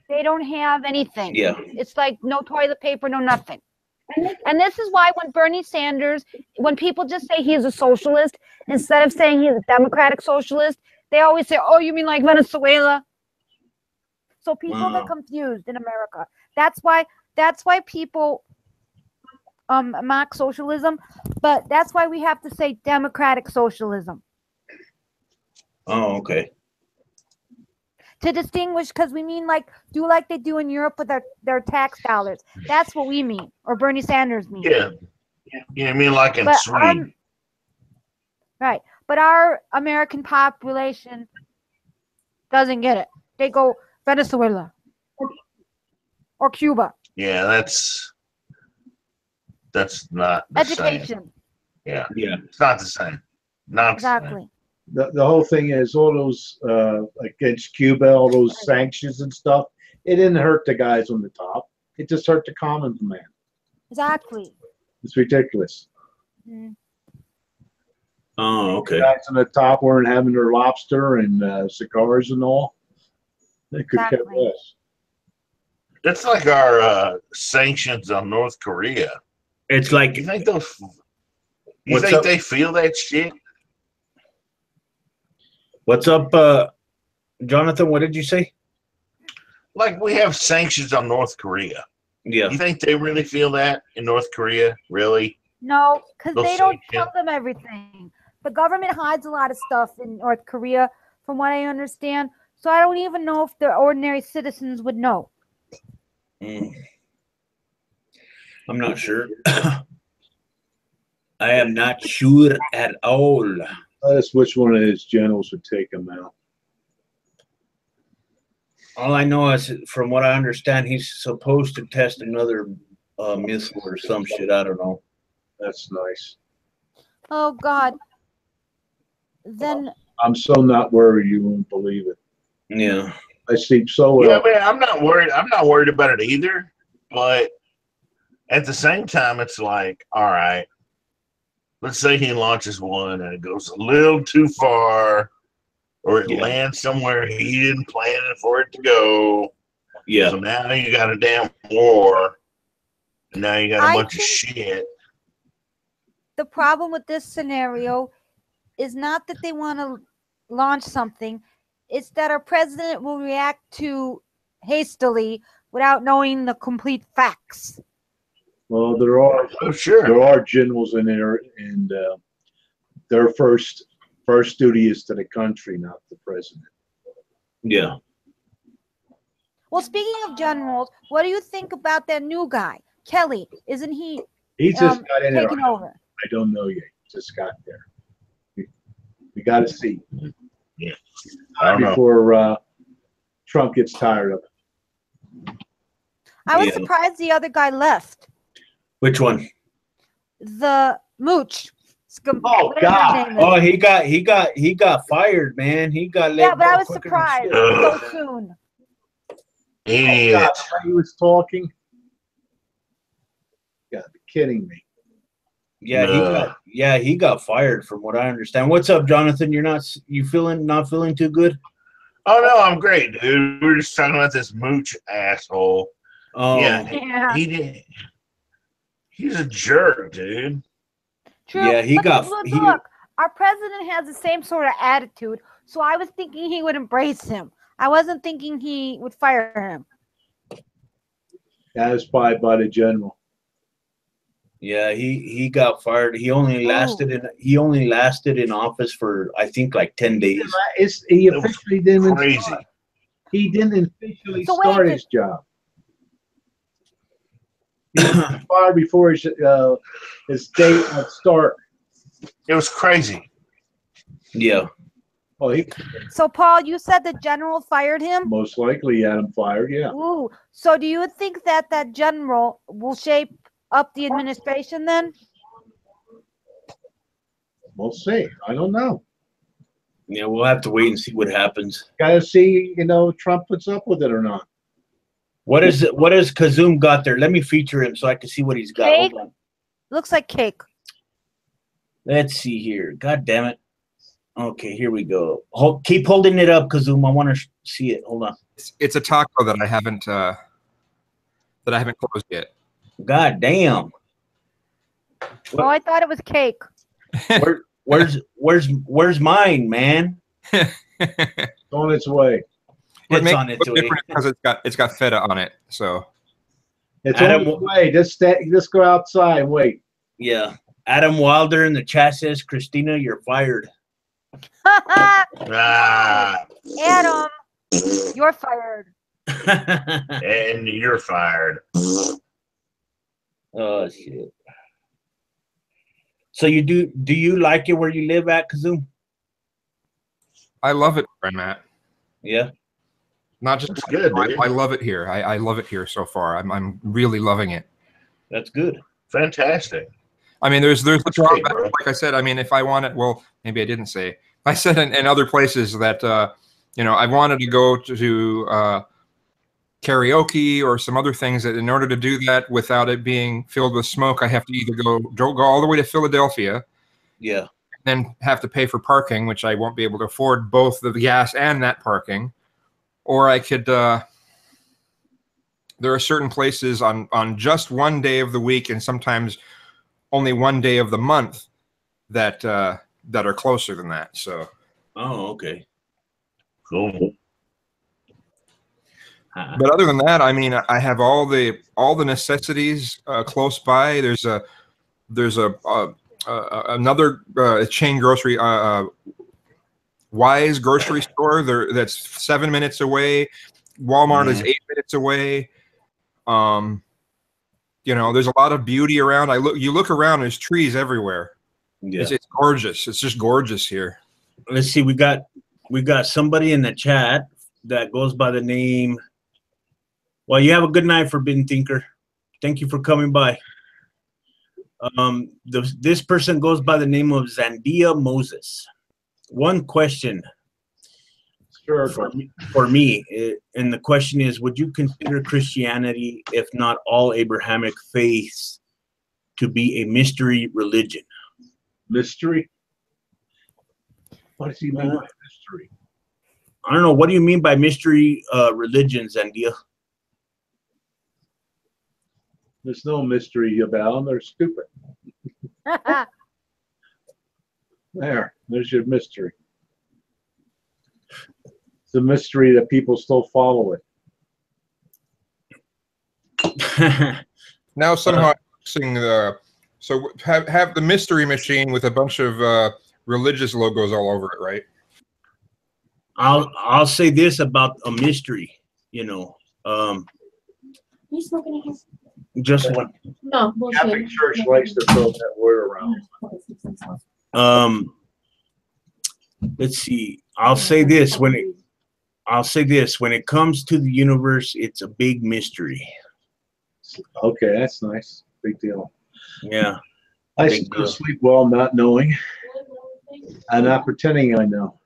They don't have anything. Yeah. It's like no toilet paper, no nothing. And this is why when Bernie Sanders, when people just say he's a socialist, instead of saying he's a democratic socialist, they always say, oh, you mean like Venezuela? So people get confused in America. That's why people mock socialism, but that's why we have to say democratic socialism. Oh, okay. To distinguish, because we mean do like they do in Europe with their tax dollars. That's what we mean, or Bernie Sanders means. Yeah, I mean like in Sweden. Right, but our American population doesn't get it. They go Venezuela or Cuba. Yeah, that's not the education. Same. Yeah, yeah, it's not the same. Not exactly. The whole thing is all those against Cuba, all those sanctions and stuff. It didn't hurt the guys on the top. It just hurt the common man. Exactly. It's ridiculous. Mm-hmm. Oh, okay. The guys on the top weren't having their lobster and cigars and all. They could care less. It's like our sanctions on North Korea. It's like you think they feel that shit? What's up, Jonathan? What did you say? Like we have sanctions on North Korea. Yeah. You think they really feel that in North Korea? Really? No, because they don't tell them everything. The government hides a lot of stuff in North Korea, from what I understand. So I don't even know if the ordinary citizens would know. I'm not sure. I am not sure at all. That's which one of his generals would take him out. All I know is, from what I understand, he's supposed to test another missile or some shit. I don't know. That's nice. Oh God. Then I'm so not worried you won't believe it. Yeah. I sleep so well. Yeah, man, I'm not worried. I'm not worried about it either. But at the same time, it's like, all right, let's say he launches one and it goes a little too far, or it lands somewhere he didn't plan for it to go. Yeah. So now you got a damn war. And now you got a bunch of shit. The problem with this scenario is not that they want to launch something. It's that our president will react too hastily without knowing the complete facts. Well, there are there are generals in there, and their first duty is to the country, not the president. Yeah. Well, speaking of generals, what do you think about that new guy, Kelly? Isn't he? He just got in taking over. I don't know yet. He just got there. We got to see. Yeah. I don't before Trump gets tired of it. I was surprised the other guy left. Which one? The Mooch. Oh God! Oh, he got fired, man. He got let. Yeah, but I was surprised so soon. Idiot! Oh, God, he was talking. You gotta be kidding me. Yeah, he got fired from what I understand. What's up, Jonathan? Not feeling too good? Oh no, I'm great, dude. We're just talking about this Mooch asshole. Yeah, Yeah. he did. He's a jerk, dude. True. Yeah, he But got look, our president has the same sort of attitude, so I was thinking he would embrace him. I wasn't thinking he would fire him. That was by the general. Yeah, he got fired. He only lasted in office for I think like 10 days. He officially didn't Crazy. start. He didn't officially So wait, start his job. He was fired before his date would start. It was crazy. Yeah. Well, he so Paul, you said the general fired him? most likely had him fired. Yeah. Ooh. So do you think that general will shape up the administration then? We'll see. I don't know. Yeah, we'll have to wait and see what happens. Got to see, Trump puts up with it or not. What is it? What has Kazum got there? Let me feature him so I can see what he's got. Cake? Hold on. Looks like cake. Let's see here. God damn it. Okay, here we go. Keep holding it up, Kazum. I want to see it. Hold on. It's a taco that I haven't closed yet. God damn. Oh, I thought it was cake. Where's mine, man? It's on its way. It's on its way. Because it's got feta on it. So It's Adam- on its way. Just go outside. Wait. Yeah. Adam Wilder in the chat says, Christina, you're fired. Ah, Adam, you're fired. and you're fired. Oh shit. So do you like it where you live at, Kazum? I love it where I'm at. Yeah. Not just That's good, dude. I love it here. I love it here so far. I'm really loving it. That's good. Fantastic. I mean, there's the That's drawback. great, bro. Like I said, I mean, if I wanted, well, maybe I didn't say. I said in other places that I wanted to go to karaoke or some other things. That in order to do that without it being filled with smoke, I have to either go all the way to Philadelphia, Yeah. then have to pay for parking, which I won't be able to afford both the gas and that parking, or I could. There are certain places on just one day of the week and sometimes only one day of the month that are closer than that. So. Oh, okay. Cool. But other than that, I mean, I have all the necessities close by. There's another chain grocery, Wise grocery store there that's 7 minutes away. Walmart is 8 minutes away. There's a lot of beauty around. You look around, there's trees everywhere. Yeah. It's gorgeous. It's just gorgeous here. Let's see. We got somebody in the chat that goes by the name. Well, you have a good night, Forbidden Thinker. Thank you for coming by. This person goes by the name of Zandia Moses. One question Sure. for me, and the question is, would you consider Christianity, if not all Abrahamic faiths, to be a mystery religion? Mystery? What does he mean by mystery? I don't know. What do you mean by mystery religion, Zandia? There's no mystery about them. They're stupid. There's your mystery. It's a mystery that people still follow it. Now somehow using have the mystery machine with a bunch of religious logos all over it, right? I'll say this about a mystery, You smoking in here? just one. No, bullshit. Catholic Church likes to throw that word around. Let's see. I'll say this when it comes to the universe, it's a big mystery. Okay, that's nice. Big deal. Yeah. I Big still deal. sleep well not knowing and not pretending I know.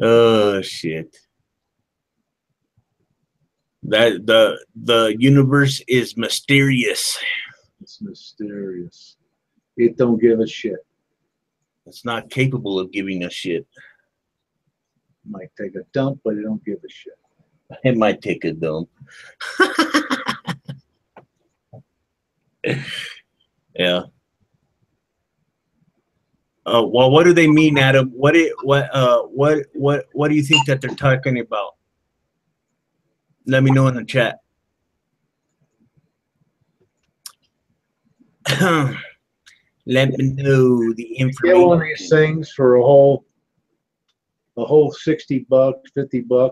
Oh shit. That the universe is mysterious. It's mysterious. It don't give a shit. It's not capable of giving a shit. Might take a dump, but I don't give a shit. It might take a dump. Yeah. Well, what do they mean, Adam? What do you think that they're talking about? Let me know in the chat. Let me know the information. Get one of these things for a whole $60, $50,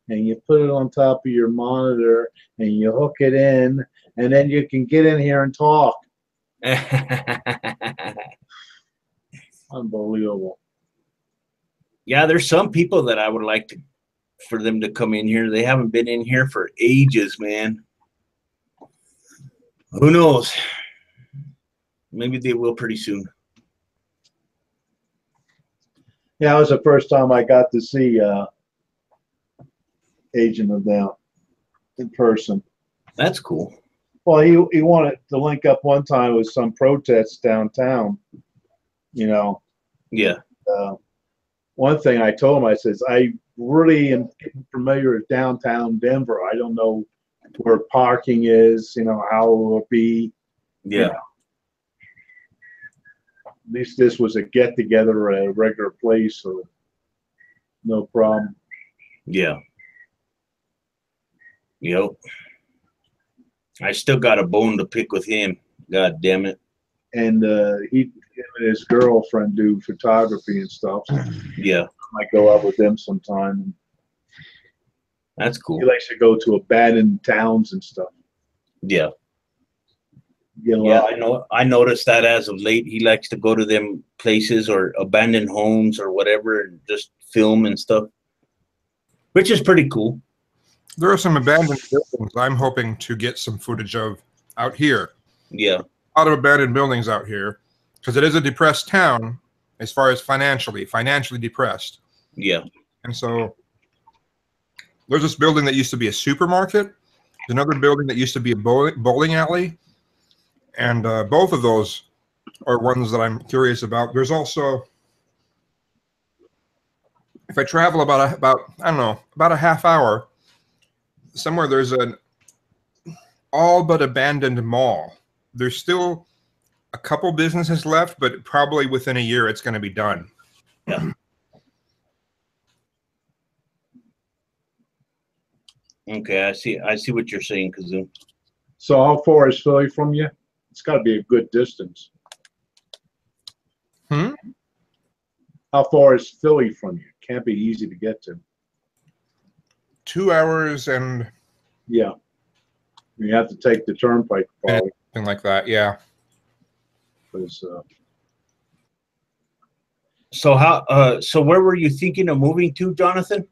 and you put it on top of your monitor and you hook it in, and then you can get in here and talk. Unbelievable. Yeah, there's some people that I would like for them to come in here. They haven't been in here for ages, man. Who knows? Maybe they will pretty soon. Yeah, it was the first time I got to see Agent of Down in person. That's cool. Well, he wanted to link up one time with some protests downtown, you know. Yeah. One thing I told him, I says, I really am getting familiar with downtown Denver. I don't know where parking is, you know, how it will be. Yeah. You know. At least this was a get-together at a regular place, so no problem. Yeah. Yep. I still got a bone to pick with him. God damn it. And him and his girlfriend do photography and stuff. So yeah. I might go out with them sometime. That's cool. He likes to go to abandoned towns and stuff. Yeah. Yeah, I noticed that as of late. He likes to go to them places or abandoned homes or whatever and just film and stuff, which is pretty cool. There are some abandoned buildings I'm hoping to get some footage of out here. Yeah. A lot of abandoned buildings out here because it is a depressed town as far as financially depressed. Yeah. And so there's this building that used to be a supermarket. There's another building that used to be a bowling alley. And both of those are ones that I'm curious about. There's also, if I travel about a half hour, somewhere there's an all but abandoned mall. There's still a couple businesses left, but probably within a year it's going to be done. Yeah. Okay, I see what you're saying, Kazoo. So how far is Philly from you? It's got to be a good distance. Hmm? How far is Philly from you? Can't be easy to get to. 2 hours and... Yeah. You have to take the turnpike, probably. Something like that, yeah. So where were you thinking of moving to, Jonathan?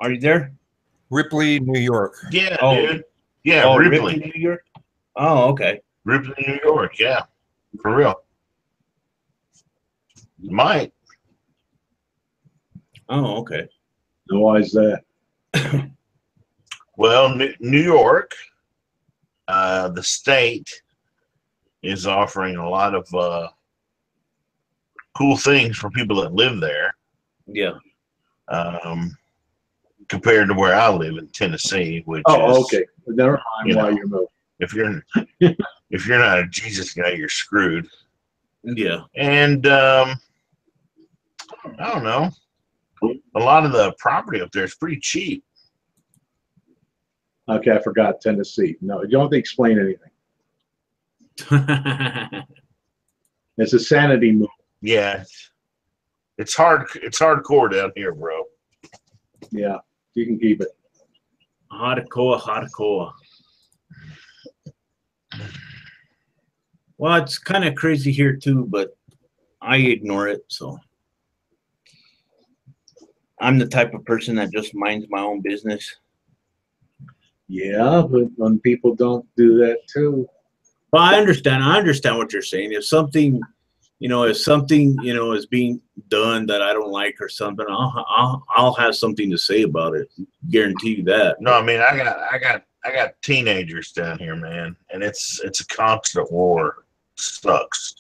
Are you there? Ripley, New York. Yeah, dude. Yeah, Ripley, New York. Oh, okay. Ripley, New York. Yeah, for real. You might. Oh, okay. Why is that? Well, New York, the state is offering a lot of cool things for people that live there. Yeah. Compared to where I live in Tennessee, which is okay. Never mind why you're moving. If you're not a Jesus guy, you're screwed. Yeah. And I don't know. A lot of the property up there is pretty cheap. Okay, I forgot Tennessee. No, you don't have to explain anything. It's a sanity move. Yeah. It's hardcore down here, bro. Yeah, you can keep it. Hardcore. Well, it's kind of crazy here too, but I ignore it. So I'm the type of person that just minds my own business. Yeah, but when people don't do that too. Well, I understand what you're saying. If something is being done that I don't like or something, I'll have something to say about it. Guarantee you that. No, I mean I got teenagers down here, man, and it's a constant war. It sucks.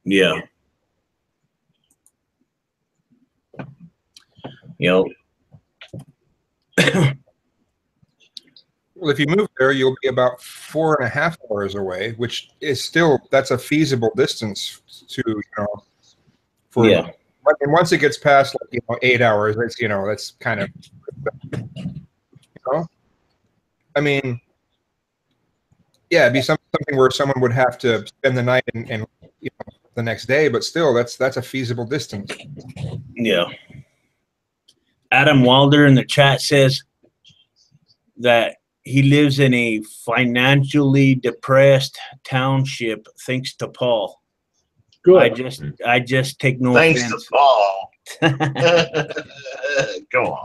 Yeah. Yep. Well, if you move there, you'll be about 4.5 hours away, which is still, that's a feasible distance to, for, Yeah. and once it gets past, 8 hours, that's, that's kind of, I mean, yeah, it'd be something where someone would have to spend the night and the next day, but still, that's a feasible distance. Yeah. Adam Wilder in the chat says that he lives in a financially depressed township thanks to Paul. Good. I just take no Thanks offense. to Paul. Go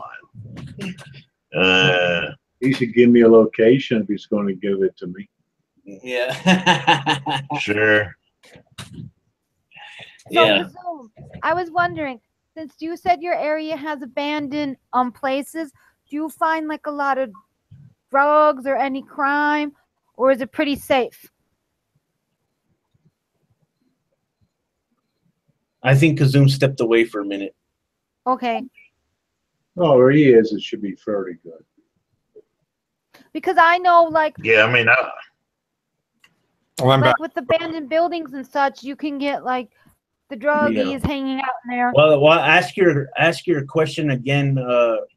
on. He should give me a location if he's going to give it to me. Yeah. Sure. So, Yeah. Kazoom, I was wondering, since you said your area has abandoned places, do you find like a lot of drugs or any crime, or is it pretty safe? I think Kazoom stepped away for a minute. Okay. Oh, where he is, it should be fairly good. Because I know, like, Yeah, I mean, Well, I'm back. like with abandoned buildings and such, you can get like the druggies hanging out in there. Well, ask your question again,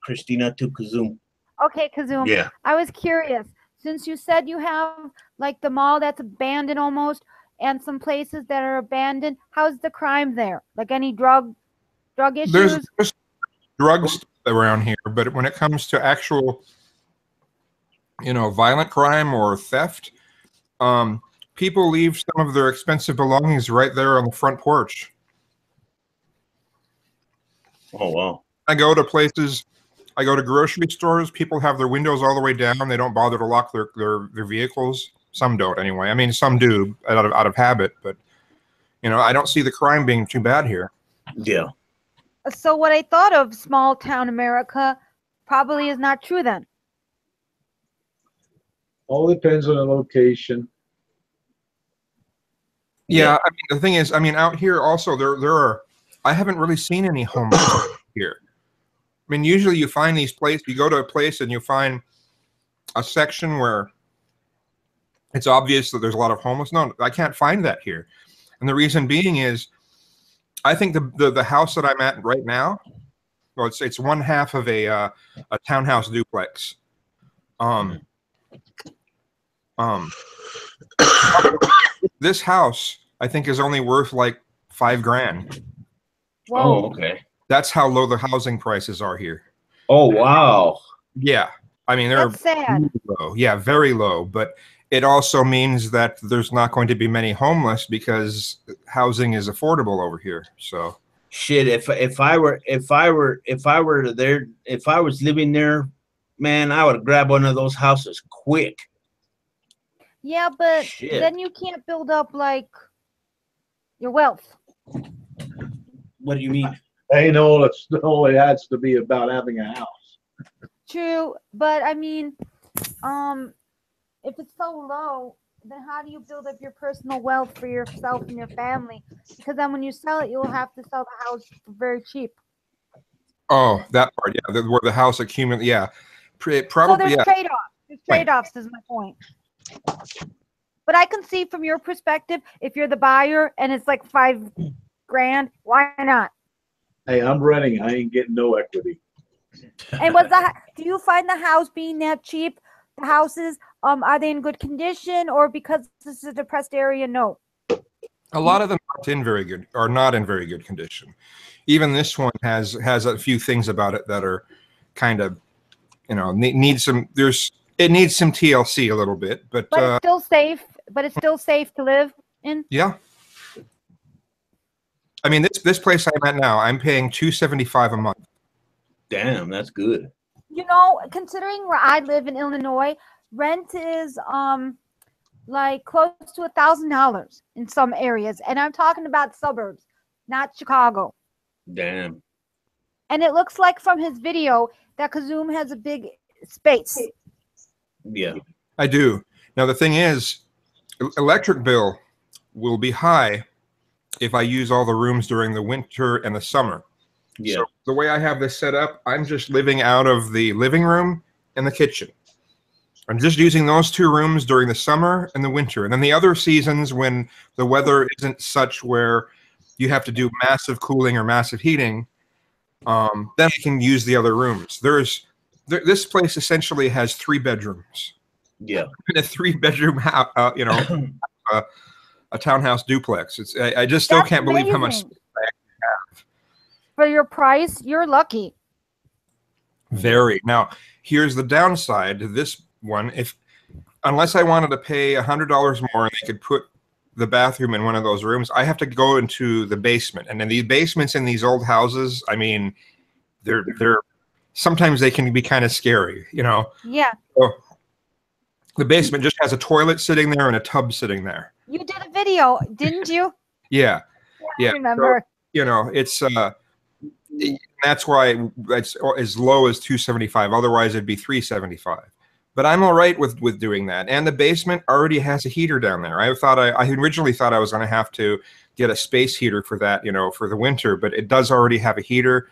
Christina, to Kazoom. Okay, Kazoom. yeah. I was curious, since you said you have like the mall that's abandoned almost, and some places that are abandoned. How's the crime there? Like any drug issues? There's drugs around here, but when it comes to actual, violent crime or theft, people leave some of their expensive belongings right there on the front porch. Oh, wow. I go to places, I go to grocery stores, people have their windows all the way down. They don't bother to lock their vehicles. Some don't anyway. I mean, some do out of habit, but, I don't see the crime being too bad here. Yeah. So what I thought of small town America probably is not true then. All depends on the location. Yeah, I mean, the thing is, out here also there are. I haven't really seen any homeless here. I mean, usually you find these places. You go to a place and you find a section where it's obvious that there's a lot of homeless. No, I can't find that here, and the reason being is, I think the house that I'm at right now, well, it's one half of a townhouse duplex. This house, I think, is only worth like $5,000. Whoa. Oh, okay. That's how low the housing prices are here. Oh, wow. Yeah, I mean they're That's sad. low. Yeah, very low. But it also means that there's not going to be many homeless because housing is affordable over here. So shit, if I was living there, man, I would grab one of those houses quick. Yeah, but Shit. then you can't build up like your wealth. What do you mean? Ain't all it has to be about having a house. True, but I mean, if it's so low, then how do you build up your personal wealth for yourself and your family? Because then when you sell it, you'll have to sell the house for very cheap. oh, that part, yeah, where the house accumulates, yeah, So probably, there's yeah. trade-offs. There's trade-offs is my point. But I can see from your perspective, if you're the buyer and it's like $5,000, why not? Hey, I'm renting. I ain't getting no equity. And do you find the house being that cheap? The houses, are they in good condition, or because this is a depressed area? No. A lot of them are not in very good condition. Even this one has a few things about it that are kind of, need some. It needs some TLC a little bit, but it's still safe. But it's still safe to live in. Yeah. I mean, this place I'm at now, I'm paying $275 a month. Damn, that's good. Considering where I live in Illinois, rent is like close to $1,000 in some areas, and I'm talking about suburbs, not Chicago. Damn. And it looks like from his video that Kazoom has a big space. Yeah. I do. Now the thing is, electric bill will be high if I use all the rooms during the winter and the summer. Yeah. So the way I have this set up, I'm just living out of the living room and the kitchen. I'm just using those 2 rooms during the summer and the winter. And then the other seasons when the weather isn't such where you have to do massive cooling or massive heating, then I can use the other rooms. This place essentially has 3 bedrooms. Yeah. In a 3-bedroom house, a townhouse duplex. I just still can't believe how much space I have. For your price, you're lucky. Very. Now, here's the downside to this one. Unless I wanted to pay $100 more and they could put the bathroom in one of those rooms, I have to go into the basement. And then the basements in these old houses, I mean, they're sometimes they can be kind of scary, you know. Yeah. So the basement just has a toilet sitting there and a tub sitting there. You did a video, didn't you? Yeah. I remember. So, you know, it's that's why it's as low as $275. Otherwise, it'd be $375. But I'm all right with doing that. And the basement already has a heater down there. I originally thought I was going to have to get a space heater for that, you know, for the winter. But it does already have a heater.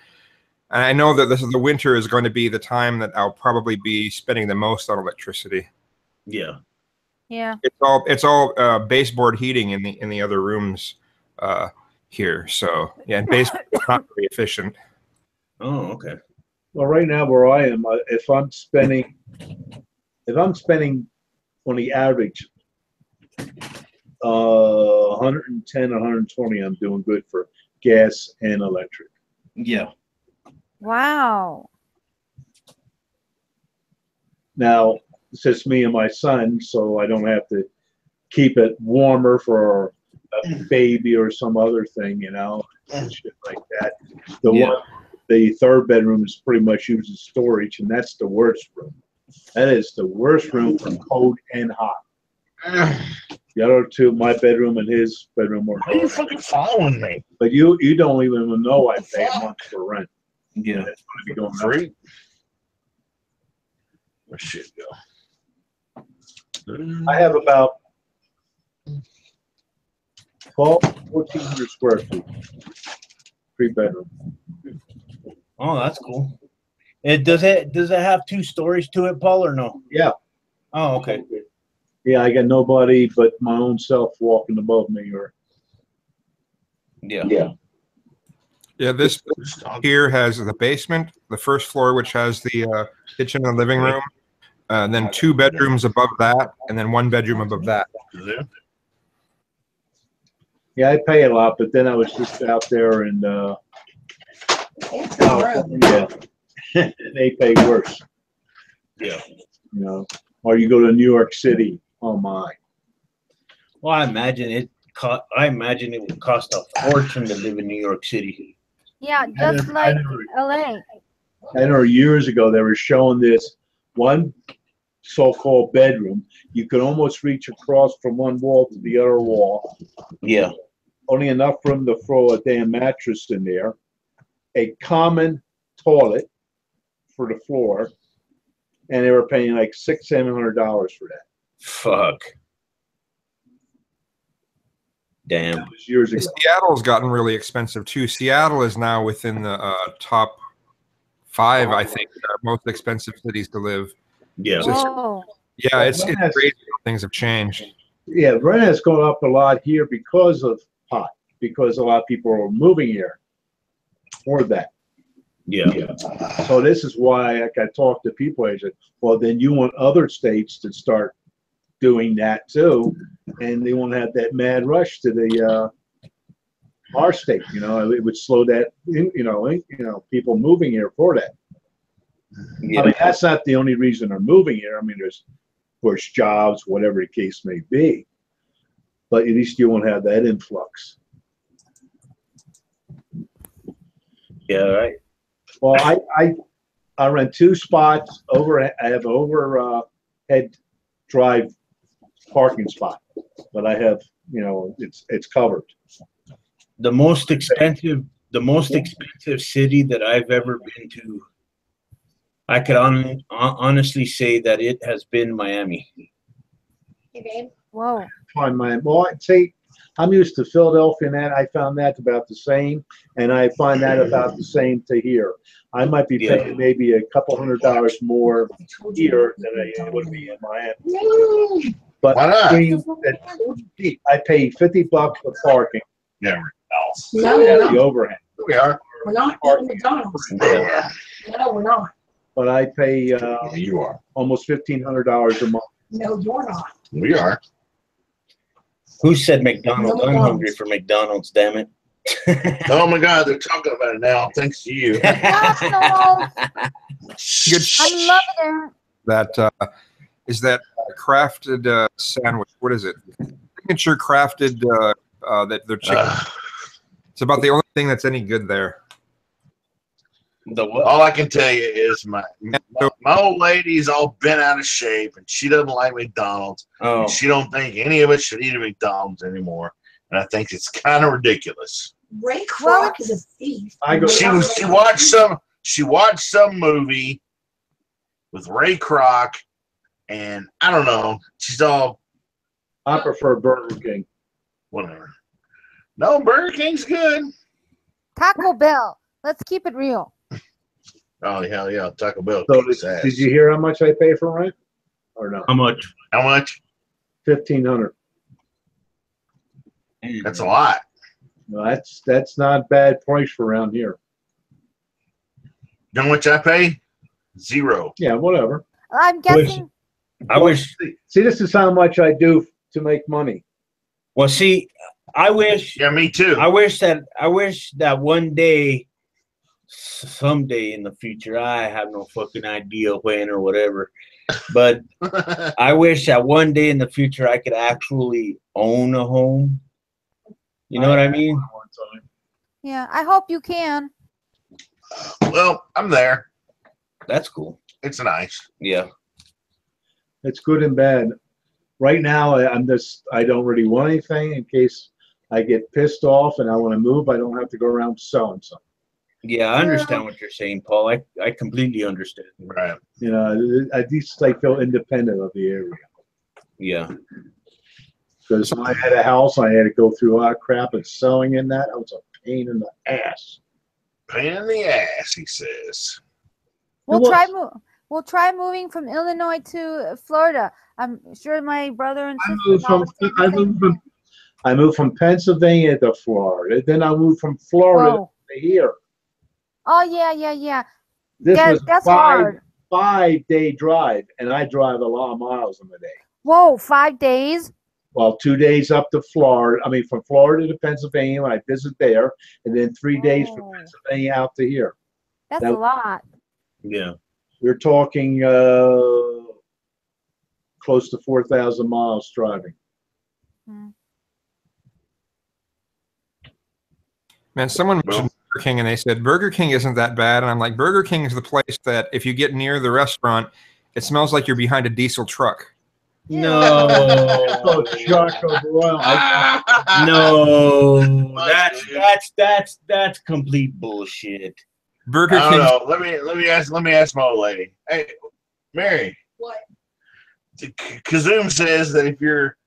And I know that the winter is going to be the time that I'll probably be spending the most on electricity. Yeah. Yeah. It's all baseboard heating in the other rooms here. So yeah, and baseboard is not very efficient. Oh, okay. Well, right now where I am, if I'm spending on the average 110, 120, I'm doing good for gas and electric. Yeah. Wow. Now, it's just me and my son, so I don't have to keep it warmer for a baby or some other thing, you know, and shit like that. The 3rd bedroom is pretty much used as storage, and that's the worst room. That is the worst room for cold and hot. The other 2, my bedroom and his bedroom, were. Why are you fucking following me? But you don't even know I pay a month for rent. Yeah. That's going to be going Free. Where shit go? I have about 1,400 square feet. 3-bedroom. Oh, that's cool. Does it have 2 stories to it, Paul, or no? Yeah. Oh, okay. Yeah, I got nobody but my own self walking above me, or. Yeah. Yeah, this here has the basement, the first floor, which has the kitchen and living room, and then 2 bedrooms above that, and then 1 bedroom above that. Yeah, I pay a lot, but then I was just out there and California. They pay worse. Yeah. You know, or you go to New York City. Oh my. Well, I imagine it would cost a fortune to live in New York City. Yeah, just like LA. I know years ago they were showing this one so-called bedroom. You could almost reach across from one wall to the other wall. Yeah. Only enough room to throw a damn mattress in there. A common toilet for the floor, and they were paying like $600-700 for that. Fuck. Damn. That was years ago. Seattle's gotten really expensive too. Seattle is now within the top 5, I think, most expensive cities to live. Yeah. Whoa. Yeah, it's crazy how things have changed. Yeah, rent has gone up a lot here because of pot, because a lot of people are moving here for that. Yeah. So this is why, like, I talk to people, I said, well, then you want other states to start doing that too, and they won't have that mad rush to the our state. You know, it would slow that. You know, people moving here for that. Yeah. I mean, that's not the only reason they're moving here. I mean, there's, of course, jobs, whatever the case may be, but at least you won't have that influx. Yeah, right. Well, I rent 2 spots over. I have overhead drive parking spot, but I have, you know, it's covered. The most expensive city that I've ever been to, I could honestly say that it has been Miami. Whoa. Fine, Miami. Well, I'd say I'm used to Philadelphia, and that I found that about the same, and I find that about the same to here. I might be paying maybe a couple $100 more here than I would be in Miami. But Why not? I pay $50 for parking. Never else. No, Yeah, the overhead. We are. we're not eating McDonald's. Yeah. No, we're not. But I pay You are. almost $1,500 a month. No, you're not. We are. Who said McDonald's? I'm hungry for McDonald's, damn it. Oh my God, they're talking about it now. Thanks to you. McDonald's. Good. I'm loving it. That is that crafted sandwich. What is it? Signature crafted that they're chicken. It's about the only thing that's any good there. The what? All I can tell you is my old lady's all bent out of shape, and she doesn't like McDonald's. Oh. And she don't think any of us should eat at McDonald's anymore, and I think it's kind of ridiculous. Ray Kroc is a thief. She watched some movie with Ray Kroc, and I don't know. She's all I prefer Burger King. whatever. No, Burger King's good. Taco Bell. Let's keep it real. Oh hell yeah, Taco Bell. So kicks ass. did you hear how much I pay for rent? Or no? How much? How much? $1,500. That's a lot. No, that's not a bad price for around here. You know how much I pay? Zero. Yeah, whatever. I'm guessing. I wish. See, this is how much I do to make money. Well, see, I wish. Yeah, me too. I wish that one day, someday in the future, I have no fucking idea when or whatever, but I wish that one day in the future I could actually own a home. You know what I mean? Yeah, I hope you can. Well, I'm there. That's cool. It's nice. Yeah. It's good and bad. Right now, I don't really want anything in case I get pissed off and I want to move. I don't have to go around selling something. Yeah, I understand what you're saying, Paul. I completely understand. Right. You know, at least I feel independent of the area. Yeah. Because when I had a house, I had to go through a lot of crap and selling in that. It was a pain in the ass. Pain in the ass, he says. We'll try moving from Illinois to Florida. I'm sure my brother and sister. I moved from Pennsylvania to Florida. Then I moved from Florida to here. Oh yeah. This That's was hard. 5-day drive, and I drive a lot of miles in a day. Whoa, 5 days? Well, 2 days up to Florida. I mean, from Florida to Pennsylvania, I visit there, and then 3 days from Pennsylvania out to here. That's a lot. Yeah. We're talking close to 4,000 miles driving. Man, someone mentioned Burger King, and they said Burger King isn't that bad, and I'm like, Burger King is the place that if you get near the restaurant, it smells like you're behind a diesel truck. No. Oh, Choco Broil. No. That's complete bullshit. Burger I King. don't know. Let me ask my old lady. Hey, Mary. What? Kazoom says that if you're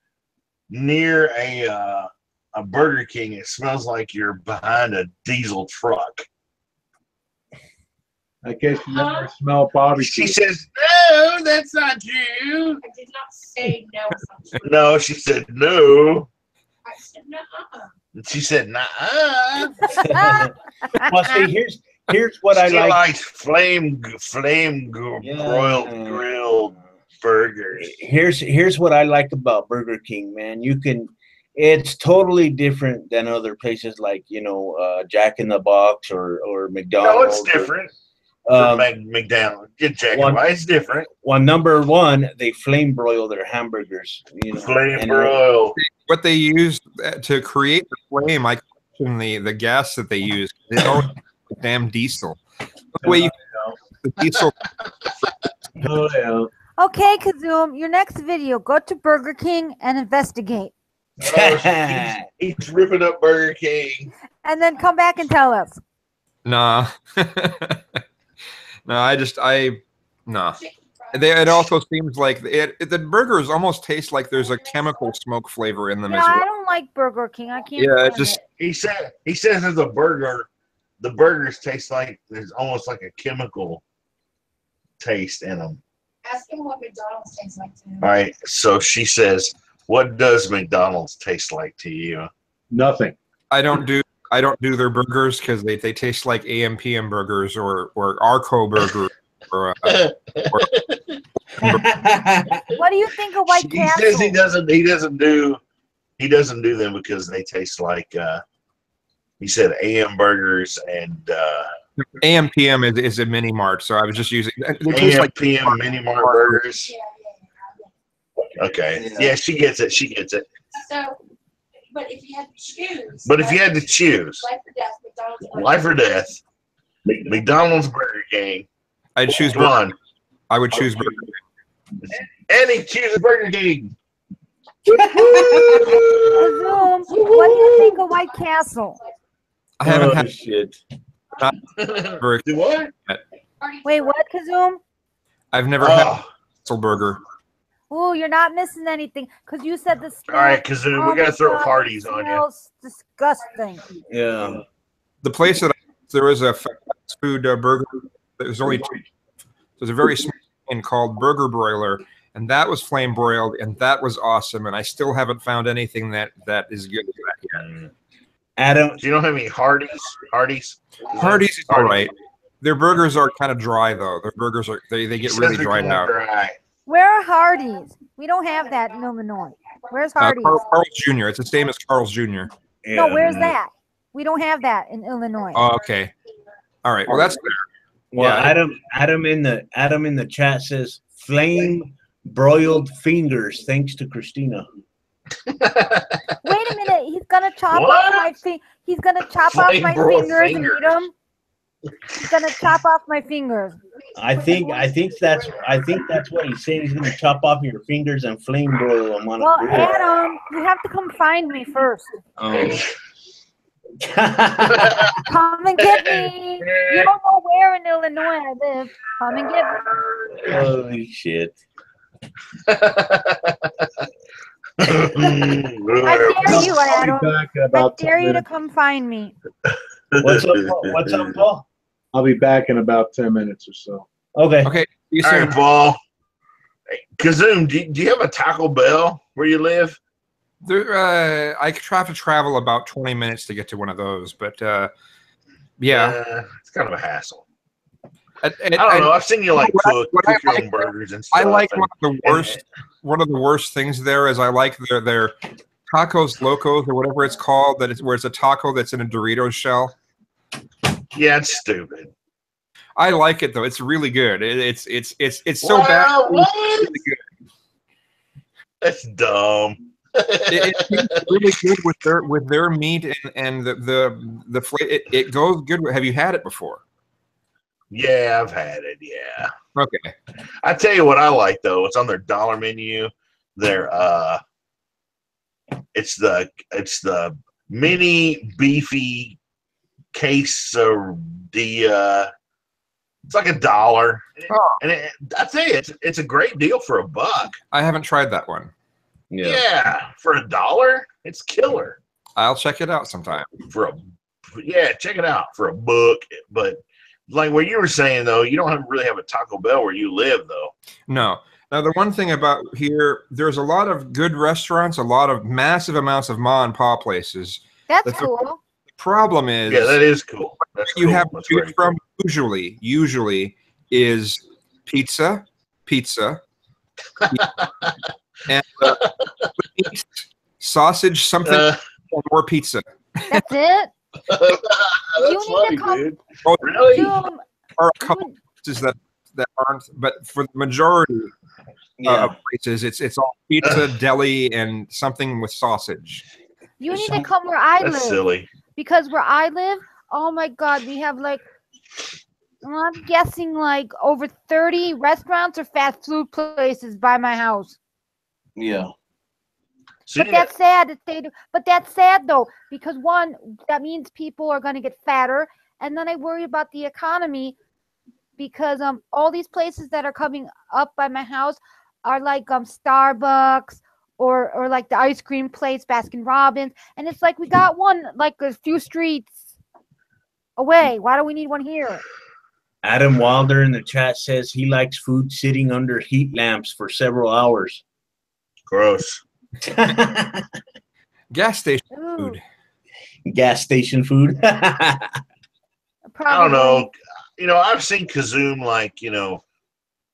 near a Burger King, it smells like you're behind a diesel truck. I guess you never smell barbecue. She says, no, that's not true. I did not say no. It's not true. No, she said no. I said no. She said, nah. Well, see, here's what I She like. likes flame grilled burgers. Here's what I like about Burger King, man. It's totally different than other places like, Jack in the Box or McDonald's. No, it's different. McDonald's. Get Jack in the Box. It's different. Well, number one, they flame broil their hamburgers. Flame broil. What they use to create the flame, I question the gas that they use. It's always damn diesel. The way the diesel. Oh, yeah. Okay, Kazoom, your next video, go to Burger King and investigate. He's ripping up Burger King. And then come back and tell us. Nah. No, nah. It also seems like the burgers almost taste like there's a chemical smoke flavor in them as well. I don't like Burger King. I can't. Yeah, stand it just it. He says as a burger, the burgers taste like there's almost like a chemical taste in them. Ask him what McDonald's tastes like to him. All right, so she says, "What does McDonald's taste like to you?" Nothing. I don't do their burgers because they taste like AM/PM burgers or Arco burgers or What do you think of White He Castle? says he doesn't do them because they taste like he said AM burgers and AM/PM is a mini mart, so I was just using they taste like AM/PM mini mart burgers. Okay, yeah, she gets it. So, but if you had to choose. Life or death, McDonald's, Burger King. I'd choose one. I would choose Burger King. And he chooses Burger King. Kazoom, what do you think of White Castle? I haven't had shit. Burger Do what? Wait, what, Kazoom? I've never had a Castle burger. Ooh, you're not missing anything because you said the smell. All right, Kazoom, we gotta throw parties on you. Smells disgusting. Yeah. The place that there was a fast food burger. There's only two. There's a very small chain called Burger Broiler, and that was flame broiled, and that was awesome. And I still haven't found anything that is good as that yet. Adam, do you know how many Hardee's? Hardee's is all right. Their burgers are kind of dry though. Their burgers are they get really dried out. Where are Hardee's? We don't have that in Illinois. Where's Hardee's? Carl's Jr. It's the same as Carl's Jr. No, where's that? We don't have that in Illinois. Oh, okay. All right. Well, that's fair. Well, Yeah. Adam in the chat says flame broiled fingers thanks to Christina. Wait a minute. He's gonna chop What? off my He's gonna chop off my Flame-broiled fingers and eat them. He's gonna chop off my fingers. I think that's what he's saying. He's gonna chop off your fingers and flame broil them on Well, a grill. Adam, you have to come find me first. Oh. Come and get me. You don't know where in Illinois I live. Come and get me. Holy shit. I dare you, Adam. Back in I about 10 dare you to minutes. come find me. What's up, Paul? I'll be back in about 10 minutes or so. Okay. Okay. See you All soon. right, Paul. Hey, Kazoom, do you have a Taco Bell where you live? There, I have to travel about 20 minutes to get to one of those, but yeah. It's kind of a hassle. I I don't know. I've seen you like cook I your like- own burgers and stuff. I like and- one of the worst things there is I like their tacos locos or whatever it's called where it's a taco that's in a Dorito shell. Yeah, it's stupid. I like it though. It's really good. It's so Wow, bad. what? It's really good. That's dumb. It's really good with their meat and the flavor. It goes good. Have you had it before? Yeah, I've had it. Yeah. Okay. I tell you what I like though. It's on their dollar menu. Their it's the mini beefy quesadilla. It's like $1, and I tell you, it's a great deal for $1. I haven't tried that one. Yeah, for $1, it's killer. I'll check it out sometime. Check it out for $1. But like what you were saying though, you don't really have a Taco Bell where you live though. No. Now the one thing about here, there's a lot of good restaurants, a lot of massive amounts of ma and pa places. That's cool. The problem is, Yeah, that is cool. That's you cool. have to That's choose very from usually is pizza, and meat, sausage, something, and more pizza. That's it. That's You need to funny, come- dude. Oh, Really? Zoom. There are a couple places that aren't, but for the majority of places, it's all pizza, deli, and something with sausage. You need to come where I That's live. silly. Because where I live, oh my God, we have like, I'm guessing like over 30 restaurants or fast food places by my house. Yeah. So But that's sad that they do. But that's sad though, because one, that means people are going to get fatter, and then I worry about the economy because all these places that are coming up by my house are like Starbucks or like the ice cream place, Baskin Robbins, and it's like we got one like a few streets away. Why do we need one here? Adam Wilder in the chat says he likes food sitting under heat lamps for several hours. Gross. Gas station Ooh, food. Gas station food. I don't know. You know, I've seen Kazoom, like, you know,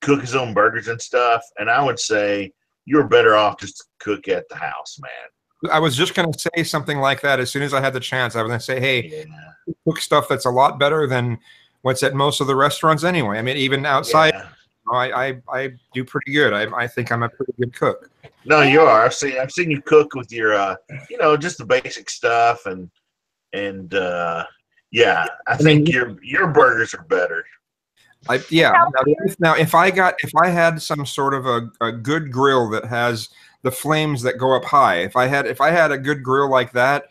cook his own burgers and stuff, and I would say you're better off just to cook at the house, man. I was just going to say something like that as soon as I had the chance. I was going to say, hey, cook stuff that's a lot better than what's at most of the restaurants anyway. I mean, even outside, I do pretty good. I think I'm a pretty good cook. No, you are. I've seen you cook with your, you know, just the basic stuff, and yeah, I think your burgers are better. Now, if I had some sort of a good grill that has the flames that go up high, if I had a good grill like that,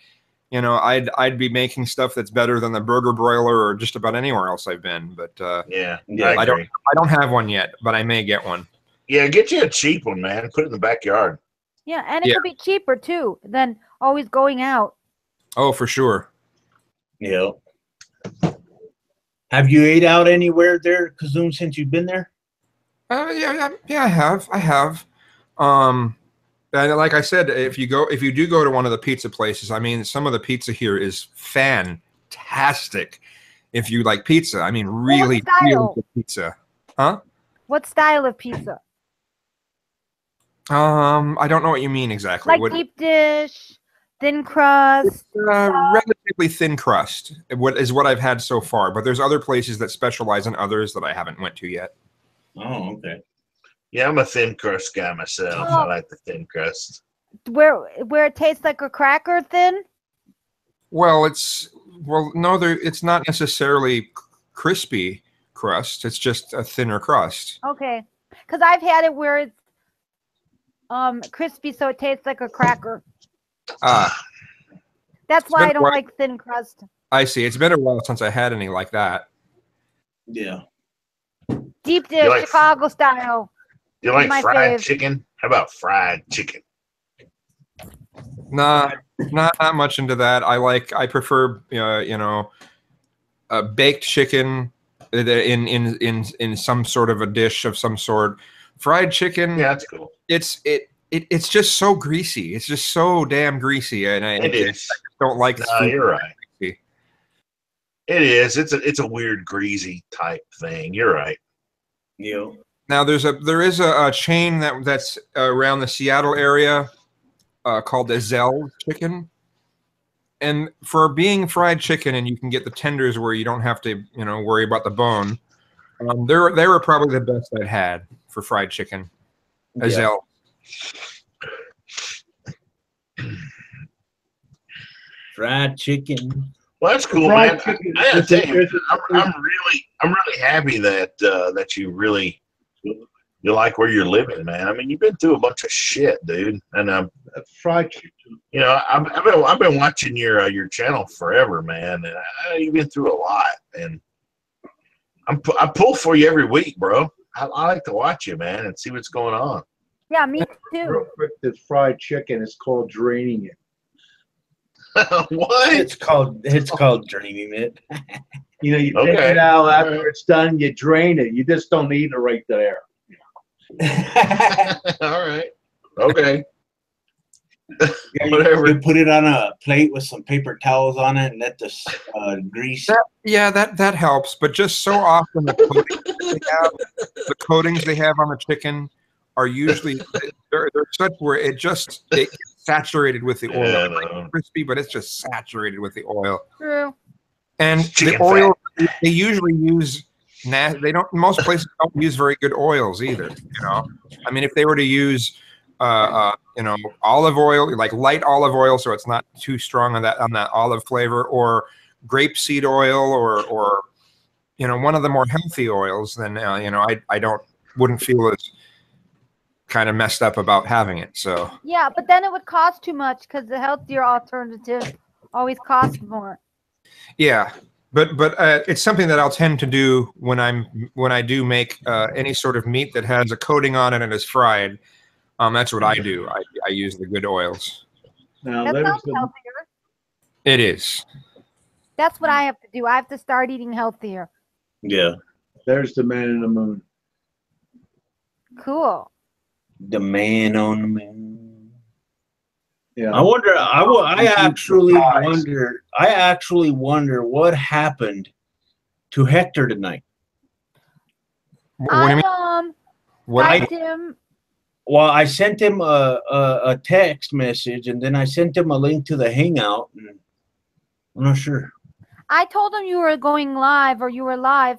you know, I'd be making stuff that's better than the burger broiler or just about anywhere else I've been. But I don't have one yet, but I may get one. Yeah, get you a cheap one, man. Put it in the backyard. Yeah, and it could be cheaper too than always going out. Oh, for sure. Yeah. Have you ate out anywhere there, Kazoom, since you've been there? Yeah, I have. And like I said, if you do go to one of the pizza places, I mean, some of the pizza here is fantastic. If you like pizza, I mean, really good pizza. Huh? What style of pizza? I don't know what you mean exactly. Like deep dish, thin crust. Relatively thin crust. What I've had so far, but there's other places that specialize in others that I haven't went to yet. Oh, okay. Yeah, I'm a thin crust guy myself. I like the thin crust. Where it tastes like a cracker thin? Well, no, it's not necessarily crispy crust. It's just a thinner crust. Okay, because I've had it where it's crispy, so it tastes like a cracker. That's why I don't like thin crust. I see. It's been a while since I had any like that. Yeah. Deep dish, Chicago style. You like fried chicken? How about fried chicken? Nah, not much into that. I prefer baked chicken in some sort of a dish of some sort. Fried chicken. Yeah, that's cool. It's just so greasy. It's just so damn greasy, and I just don't like. No, you're right. Greasy. It is. It's a weird greasy type thing. You're right. Yeah. Now there is a chain that's around the Seattle area called the Zell Chicken, and for being fried chicken, and you can get the tenders where you don't have to worry about the bone. They were probably the best I'd had for fried chicken. Zell. Fried chicken. Well, that's cool, man. I gotta tell you, I'm really happy that you really like where you're living, man. I mean, you've been through a bunch of shit, dude. And fried chicken. You know, I've been watching your channel forever, man. And you've been through a lot, and I pull for you every week, bro. I like to watch you, man, and see what's going on. Yeah, me too. Real quick, this fried chicken is called draining it. What? It's called draining it. You take it out after it's done. You drain it. You just don't eat it right there. All right. Okay. Whatever. You put it on a plate with some paper towels on it and let the grease. That helps. But just so often the coatings they have on the chicken are usually they're such where it gets saturated with the oil. It's crispy, but it's just saturated with the oil. True. And the oil they usually use. Most places don't use very good oils either. I mean, if they were to use, olive oil, like light olive oil, so it's not too strong on that olive flavor, or grapeseed oil, or one of the more healthy oils, then I wouldn't feel as kind of messed up about having it. So yeah, but then it would cost too much because the healthier alternative always costs more. Yeah. but it's something that I'll tend to do when I do make any sort of meat that has a coating on it and is fried. That's what I do. I use the good oils. Now, That there's sounds the, healthier. It is. That's what I have to do. I have to start eating healthier. Yeah. there's the man in the moon. Cool. The man on the moon. Yeah. I wonder. I actually wonder what happened to Hector tonight. What do you mean? What? Typed him. Well, I sent him a text message, and then I sent him a link to the Hangout. And I'm not sure. I told him you were going live or you were live,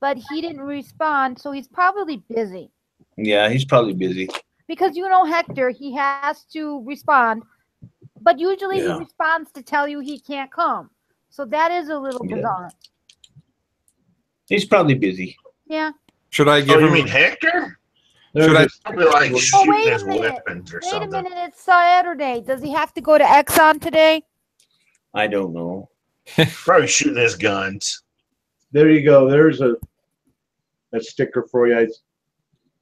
but he didn't respond, so he's probably busy. Yeah, he's probably busy. Because you know Hector, he has to respond, but usually Yeah. he responds to tell you he can't come. So that is a little Yeah. bizarre. He's probably busy. Yeah. Should I give Oh, you him? mean Hector? Should I? Probably like Oh, shooting wait a his minute. weapons or Wait a something. minute, it's Saturday. Does he have to go to Exxon today? I don't know. Probably shooting his guns. There you go. There's a sticker for you. I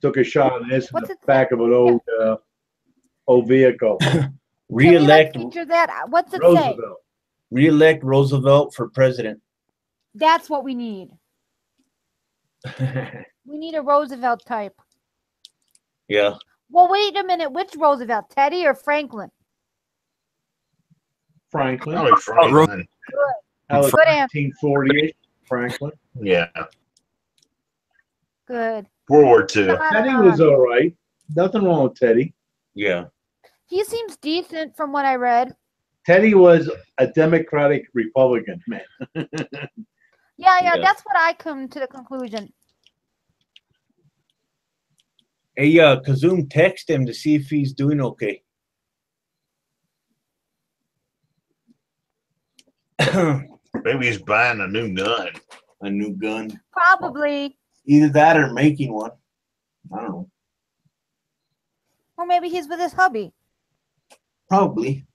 took a shot of this in What's the it back of an old vehicle. Can Re-elect we, like, feature that? What's it say? Roosevelt. Re-elect Roosevelt for president. That's what we need. We need a Roosevelt type. Yeah. Well, wait a minute. Which Roosevelt? Teddy or Franklin? Franklin. Probably Franklin. That was Good answer. 1948. Franklin. Yeah. Good. World War II. Teddy was all right. Nothing wrong with Teddy. Yeah. He seems decent from what I read. Teddy was a Democratic Republican, man. Yeah, that's what I come to the conclusion. Hey, Kazoom, text him to see if he's doing okay. Maybe he's buying a new gun. A new gun. Probably. Either that or making one. I don't know. Or maybe he's with his hubby. Probably.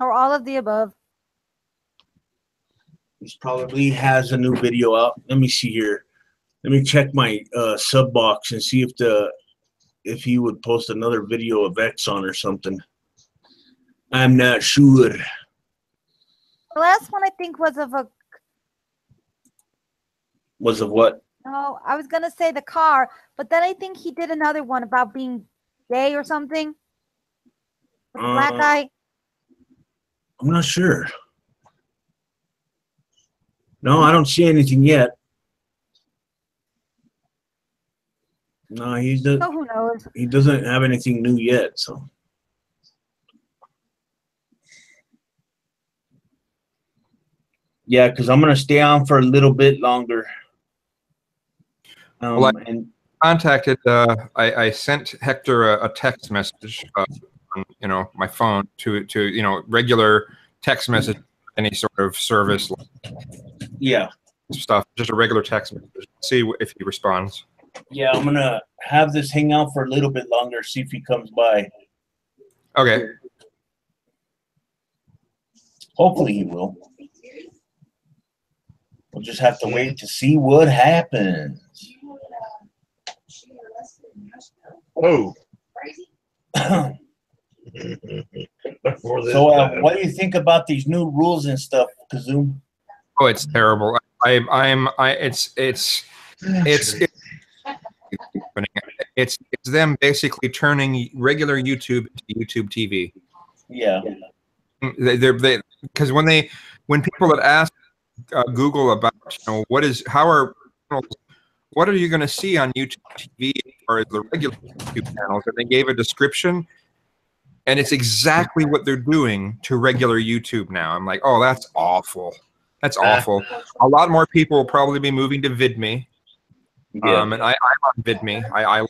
Or all of the above. He probably has a new video out. Let me see here. Let me check my sub box and see if he would post another video of Exxon or something. I'm not sure. The last one I think was of a. Was of what? No, I was gonna say the car, but then I think he did another one about being gay or something. Black guy. I'm not sure. No, I don't see anything yet. No, So who knows? he doesn't have anything new yet. So. Yeah, because I'm gonna stay on for a little bit longer. Well, And contacted. I sent Hector a text message on my phone to regular text message, any sort of service. yeah, Stuff, just a regular text message. See if he responds. yeah, I'm gonna have this hang out for a little bit longer. See if he comes by. Okay. Hopefully he will. We'll just have to wait to see what happens. Oh. So, what do you think about these new rules and stuff, Kazoom? Oh, it's terrible. It's them basically turning regular YouTube to YouTube TV. Yeah. Because when people had asked Google about what are you going to see on YouTube TV or the regular YouTube channels, and they gave a description, and it's exactly what they're doing to regular YouTube now. I'm like, oh, that's awful. That's awful. A lot more people will probably be moving to VidMe. Yeah. And I'm on VidMe. I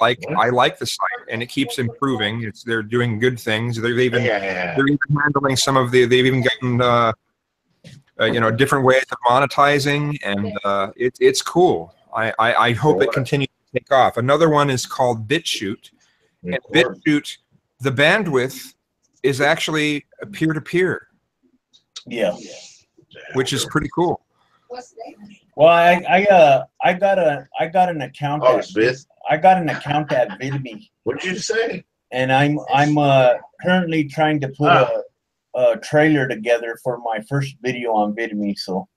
like the site, and it keeps improving. They're doing good things. They're even handling some of they've even gotten different ways of monetizing, and it's cool. I hope it continues to take off. Another one is called BitChute, and BitChute, the bandwidth is actually peer to peer. Yeah. which is pretty cool. Well, I got an account. August 5th. I got an account at Vidme. What did you say? And I'm currently trying to put a trailer together for my first video on Vidme. So.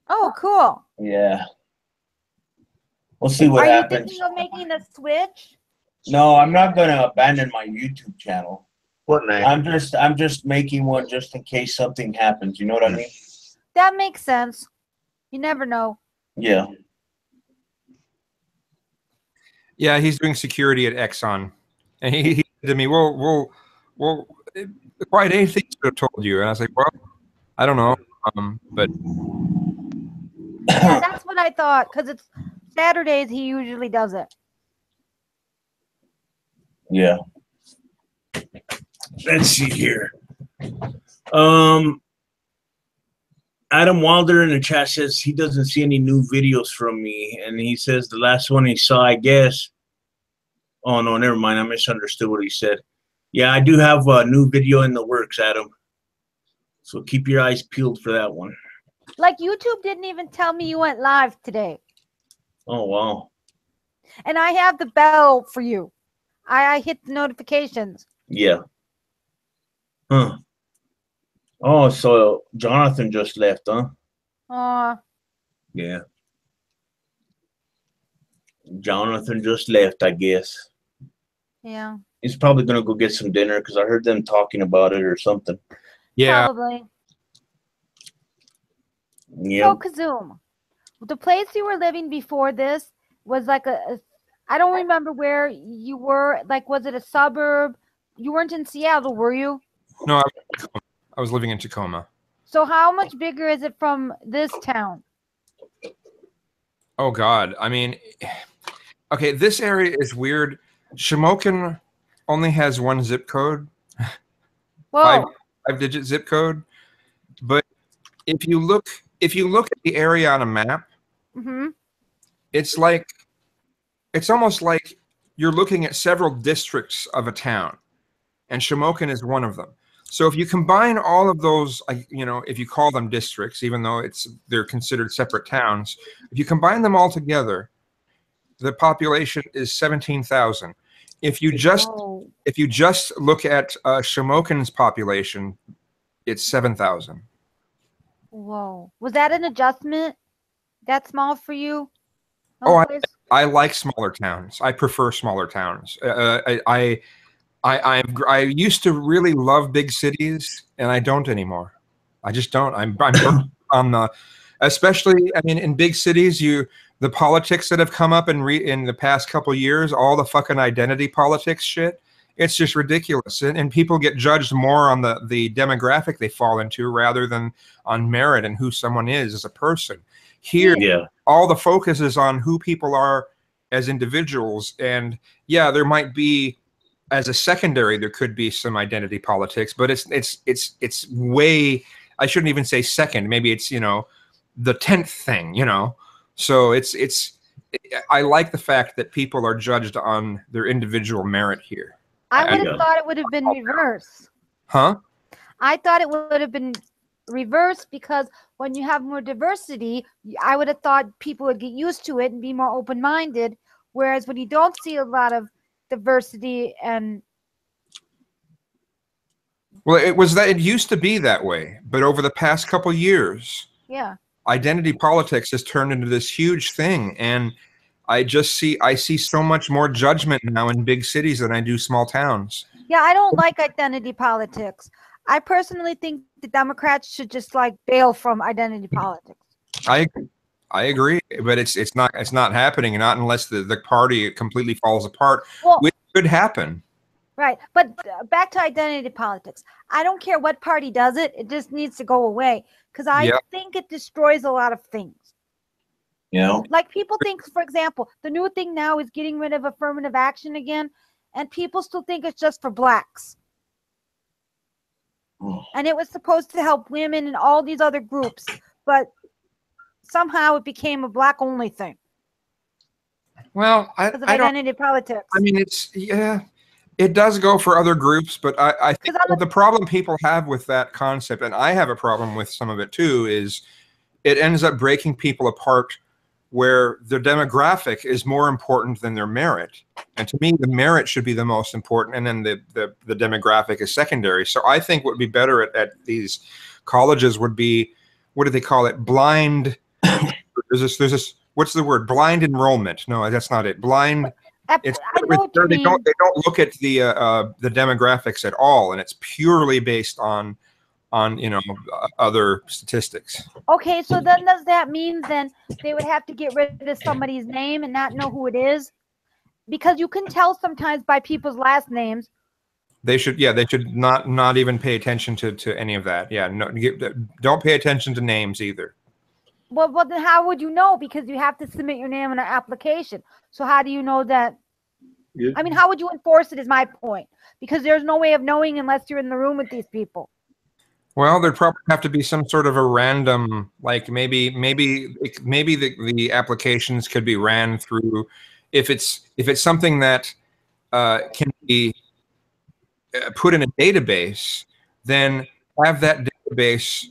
Oh, cool. Yeah. We'll see what happens. Are you thinking of making a switch? No, I'm not going to abandon my YouTube channel. What name? I'm just making one just in case something happens. You know what I mean? That makes sense. You never know. Yeah. Yeah, he's doing security at Exxon, and he said to me, "Well, quite anything should have told you." And I was like, "Well, I don't know, but." Yeah, that's what I thought, because it's Saturdays he usually does it. Yeah. Let's see here. Adam Wilder in the chat says he doesn't see any new videos from me, and he says the last one he saw, I guess. Oh no, never mind. I misunderstood what he said. Yeah, I do have a new video in the works, Adam. So keep your eyes peeled for that one. Like YouTube didn't even tell me you went live today. Oh wow. And I have the bell for you. I hit the notifications. Yeah. Huh. Oh, so Jonathan just left, huh? Yeah. Jonathan just left, I guess. Yeah. He's probably gonna go get some dinner because I heard them talking about it or something. Yeah. Probably. Yeah. So Kazoom, the place you were living before this was like I don't remember where you were. Like, was it a suburb? You weren't in Seattle, were you? No, I was living in Tacoma. So how much bigger is it from this town? Oh God, I mean, okay, this area is weird. Shamokin only has one zip code. Whoa. Five-digit zip code. But if you look at the area on a map, it's almost like you're looking at several districts of a town, and Shamokin is one of them. So if you combine all of those, if you call them districts, even though they're considered separate towns, if you combine them all together, the population is 17,000. If you just look at Shamokin's population, it's 7,000. Whoa. Was that an adjustment that small for you? Oh, I like smaller towns. I prefer smaller towns. I used to really love big cities, and I don't anymore. I just don't. I'm on the, especially. I mean, in big cities, the politics that have come up in the past couple of years, all the fucking identity politics shit. It's just ridiculous, and people get judged more on the demographic they fall into rather than on merit and who someone is as a person. Here, all the focus is on who people are as individuals, and yeah, there might be, as a secondary, there could be some identity politics, but it's way, I shouldn't even say second, maybe it's the 10th thing, so I like the fact that people are judged on their individual merit here. I would have thought it would have been reversed. Huh? I thought it would have been reversed because when you have more diversity, I would have thought people would get used to it and be more open-minded, whereas when you don't see a lot of diversity and it used to be that way, but over the past couple years, identity politics has turned into this huge thing, and I see so much more judgment now in big cities than I do small towns. Yeah, I don't like identity politics. I personally think the Democrats should just bail from identity politics. I agree, but it's not happening, not unless the party completely falls apart, which could happen. Right, but back to identity politics. I don't care what party does it; it just needs to go away because I think it destroys a lot of things. Like people think, for example, the new thing now is getting rid of affirmative action again, and people still think it's just for blacks. And it was supposed to help women and all these other groups, but somehow it became a black-only thing. Well, because of identity politics. I mean, It does go for other groups, but I think the problem people have with that concept, and I have a problem with some of it too, is it ends up breaking people apart where their demographic is more important than their merit. And to me, the merit should be the most important, and then the demographic is secondary. So I think what would be better at these colleges would be, what do they call it? Blind. There's this. What's the word? Blind enrollment. No, that's not it. Blind. It's they don't look at the demographics at all, and it's purely based on other statistics. Okay, so then does that mean then they would have to get rid of somebody's name and not know who it is? Because you can tell sometimes by people's last names. They should not even pay attention to any of that. Yeah, no, don't pay attention to names either. Well, then how would you know? Because you have to submit your name in an application. So how do you know that? Yeah. I mean, how would you enforce it is my point. Because there's no way of knowing unless you're in the room with these people. Well, there'd probably have to be some sort of a random, like maybe the applications could be ran through, if it's something that can be put in a database, then have that database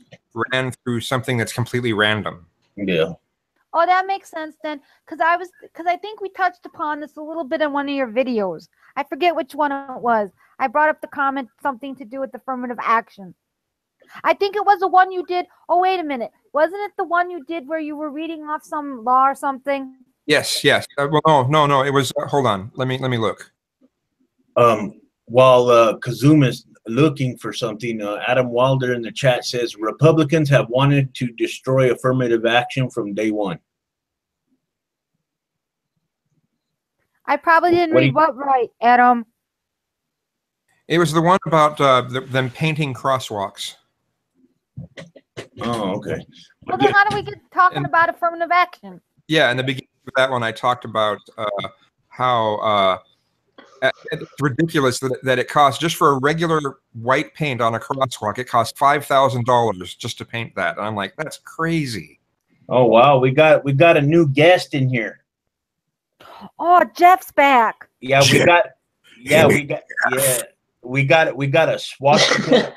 ran through something that's completely random. Yeah. Oh, that makes sense then, because I think we touched upon this a little bit in one of your videos. I forget which one it was. I brought up the comment something to do with affirmative action. I think it was the one you did. Oh, wait a minute. Wasn't it the one you did where you were reading off some law or something? Yes. Well, no. It was. Hold on. Let me look. While Kazuma's looking for something, Adam Wilder in the chat says Republicans have wanted to destroy affirmative action from day one. I probably didn't read what right, Adam. It was the one about them painting crosswalks. Oh, okay. Well, then how do we get talking about affirmative action? Yeah, in the beginning of that one, I talked about how it's ridiculous that it costs, just for a regular white paint on a crosswalk, it costs $5,000 just to paint that. And I'm like, that's crazy. Oh wow, we got a new guest in here. Oh, Jeff's back. Yeah, we got a swastika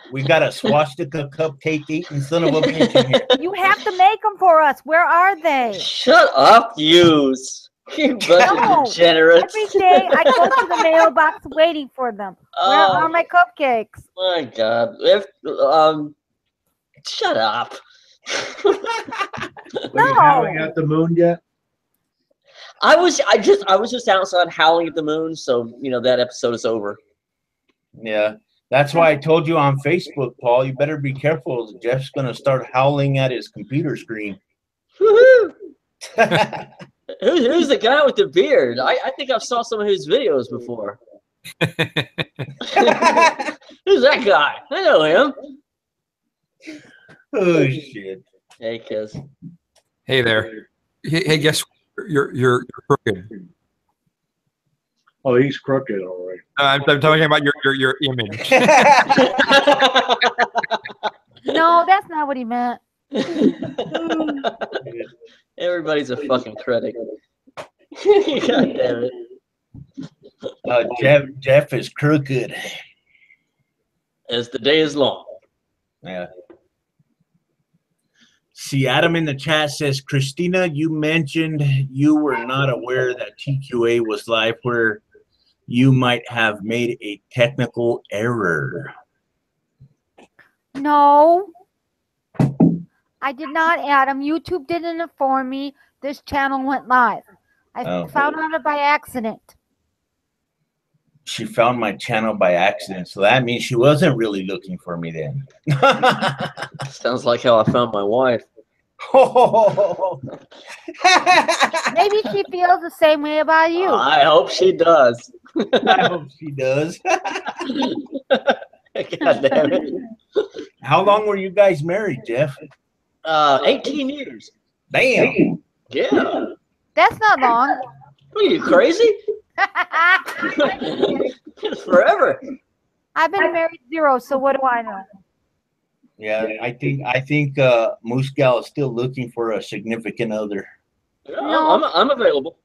cupcake eating son of a bitch in here. You have to make them for us. Where are they? Shut up, yous. You bunch of degenerates. Every day I go to the mailbox waiting for them. Where are my cupcakes? My God. Shut up. You howling at the moon yet? I was just outside howling at the moon, so that episode is over. Yeah. That's why I told you on Facebook, Paul, you better be careful. Jeff's gonna start howling at his computer screen. Woohoo! Who's the guy with the beard? I think I've saw some of his videos before. Who's that guy? I know him. Oh shit! Hey, Kiz. Hey there. Hey, guess what? You're crooked. Oh, he's crooked, all right. I'm talking about your image. No, that's not what he meant. Everybody's a fucking critic. God damn it. Jeff is crooked. As the day is long. Yeah. See, Adam in the chat says, Christina, you mentioned you were not aware that TQA was live, where you might have made a technical error. No. I did not, Adam. YouTube didn't inform me this channel went live. I found out by accident. She found my channel by accident, so that means she wasn't really looking for me then. Sounds like how I found my wife. Maybe she feels the same way about you. I hope she does. I hope she does. God damn it. How long were you guys married, Jeff? 18 years. Damn. Yeah. That's not long. Are you crazy? Forever. I've been married 0, so what do I know? Yeah, I think Moose Gal is still looking for a significant other. No. I'm available.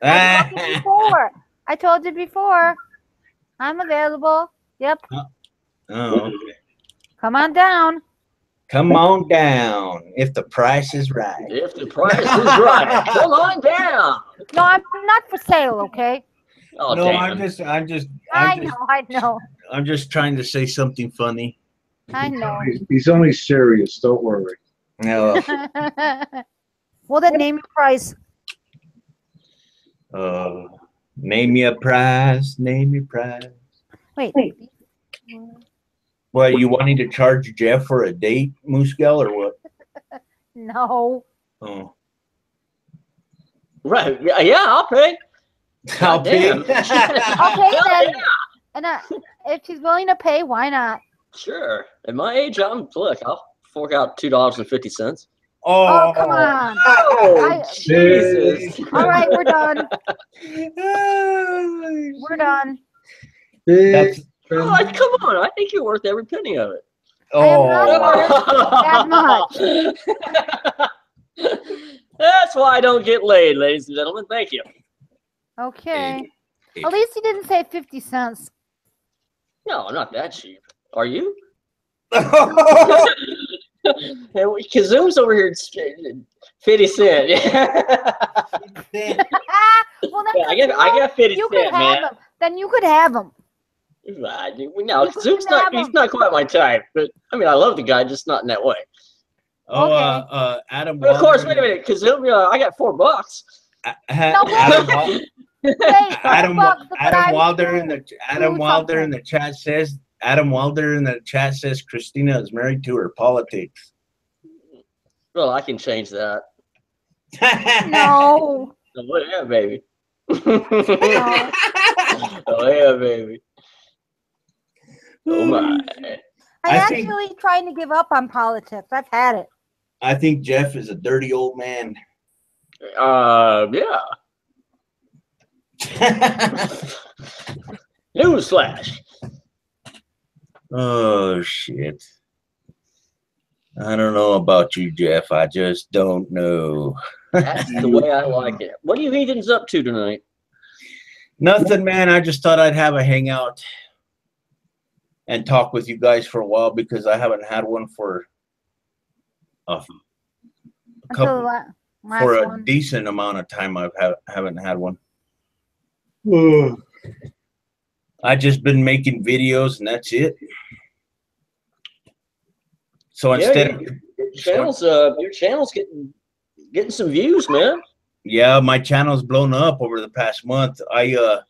I told you before. I'm available. Yep. Oh, okay. Come on down. Come on down if the price is right. If the price is right, come on down. No, I'm not for sale, okay? Oh, No, damn. I know. I'm just trying to say something funny. I know. He's only serious. Don't worry. No. Well, then name your price. Name me a prize. Name your prize. Wait. What, you wanting to charge Jeff for a date, Mooskel, or what? No. Oh. Right. Yeah, I'll pay. I'll pay. Okay, then. And if she's willing to pay, why not? Sure. At my age, I'll fork out $2.50. Oh, come on. Oh, Jesus. All right, we're done. We're done. That's, Oh, come on. I think you're worth every penny of it. I am not worth that much. That's why I don't get laid, ladies and gentlemen. Thank you. Okay. At least he didn't say 50 cents. No, I'm not that cheap. Are you? Kazoom's over here 50 cents. Well, I got 50 you cents, could have man. him. Then you could have him. No, Kazoom's he's not quite my type. But I mean, I love the guy, just not in that way. Oh, Adam. But of course, wait a minute, Kazoom. I got $4. Adam Wilder in the chat says Christina is married to her politics. Well, I can change that. No. Oh yeah, baby. Oh yeah, baby. Oh my. I'm actually trying to give up on politics. I've had it. I think Jeff is a dirty old man. Yeah. Newsflash. Oh shit. I don't know about you, Jeff. I just don't know. That's the way I like it. What are you heathens up to tonight? Nothing, man. I just thought I'd have a hangout and talk with you guys for a while because I haven't had one for a decent amount of time. Haven't had one. I just been making videos and that's it. So instead, your channel's getting some views, man. Yeah, my channel's blown up over the past month. I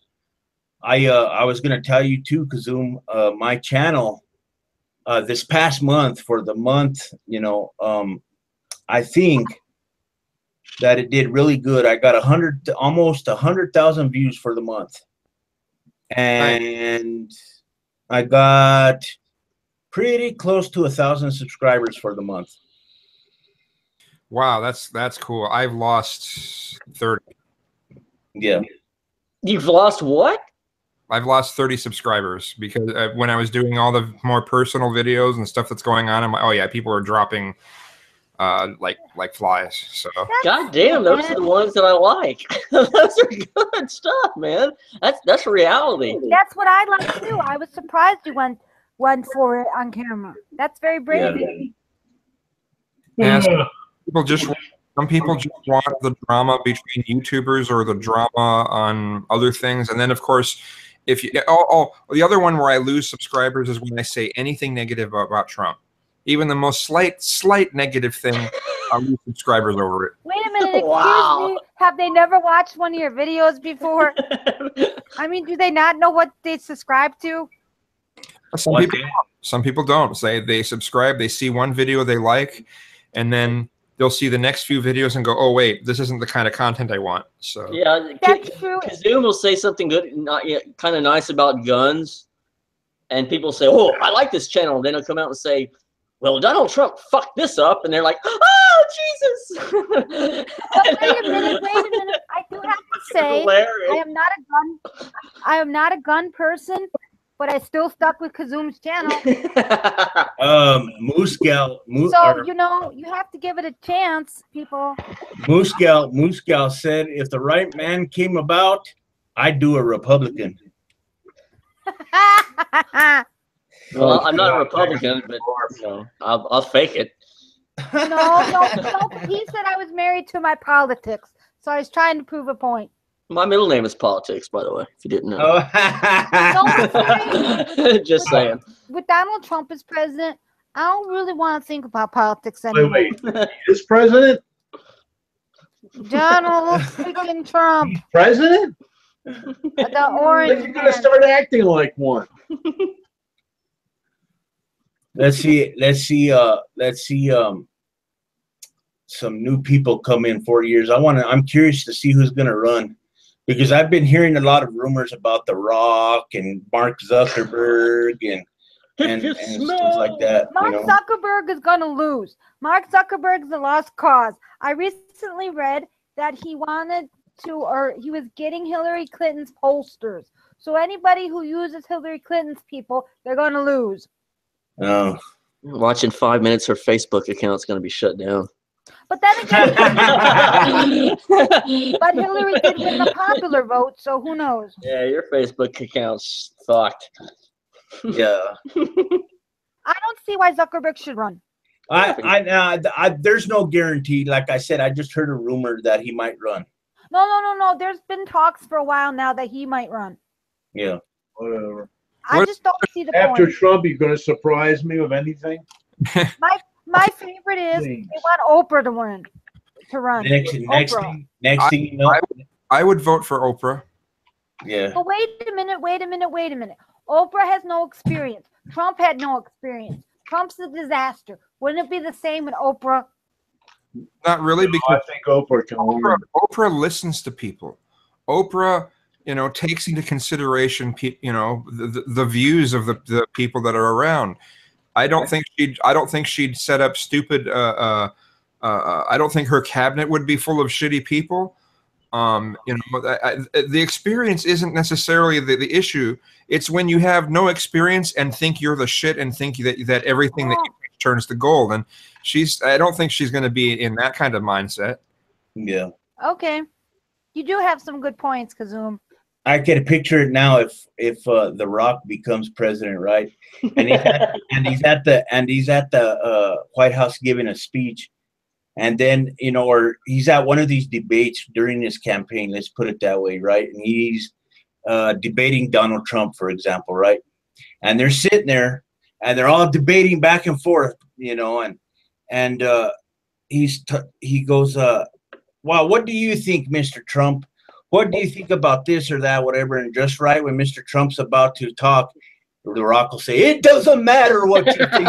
was gonna tell you too, Kazoom. My channel, this past month for the month, I think that it did really good. I got almost 100,000 views for the month, and I got pretty close to 1,000 subscribers for the month. Wow, that's cool. I've lost 30. Yeah. You've lost what? I've lost 30 subscribers because when I was doing all the more personal videos and stuff that's going on, I'm like, oh yeah, people are dropping like flies. So God damn, those are the ones that I like. Those are good stuff, man. That's reality. That's what I like too. I was surprised you went for it on camera. That's very brave of you. Yeah, some people just want the drama between YouTubers or the drama on other things, and then of course, if you the other one where I lose subscribers is when I say anything negative about Trump, even the most slight negative thing, I lose subscribers over it. Wait a minute, excuse me. Have they never watched one of your videos before? I mean, do they not know what they subscribe to? Some people don't. They subscribe, they see one video they like, and then they'll see the next few videos and go, "Oh wait, this isn't the kind of content I want." So yeah, that's true. Kazoom will say something good, kind of nice about guns, and people say, "Oh, I like this channel." Then he'll come out and say, "Well, Donald Trump fucked this up," and they're like, "Oh Jesus!" But wait a minute. I do have to say, I am not a gun person. But I still stuck with Kazoom's channel. Moose Gal. So you have to give it a chance, people. Moose Gal said, if the right man came about, I'd do a Republican. Well, I'm not a Republican, but you know, I'll fake it. No. He said I was married to my politics, so I was trying to prove a point. My middle name is Politics, by the way, if you didn't know. Oh. No, but seriously, Just saying. With Donald Trump as president, I don't really want to think about politics anymore. Wait. Is president? Donald freaking Trump. He's president? The orange. You're gonna start acting like one. Let's see some new people come in 4 years. I'm curious to see who's gonna run, because I've been hearing a lot of rumors about The Rock and Mark Zuckerberg and stuff like that. Mark Zuckerberg is gonna lose. Mark Zuckerberg is a lost cause. I recently read that he wanted to, or he was getting Hillary Clinton's pollsters. So anybody who uses Hillary Clinton's people, they're gonna lose. Oh. Watching 5 minutes, her Facebook account's going to be shut down. But then again, but Hillary did win the popular vote, so who knows? Yeah, your Facebook account's fucked. Yeah. I don't see why Zuckerberg should run. There's no guarantee. Like I said, I just heard a rumor that he might run. No. There's been talks for a while now that he might run. Yeah. Whatever. I just don't see the After point. Trump, you're going to surprise me with anything? My favorite is they want Oprah to win, to run. Next thing you know, I would vote for Oprah. Yeah. But wait a minute. Oprah has no experience. Trump had no experience. Trump's a disaster. Wouldn't it be the same with Oprah? Not really, because I think Oprah can win. Oprah listens to people. Oprah, takes into consideration, the views of the people that are around. I don't think she'd set up stupid. I don't think her cabinet would be full of shitty people. The experience isn't necessarily the issue. It's when you have no experience and think you're the shit and think that everything that you touch turns to gold. And I don't think she's going to be in that kind of mindset. Yeah. Okay. You do have some good points, Kazoom. I can picture it now if The Rock becomes president, right? And he's at the White House giving a speech, and then or he's at one of these debates during his campaign. Let's put it that way, right? And he's debating Donald Trump, for example, right? And they're sitting there, and they're all debating back and forth, and he goes, "Well, what do you think, Mr. Trump? What do you think about this or that, whatever?" And just right when Mr. Trump's about to talk, The Rock will say, "It doesn't matter what you think."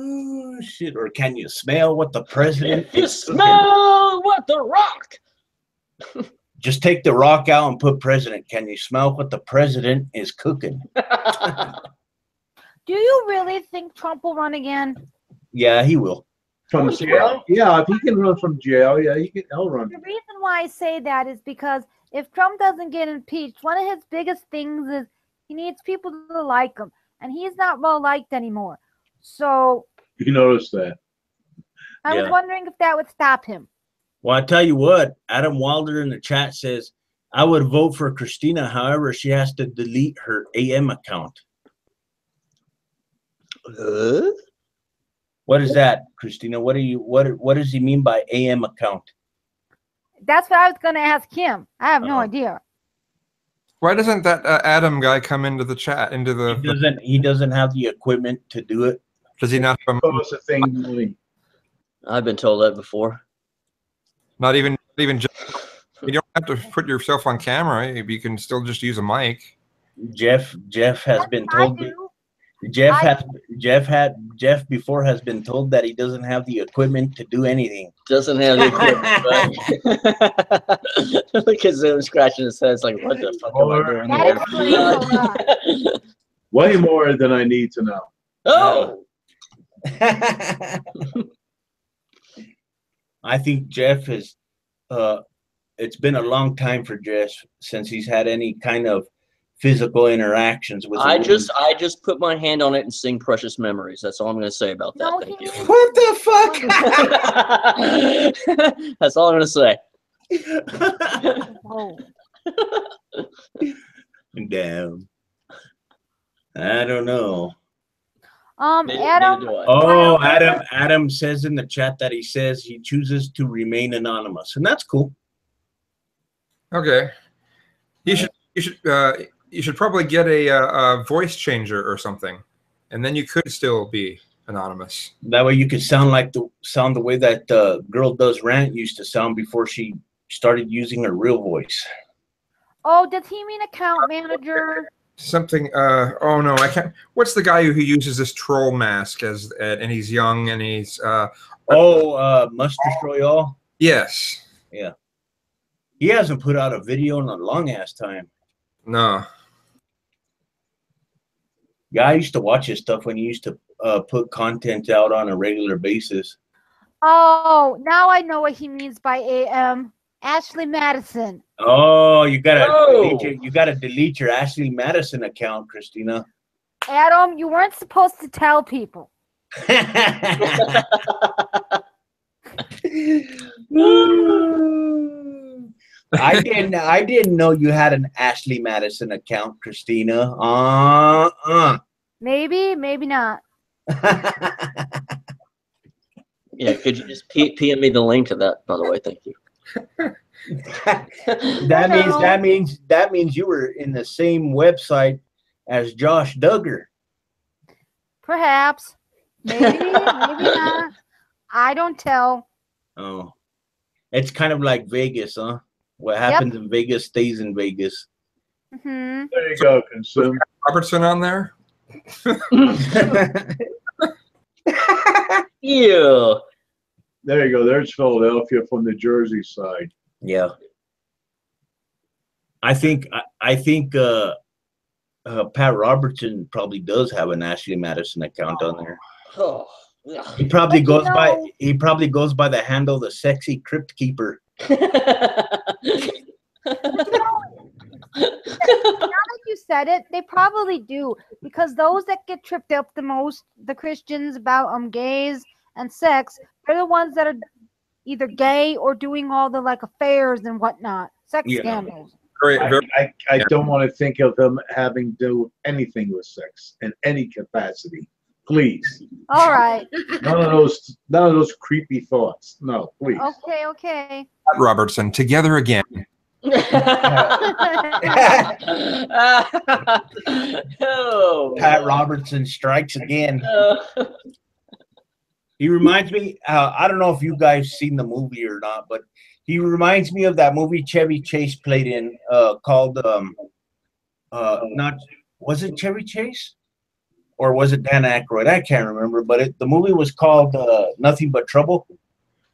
Oh, shit. Or can you smell what the president If you is cooking? smell what The Rock. Just take The Rock out and put president. Can you smell what the president is cooking? Do you really think Trump will run again? Yeah, he will. From jail? Yeah, if he can run from jail, yeah, he'll run. The reason why I say that is because if Trump doesn't get impeached, one of his biggest things is he needs people to like him, and he's not well liked anymore. So you noticed that. I was wondering if that would stop him. Well, I tell you what, Adam Wilder in the chat says, I would vote for Christina. However, she has to delete her AM account. What is that, Christina? What does he mean by AM account? That's what I was going to ask him. I have no idea. Why doesn't that Adam guy come into the chat? He doesn't have the equipment to do it. Does he not? I've been told that before. Not even just, you don't have to put yourself on camera. You can still just use a mic. Jeff has been told. Jeff before has been told that he doesn't have the equipment to do anything. Doesn't have the equipment. Look at Zoom scratching his head. It's like, what the fuck am I doing here? Way more than I need to know. Oh. I think Jeff is. It's been a long time for Jeff since he's had any kind of physical interactions with. I just put my hand on it and sing "Precious Memories." That's all I'm going to say about that. Thank you. What the fuck? That's all I'm going to say. Whoa. Damn. I don't know. Adam. Oh, Adam says in the chat that he says he chooses to remain anonymous, and that's cool. Okay. You should probably get a voice changer or something, and then you could still be anonymous. That way you could sound the way that Girl Does Rant used to sound before she started using her real voice. Oh, does he mean account manager? Something. Oh no, I can't. What's the guy who uses this troll mask and he's young and he's. Must Destroy All. Yes. Yeah. He hasn't put out a video in a long ass time. No. Yeah, I used to watch his stuff when he used to put content out on a regular basis. Oh, now I know what he means by AM. Ashley Madison. Oh, you gotta delete your Ashley Madison account, Christina. Adam, you weren't supposed to tell people. I didn't know you had an Ashley Madison account, Christina. Maybe not. Yeah, could you just PM me the link to that, by the way? Thank you. That means you were in the same website as Josh Duggar. Perhaps. Maybe not. I don't tell. Oh. It's kind of like Vegas, huh? What happens in Vegas stays in Vegas. Mm-hmm. There you go, Consume. Robertson on there? Yeah. There you go. There's Philadelphia from the Jersey side. Yeah. I think Pat Robertson probably does have an Ashley Madison account on there. Oh. He probably goes by the handle the Sexy Crypt Keeper. Now that you said it, they probably do, because those that get tripped up the most, the Christians, about gays and sex, they're the ones that are either gay or doing all the like affairs and whatnot, sex scandals. I don't want to think of him having to do anything with sex in any capacity. Please. All right. None of those creepy thoughts. No, please. Okay. Pat Robertson, together again. Oh, Pat Robertson strikes again. He reminds me, I don't know if you guys seen the movie or not, but he reminds me of that movie Chevy Chase played in called, was it Chevy Chase? Or was it Dan Aykroyd? I can't remember, but the movie was called Nothing But Trouble.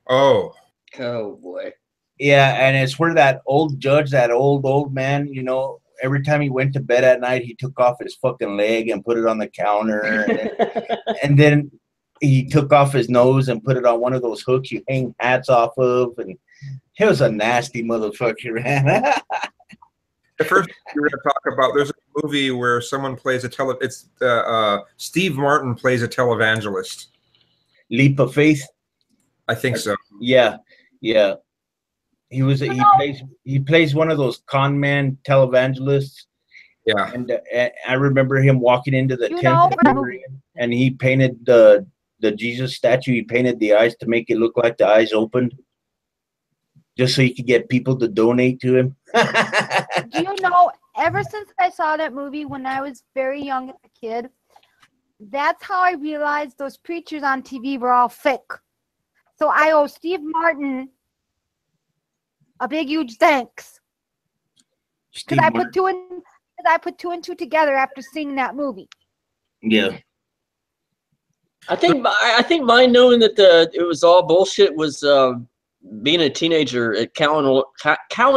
Oh boy. Yeah, and it's where that old judge, that old man, every time he went to bed at night, he took off his fucking leg and put it on the counter. And then he took off his nose and put it on one of those hooks you hang hats off of. And he was a nasty motherfucker, man. The first we're going to talk about, there's a movie where someone plays Steve Martin plays a televangelist. Leap of Faith? I think so. Yeah. He plays one of those con man televangelists. Yeah. And I remember him walking into the temple and he painted the Jesus statue. He painted the eyes to make it look like the eyes opened, just so he could get people to donate to him. Do you know, ever since I saw that movie when I was very young as a kid, that's how I realized those preachers on TV were all fake. So I owe Steve Martin a big, huge thanks. Because I put two and two together after seeing that movie. Yeah. I think my knowing that it was all bullshit was being a teenager at Cowan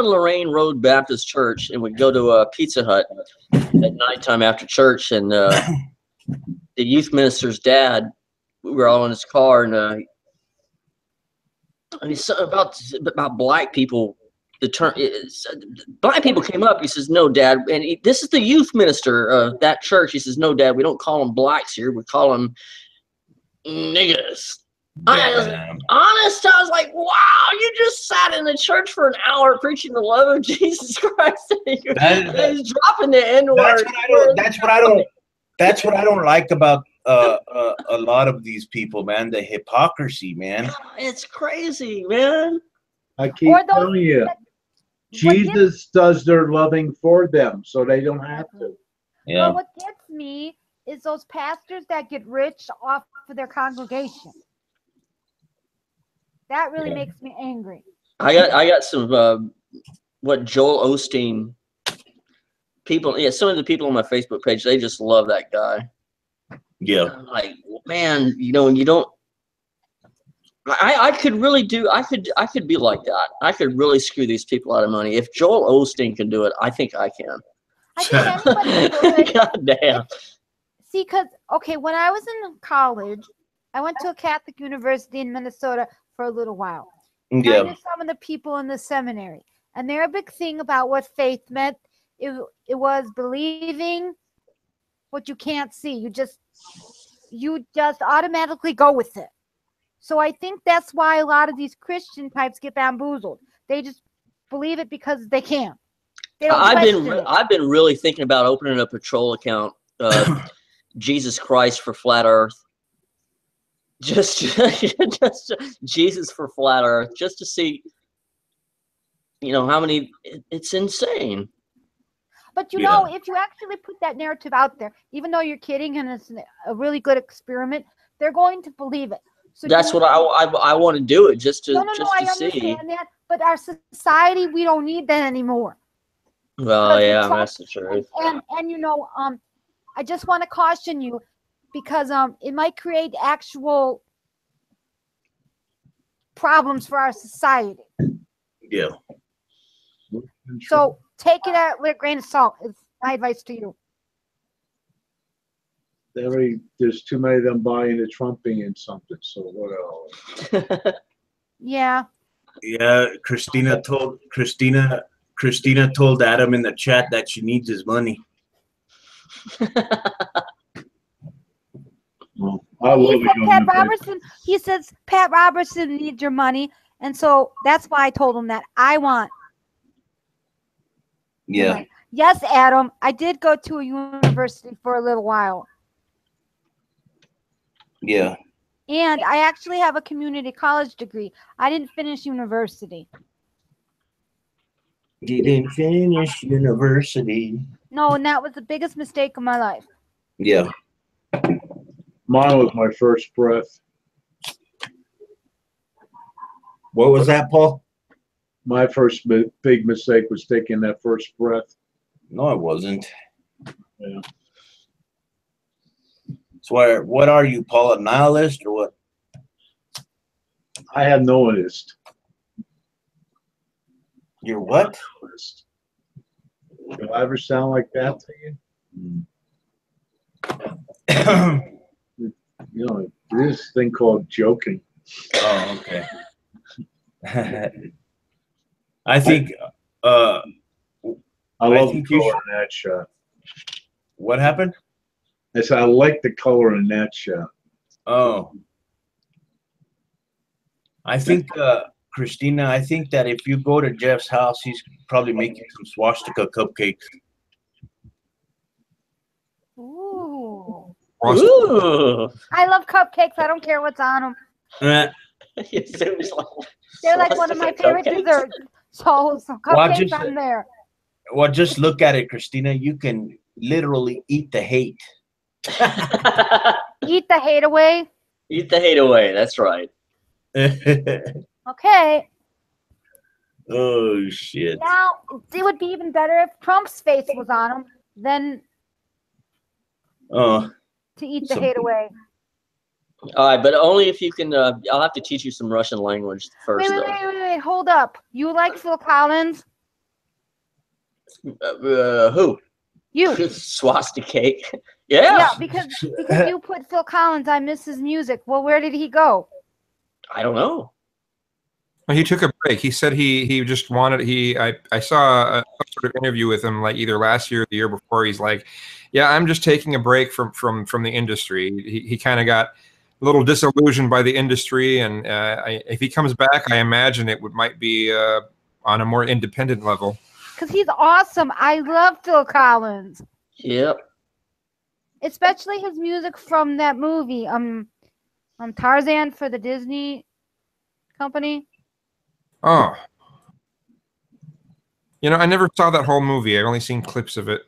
Lorraine Road Baptist Church, and we'd go to a Pizza Hut at nighttime after church, and the youth minister's dad, we were all in his car, and he's about black people. Black people came up. He says, "No, Dad," and this is the youth minister of that church. He says, "No, Dad, we don't call them blacks here. We call them niggas." Honest, I was like, wow, you just sat in the church for an hour preaching the love of Jesus Christ. He's dropping the N word. That's what I don't like about a lot of these people, man. The hypocrisy, man. It's crazy, man. I keep telling you, Jesus does their loving for them, so they don't have to. Yeah. But what gets me is those pastors that get rich off of their congregation. That really makes me angry. I got some what Joel Osteen people. Yeah, some of the people on my Facebook page, they just love that guy. Yeah. I'm like, man, you know, you don't. I could really do. I could be like that. I could really screw these people out of money. If Joel Osteen can do it, I think I can. I think anybody could. God damn. See, because when I was in college, I went to a Catholic university in Minnesota for a little while. Yeah. I knew some of the people in the seminary, and their big thing about what faith meant, it was believing what you can't see. You just automatically go with it. So I think that's why a lot of these Christian types get bamboozled. They just believe it because they can. I've been really thinking about opening a patrol account, Jesus Christ for Flat Earth. Just Jesus for Flat Earth, just to see, you know, how many. It's insane. But you know, if you actually put that narrative out there, even though you're kidding and it's a really good experiment, they're going to believe it. So that's what I want to do it just to I understand that, but our society, we don't need that anymore. Well, yeah, that's the truth. And you know, I just want to caution you because it might create actual problems for our society. Yeah. So take it with a grain of salt. It's my advice to you. There's too many of them buying the Trump being something. So what else? Yeah. Yeah. Christina told Adam in the chat that she needs his money. Well, he says Pat Robertson needs your money, and so that's why I told him that I want. Yeah. Yes, Adam. I did go to a university for a little while. Yeah. And I actually have a community college degree. I didn't finish university. You didn't finish university. No, and that was the biggest mistake of my life. Yeah. Mine was my first breath. What was that, Paul? My first big mistake was taking that first breath. No, it wasn't. Yeah. So what are you, Paul, a nihilist or what? I have no interest. You're what? Do I ever sound like that to you? You know, there's this thing called joking. Oh, okay. I think I love the color in that shot. What happened? I said I like the color in that shot. Oh. I think Christina, I think that if you go to Jeff's house, he's probably making some swastika cupcakes. Ooh. Ooh. I love cupcakes. I don't care what's on them. They're like one of my favorite desserts. So cupcakes on there. Well, just look at it, Christina. You can literally eat the hate. Eat the hate away. Eat the hate away. That's right. Okay. Oh shit. Now it would be even better if Trump's face was on him than to eat the hate away. All right, but only if you can. I'll have to teach you some Russian language first. Wait. Hold up. You like Phil Collins? Who? You. Swastika cake. Yeah. Yeah, because you put Phil Collins. I miss his music. Well, where did he go? I don't know. Well, he took a break. He said he just wanted. I saw a sort of interview with him like either last year or the year before. He's like, yeah, I'm just taking a break from the industry. He kind of got little disillusioned by the industry, and if he comes back, I imagine might be on a more independent level. Because he's awesome. I love Phil Collins. Yep. Especially his music from that movie, Tarzan for the Disney company. Oh. You know, I never saw that whole movie. I've only seen clips of it.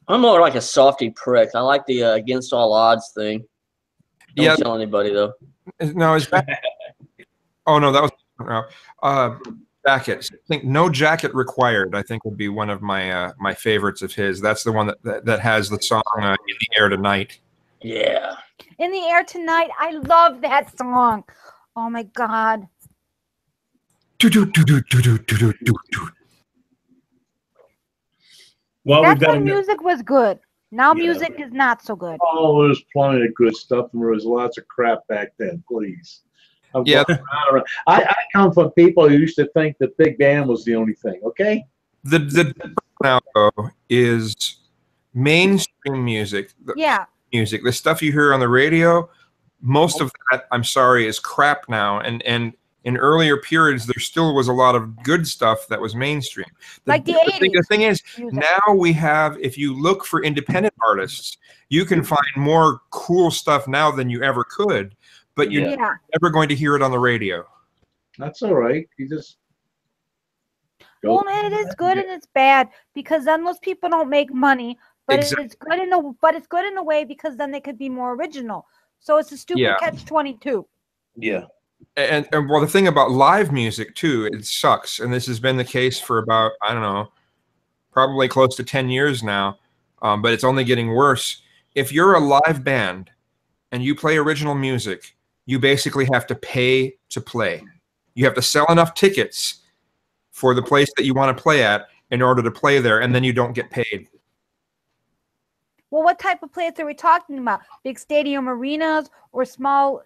I'm more like a softy prick. I like the against all odds thing. Don't tell anybody though. No, is that? Oh no, that was jackets. I think No Jacket Required. I think would be one of my my favorites of his. That's the one that has the song In the Air Tonight. Yeah. In the Air Tonight. I love that song. Oh my God. Well, that's when music was good. Now music is not so good. Oh, there's plenty of good stuff, and there was lots of crap back then. Please. I come from people who used to think that big band was the only thing. Okay. The difference now though is mainstream music. Music, the stuff you hear on the radio. Most of that, I'm sorry, is crap now. And in earlier periods, there still was a lot of good stuff that was mainstream. Like the 80s. The thing is, now we have, if you look for independent artists, you can find more cool stuff now than you ever could, but you're never going to hear it on the radio. That's all right. You just go. Well, it is good and it's bad because then those people don't make money, but it's good in a way because then they could be more original. So it's a stupid catch-22. Yeah. And well, the thing about live music too, it sucks. And this has been the case for about, I don't know, probably close to 10 years now. But it's only getting worse. If you're a live band and you play original music, you basically have to pay to play. You have to sell enough tickets for the place that you want to play at in order to play there, and then you don't get paid. Well, what type of place are we talking about? Big stadium arenas or small?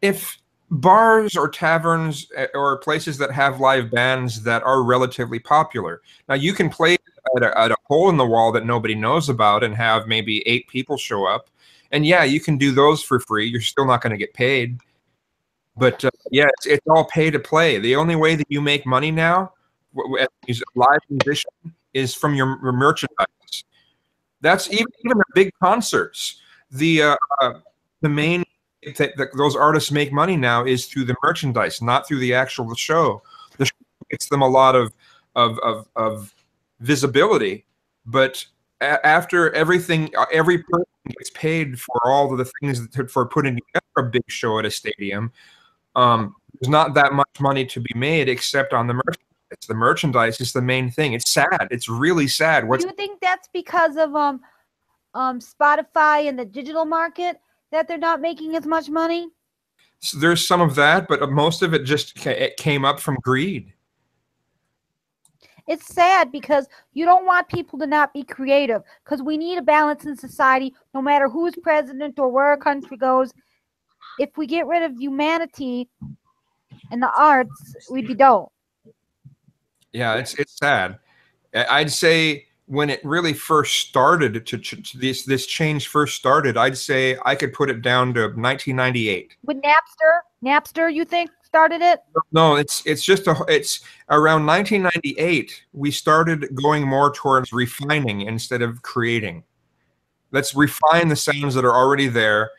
If bars or taverns or places that have live bands that are relatively popular. Now, you can play at a hole in the wall that nobody knows about and have maybe 8 people show up. And yeah, you can do those for free. You're still not going to get paid. But yeah, it's all pay to play. The only way that you make money now as a live musician is from your merchandise. That's even the big concerts. The main that those artists make money now is through the merchandise, not through the actual show. The show gets them a lot of visibility, but after everything, every person gets paid for all of the things for putting together a big show at a stadium. There's not that much money to be made except on the merchandise. The merchandise is the main thing. It's sad. It's really sad. Do you think that's because of Spotify and the digital market that they're not making as much money? So there's some of that, but most of it just came up from greed. It's sad because you don't want people to not be creative because we need a balance in society no matter who's president or where a country goes. If we get rid of humanity and the arts, we'd be dull. Yeah, it's sad. I'd say when it really first started, this change first started, I'd say I could put it down to 1998. With Napster, you think started it? No, it's around 1998 we started going more towards refining instead of creating. Let's refine the sounds that are already there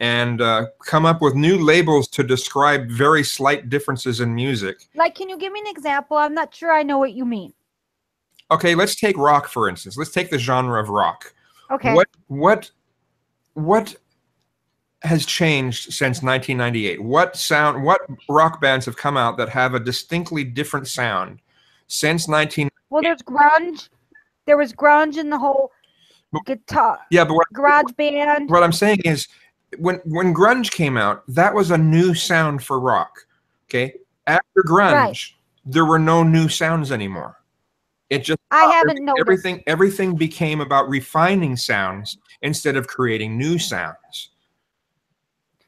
and come up with new labels to describe very slight differences in music. Like, can you give me an example? I'm not sure I know what you mean. Okay, let's take rock, for instance. Let's take the genre of rock. Okay. What has changed since 1998? What rock bands have come out that have a distinctly different sound since 1998? Well, there's grunge. There was grunge in the whole guitar. Yeah, but garage band. What I'm saying is, when grunge came out, that was a new sound for rock. Okay, after grunge, there were no new sounds anymore. It just everything became about refining sounds instead of creating new sounds.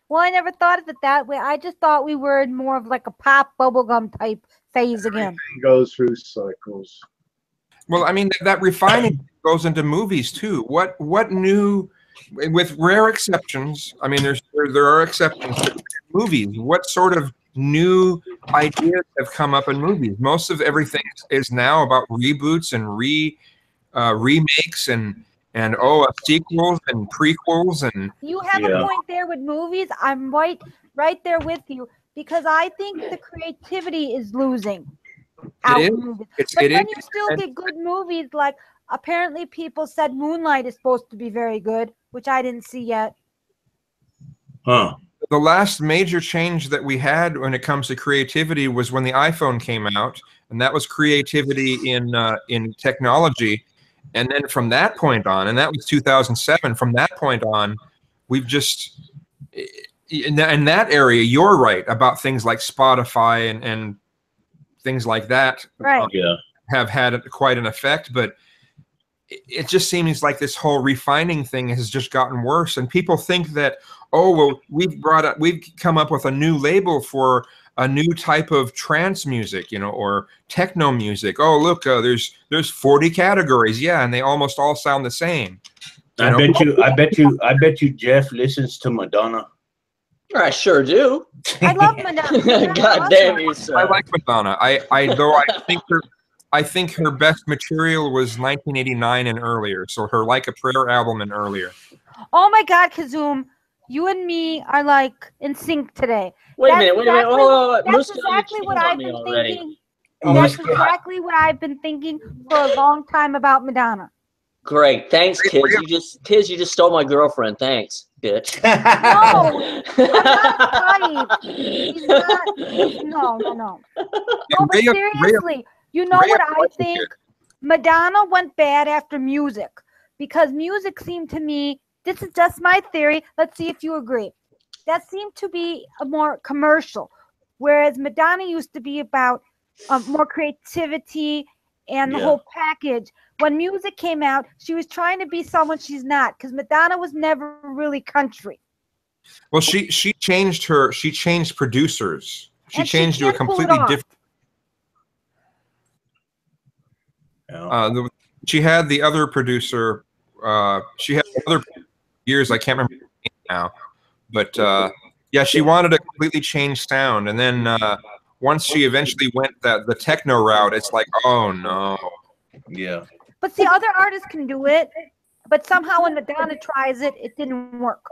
Well, I never thought of it that way. I just thought we were in more of like a pop bubblegum type phase again. Everything goes through cycles. Well, I mean that refining goes into movies too. What new with rare exceptions, I mean, there are exceptions. But movies, what sort of new ideas have come up in movies? Most of everything is now about reboots and remakes and sequels and prequels and. You have a point there with movies. I'm right there with you because I think the creativity is losing out in movies. But then you still get good movies like. Apparently, people said Moonlight is supposed to be very good, which I didn't see yet. Huh. The last major change that we had when it comes to creativity was when the iPhone came out, and that was creativity in technology. And then from that point on, and that was 2007, from that point on, we've just, in that area, you're right about things like Spotify and things like that. Right. Have had quite an effect, but it just seems like this whole refining thing has just gotten worse, and people think that, oh well, we've come up with a new label for a new type of trance music, or techno music. Oh look, there's 40 categories, and they almost all sound the same. I bet you Jeff listens to Madonna. I sure do. I love Madonna. God damn you, sir. I like Madonna. I think her best material was 1989 and earlier. So her Like a Prayer album and earlier. Oh my God, Kazoom, you and me are like in sync today. Wait a minute. That's exactly what I've been thinking. That's exactly what I've been thinking for a long time about Madonna. Great, thanks, kids. You just stole my girlfriend. Thanks, bitch. No, I'm not He's not. No. No, but seriously. You know what I think? Madonna went bad after music because music seemed to me, this is just my theory, let's see if you agree, that seemed to be a more commercial, whereas Madonna used to be about more creativity and the whole package. When music came out, she was trying to be someone she's not because Madonna was never really country. Well, she changed producers. She changed to a completely different. She had the other producer. She had other years. I can't remember now, but she wanted a completely changed sound. And then once she eventually went the techno route, it's like, oh no, But see, other artists can do it, but somehow when Madonna tries it, it didn't work.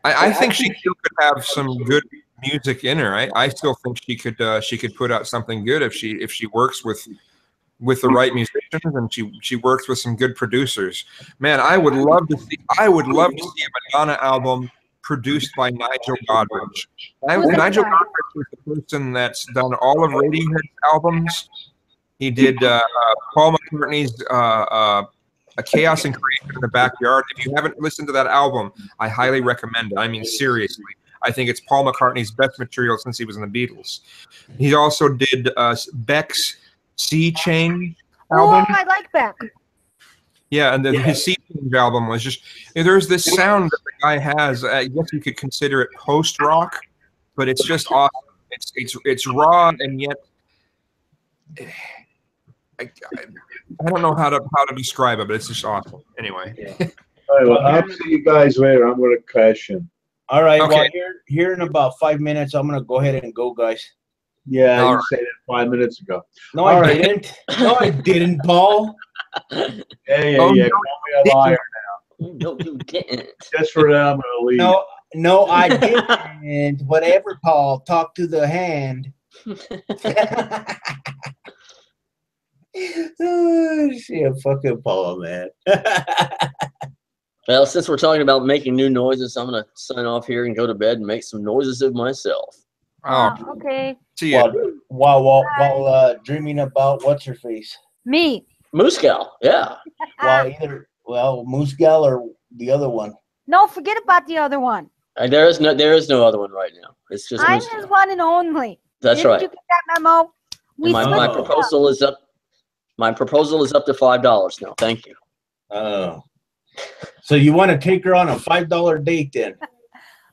I think she still could have some good music in her. I still think she could put out something good if she works with the right musicians and she works with some good producers. Man, I would love to see a Madonna album produced by Nigel Godrich. Nigel Godrich is the person that's done all of Radiohead's albums. He did Paul McCartney's A Chaos and Creation in the Backyard. If you haven't listened to that album, I highly recommend it. I mean, seriously. I think it's Paul McCartney's best material since he was in the Beatles. He also did Beck's Sea Change album. Oh, I like Beck. Yeah, and his Sea Change album was just, there's this sound that the guy has. I guess you could consider it post rock, but it's just awesome. It's raw and yet I don't know how to describe it, but it's just awesome. Anyway. All right, well, I'll see you guys later. I'm going to crash in. All right. Okay. Well, here in about 5 minutes, I'm going to go ahead and go, guys. Yeah, you said it 5 minutes ago. No, I didn't. No, I didn't, Paul. Yeah. Call me a liar now. No, you didn't. Just for that, I'm going to leave. No, I didn't. Whatever, Paul. Talk to the hand. Oh, shit, fucking Paul, man. Well, since we're talking about making new noises, I'm going to sign off here and go to bed and make some noises of myself. Oh, okay. See you. While dreaming about what's her face? Me. Moose Gal, yeah. Moose Gal or the other one. No, forget about the other one. There is no other one right now. It's just I'm his one and only. That's right. Did you get that memo? My proposal is up. My proposal is up to $5 now. Thank you. Oh. So you want to take her on a $5 date then?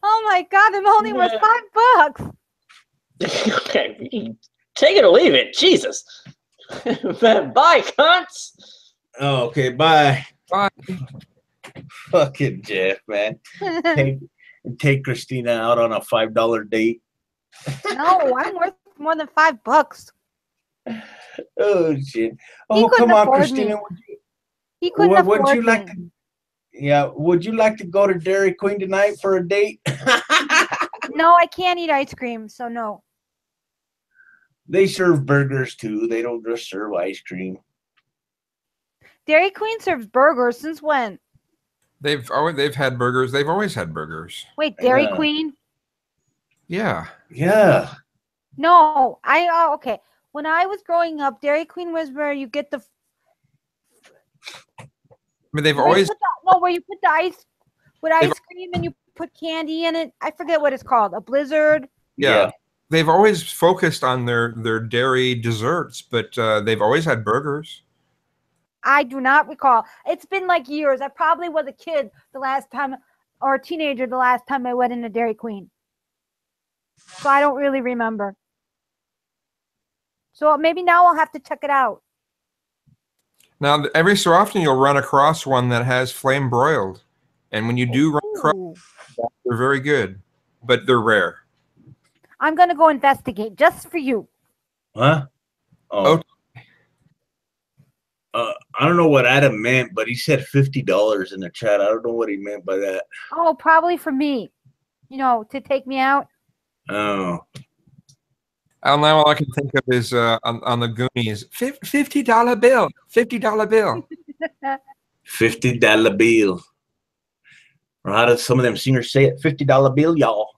Oh my God, I'm only worth $5. Okay, take it or leave it. Jesus. Bye, cunts. Oh, okay, bye. Bye. Fucking Jeff, man. Take Christina out on a $5 date. No, I'm worth more than $5. Oh shit! Oh, come on, Christina. He couldn't afford would you me. like to? Yeah, would you like to go to Dairy Queen tonight for a date? No, I can't eat ice cream, so no. They serve burgers too. They don't just serve ice cream. Dairy Queen serves burgers since when? They've had burgers. They've always had burgers. Wait, Dairy Queen? Yeah. Yeah. No, okay. When I was growing up, Dairy Queen was where you get the. I mean, they've always. Where you put the ice cream and you put candy in it. I forget what it's called. A blizzard. Yeah. They've always focused on their dairy desserts, but they've always had burgers. I do not recall. It's been like years. I probably was a kid the last time, or a teenager the last time I went into Dairy Queen. So I don't really remember. So maybe now I'll have to check it out. Now, every so often you'll run across one that has flame broiled. And when you do run across, they're very good, but they're rare. I'm going to go investigate just for you. Huh? Oh. I don't know what Adam meant, but he said $50 in the chat. I don't know what he meant by that. Oh, probably for me. To take me out. Oh. Now all I can think of is on the Goonies, $50 bill, $50 bill. $50 bill. Or how do some of them singers say it? $50 bill, y'all.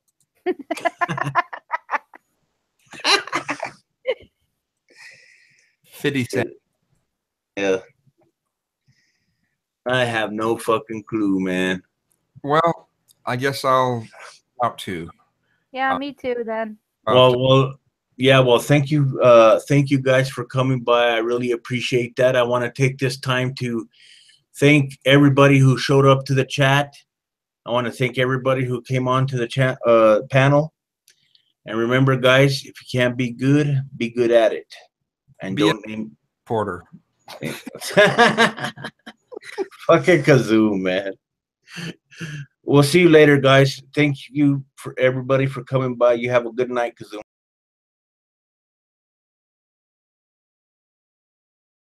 50 cents. Yeah. I have no fucking clue, man. Well, I guess I'll out too. Yeah, me too then. Well, thank you guys for coming by. I really appreciate that. I want to take this time to thank everybody who showed up to the chat. I want to thank everybody who came on to the panel. And remember, guys, if you can't be good at it. And don't name Porter. Fucking kazoo, man. We'll see you later, guys. Thank you for everybody for coming by. You have a good night, kazoo.